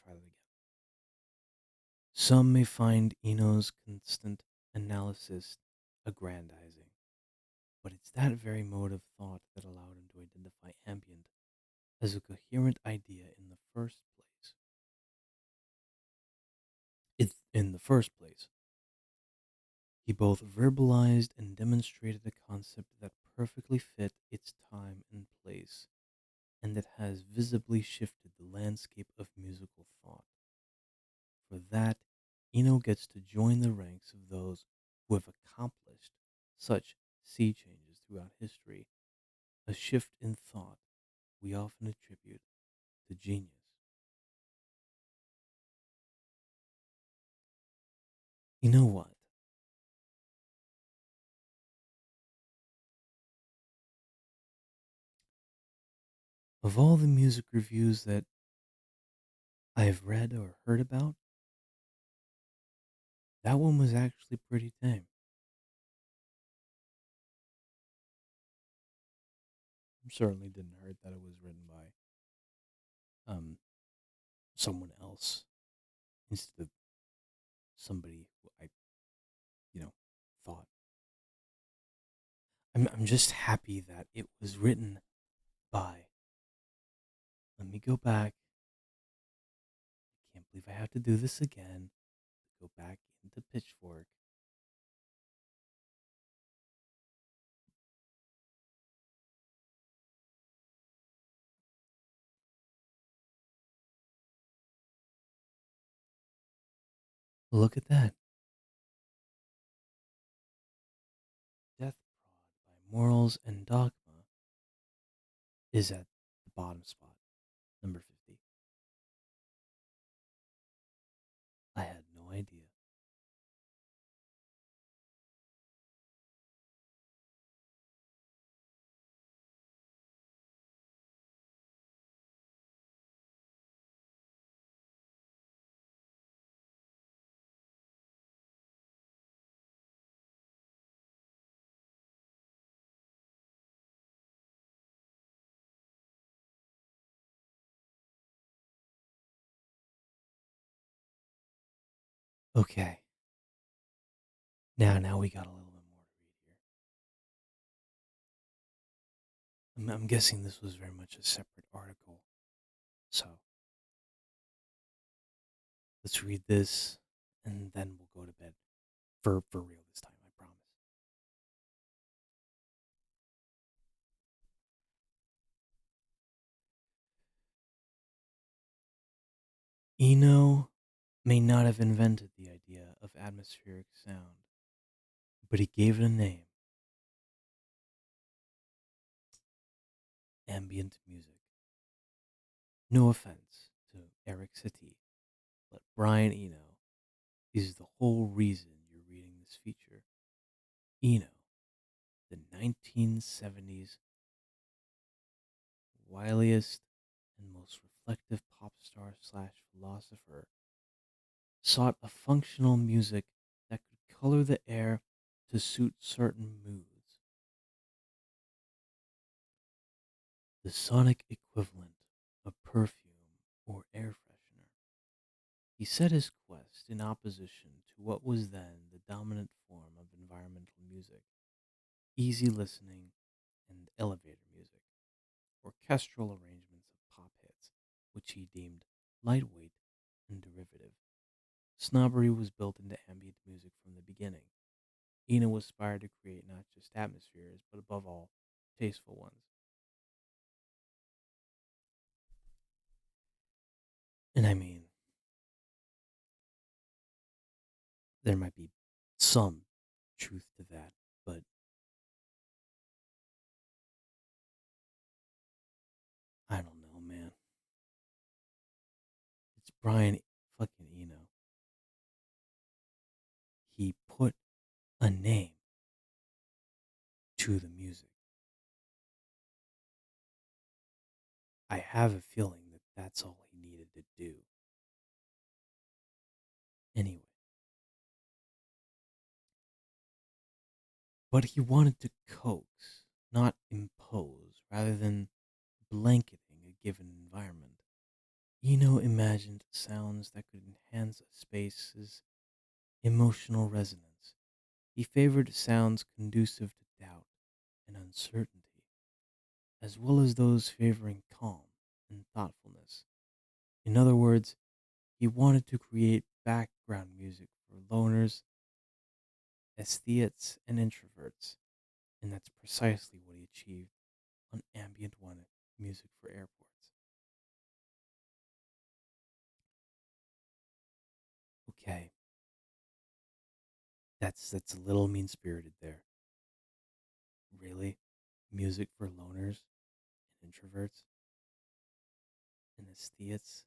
try that again. Some may find Eno's constant analysis aggrandizing, but it's that very mode of thought that allowed him to identify ambient as a coherent idea in the first place. In the first place, he both verbalized and demonstrated a concept that perfectly fit its time and place, and that has visibly shifted the landscape of musical thought. For that, Eno gets to join the ranks of those who have accomplished such sea changes throughout history, a shift in thought we often attribute to genius. You know what? Of all the music reviews that I've read or heard about, that one was actually pretty tame. Certainly didn't hurt that it was written by um someone else instead of somebody who I, you know, thought. I'm just happy that it was written by. Let me go back. I can't believe I have to do this again. Go back into Pitchfork. Look at that. Death Prod by Morals and Dogma is at the bottom spot, number 50. I had no idea. Okay. Now we got a little bit more to read here. I'm guessing this was very much a separate article. So let's read this and then we'll go to bed. For real this time, I promise. Eno may not have invented the idea of atmospheric sound, but he gave it a name: ambient music. No offense to Eric Satie, but Brian Eno is the whole reason you're reading this feature. Eno, the 1970s wiliest and most reflective pop star slash philosopher, sought a functional music that could color the air to suit certain moods. The sonic equivalent of perfume or air freshener. He set his quest in opposition to what was then the dominant form of environmental music: easy listening and elevator music, orchestral arrangements of pop hits, which he deemed lightweight and derivative. Snobbery was built into ambient music from the beginning. Eno aspired to create not just atmospheres, but above all, tasteful ones. And I mean, there might be some truth to that, but I don't know, man. It's Brian fucking Eno. He put a name to the music. I have a feeling that that's all he needed to do. Anyway, but he wanted to coax, not impose, rather than blanketing a given environment. Eno imagined sounds that could enhance a space's emotional resonance. He favored sounds conducive to doubt and uncertainty, as well as those favoring calm and thoughtfulness. In other words, he wanted to create background music for loners, aesthetes, and introverts, and that's precisely what he achieved on Ambient One music for airports. Okay, that's a little mean spirited there. Really? Music for loners and introverts and aesthetes?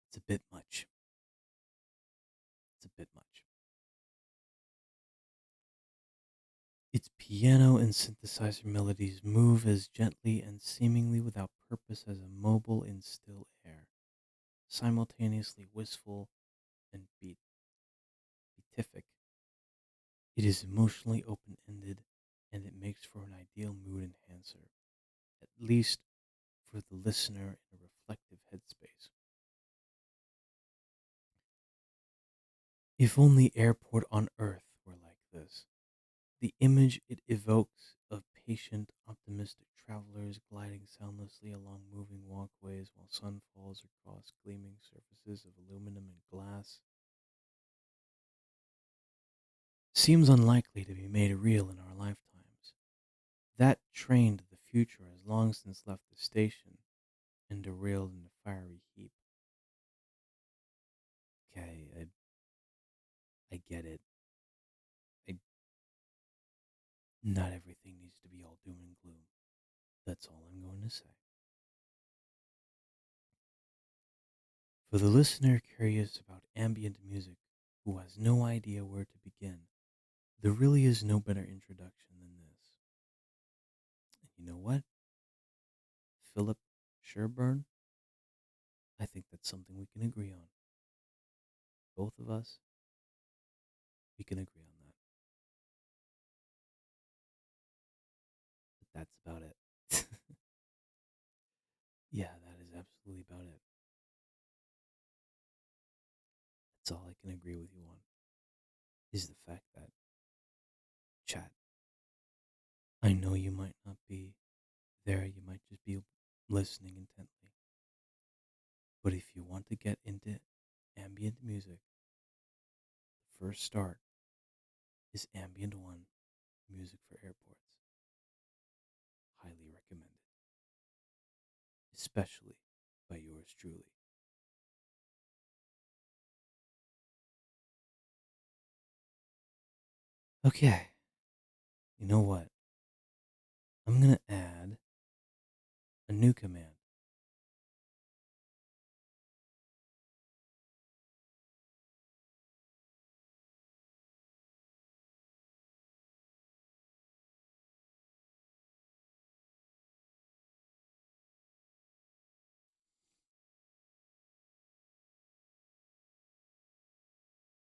It's a bit much. It's a bit much. Its piano and synthesizer melodies move as gently and seemingly without purpose as a mobile in still air, simultaneously wistful and beatific. It is emotionally open ended and it makes for an ideal mood enhancer, at least for the listener in a reflective headspace. If only airport on Earth were like this. The image it evokes of patient, optimistic travelers gliding soundlessly along moving walkways while sun falls across gleaming surfaces of aluminum and glass seems unlikely to be made real in our lifetimes. That train to the future has long since left the station and derailed in a fiery heap. Okay, I get it. I, not everything needs to be all doom and gloom. That's all I'm going to say. For the listener curious about ambient music who has no idea where to begin, there really is no better introduction than this. And you know what? Philip Sherburne, I think that's something we can agree on. Both of us, we can agree on that. But that's about it. Yeah, that is absolutely about it. can agree with you on is the fact that, chat, I know you might not be there, you might just be listening intently. But if you want to get into ambient music, the first start is Ambient One Music for Airports. Highly recommended, especially by yours truly. Okay, you know what? I'm gonna add a new command.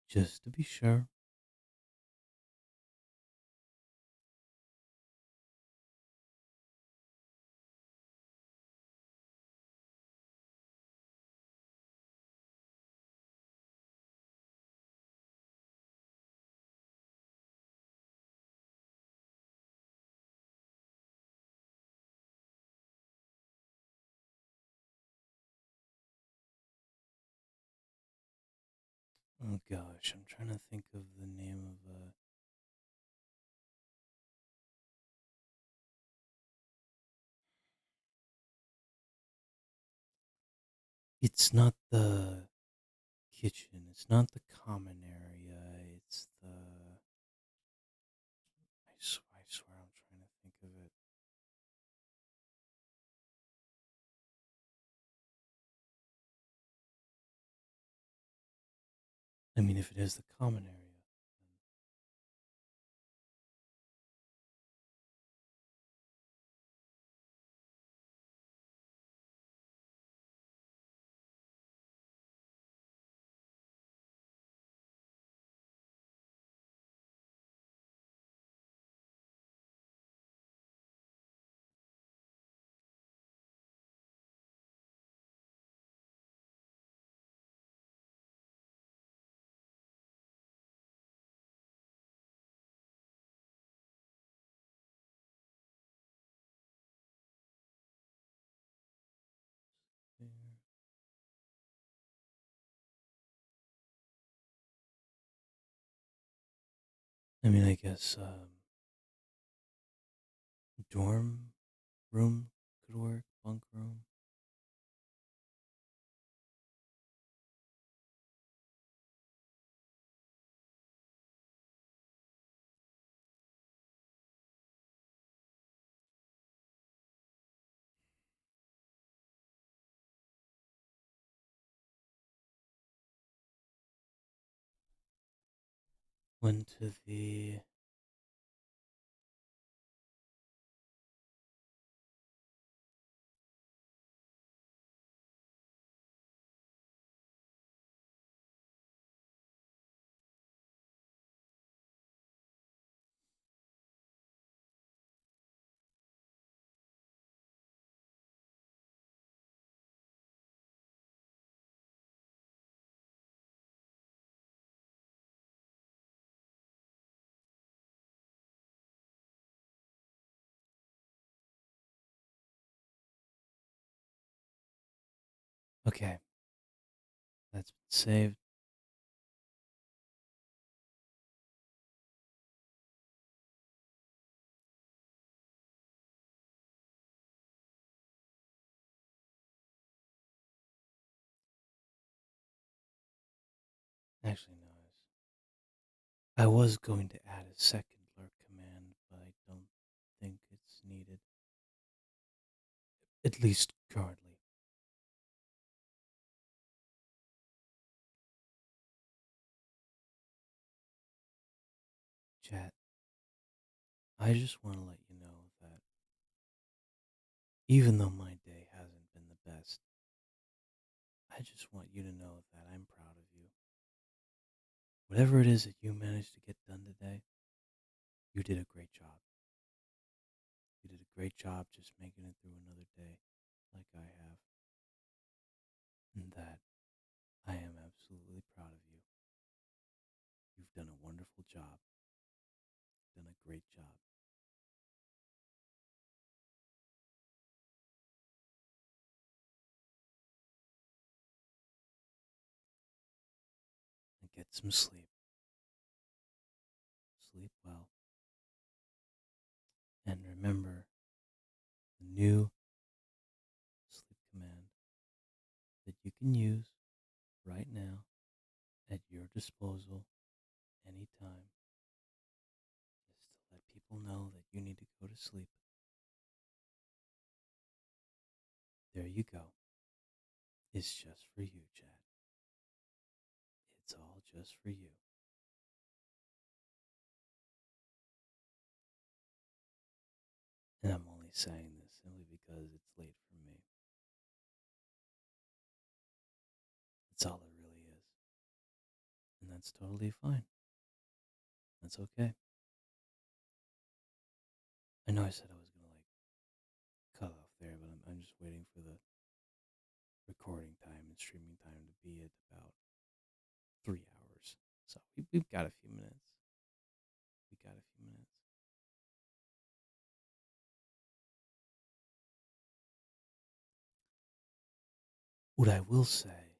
Just to be sure. Oh gosh, I'm trying to think of the name of it's not the kitchen, it's not the common area, it's the I swear I'm trying to think of it. I mean, if it is the common area. I mean, I guess dorm room could work, bunk room. Went to the okay. That's been saved. Actually, no. I was going to add a second lurk command, but I don't think it's needed. At least currently. Chat, I just want to let you know that even though my day hasn't been the best, I just want you to know that I'm proud of you. Whatever it is that you managed to get done today, you did a great job. You did a great job just making it through another day like I have. And that I am absolutely proud of you. wonderful job. Done a great job. And get some sleep. Sleep well. And remember the new sleep command that you can use right now at your disposal anytime is to let people know that you need to go to sleep. There you go. It's just for you, Chad. It's all just for you. And I'm only saying this simply because it's late for me. That's all it really is. And that's totally fine. That's okay. I know I said I was going to cut off there, but I'm just waiting for the recording time and streaming time to be at about 3 hours. So we've got a few minutes. We got a few minutes. What I will say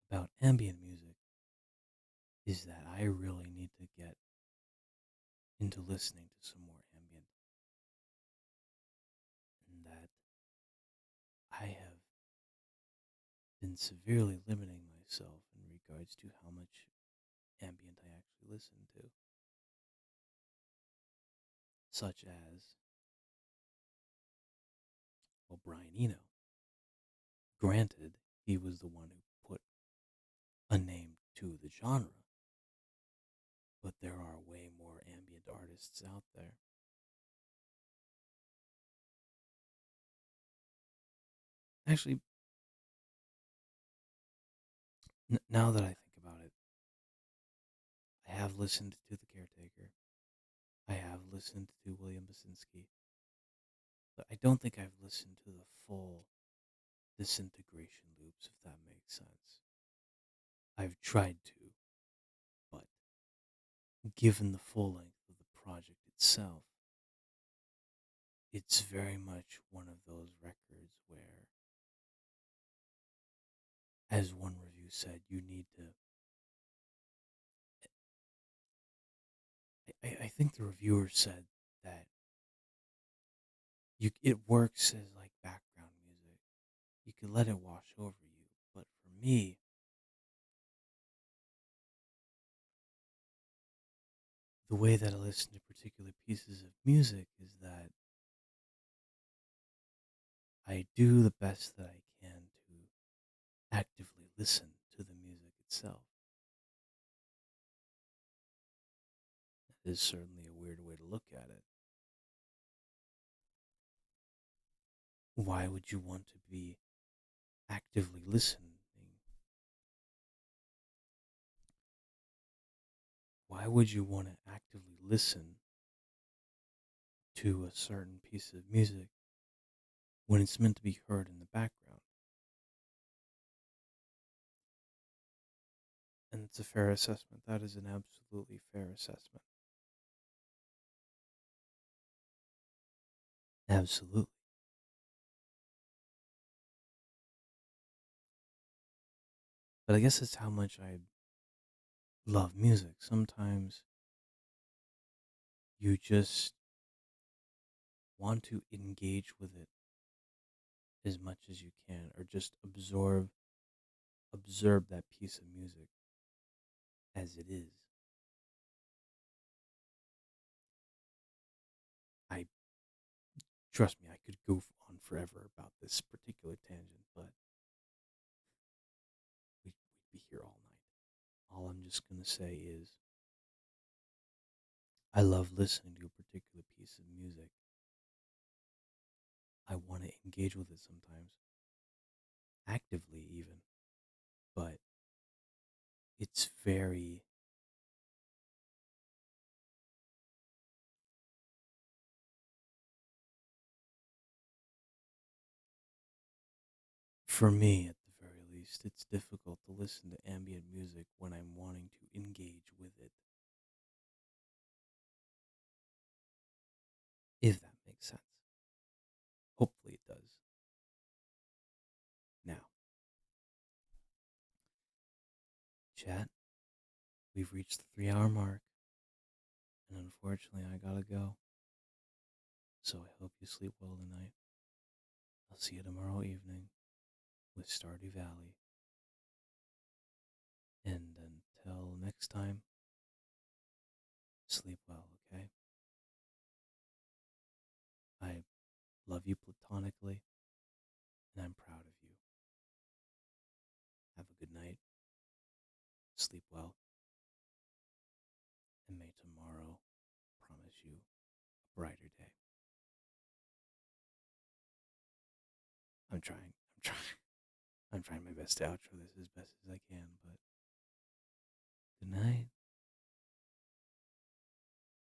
about ambient music is that I really need to get into listening to some more ambient, and that I have been severely limiting myself in regards to how much ambient I actually listen to, such as, well, Brian Eno. Granted, he was the one who put a name to the genre, but there are way more ambient artists out there. Actually, now that I think about it, I have listened to The Caretaker. I have listened to William Basinski, but I don't think I've listened to the full disintegration loops, if that makes sense. I've tried to, but given the full length of the project itself, it's very much one of those records where, as one review said, you need to. I think the reviewer said that it works as like background music. You can let it wash over you, but for me, the way that I listen to particular pieces of music is that I do the best that I can to actively listen to the music itself. That is certainly a weird way to look at it. Why would you want to be actively listening? Why would you want to actively listen to a certain piece of music when it's meant to be heard in the background? And it's a fair assessment. That is an absolutely fair assessment. Absolutely. But I guess it's how much I love music. Sometimes you just want to engage with it as much as you can, or just observe that piece of music as it is. I Trust me, I could go on forever about this particular tangent, but we'd be here all night. All I'm just gonna say is I love listening to a particular piece of music. I want to engage with it sometimes, actively even, but it's very, for me at the very least, it's difficult to listen to ambient music when I'm wanting to engage with it. Hopefully it does. Now, chat, we've reached the 3-hour mark, and unfortunately I gotta go. So I hope you sleep well tonight. I'll see you tomorrow evening with Stardew Valley. And until next time, sleep well, okay? I love you platonically, and I'm proud of you. Have a good night. Sleep well. And may tomorrow promise you a brighter day. I'm trying. I'm trying my best to outro this as best as I can, but good night.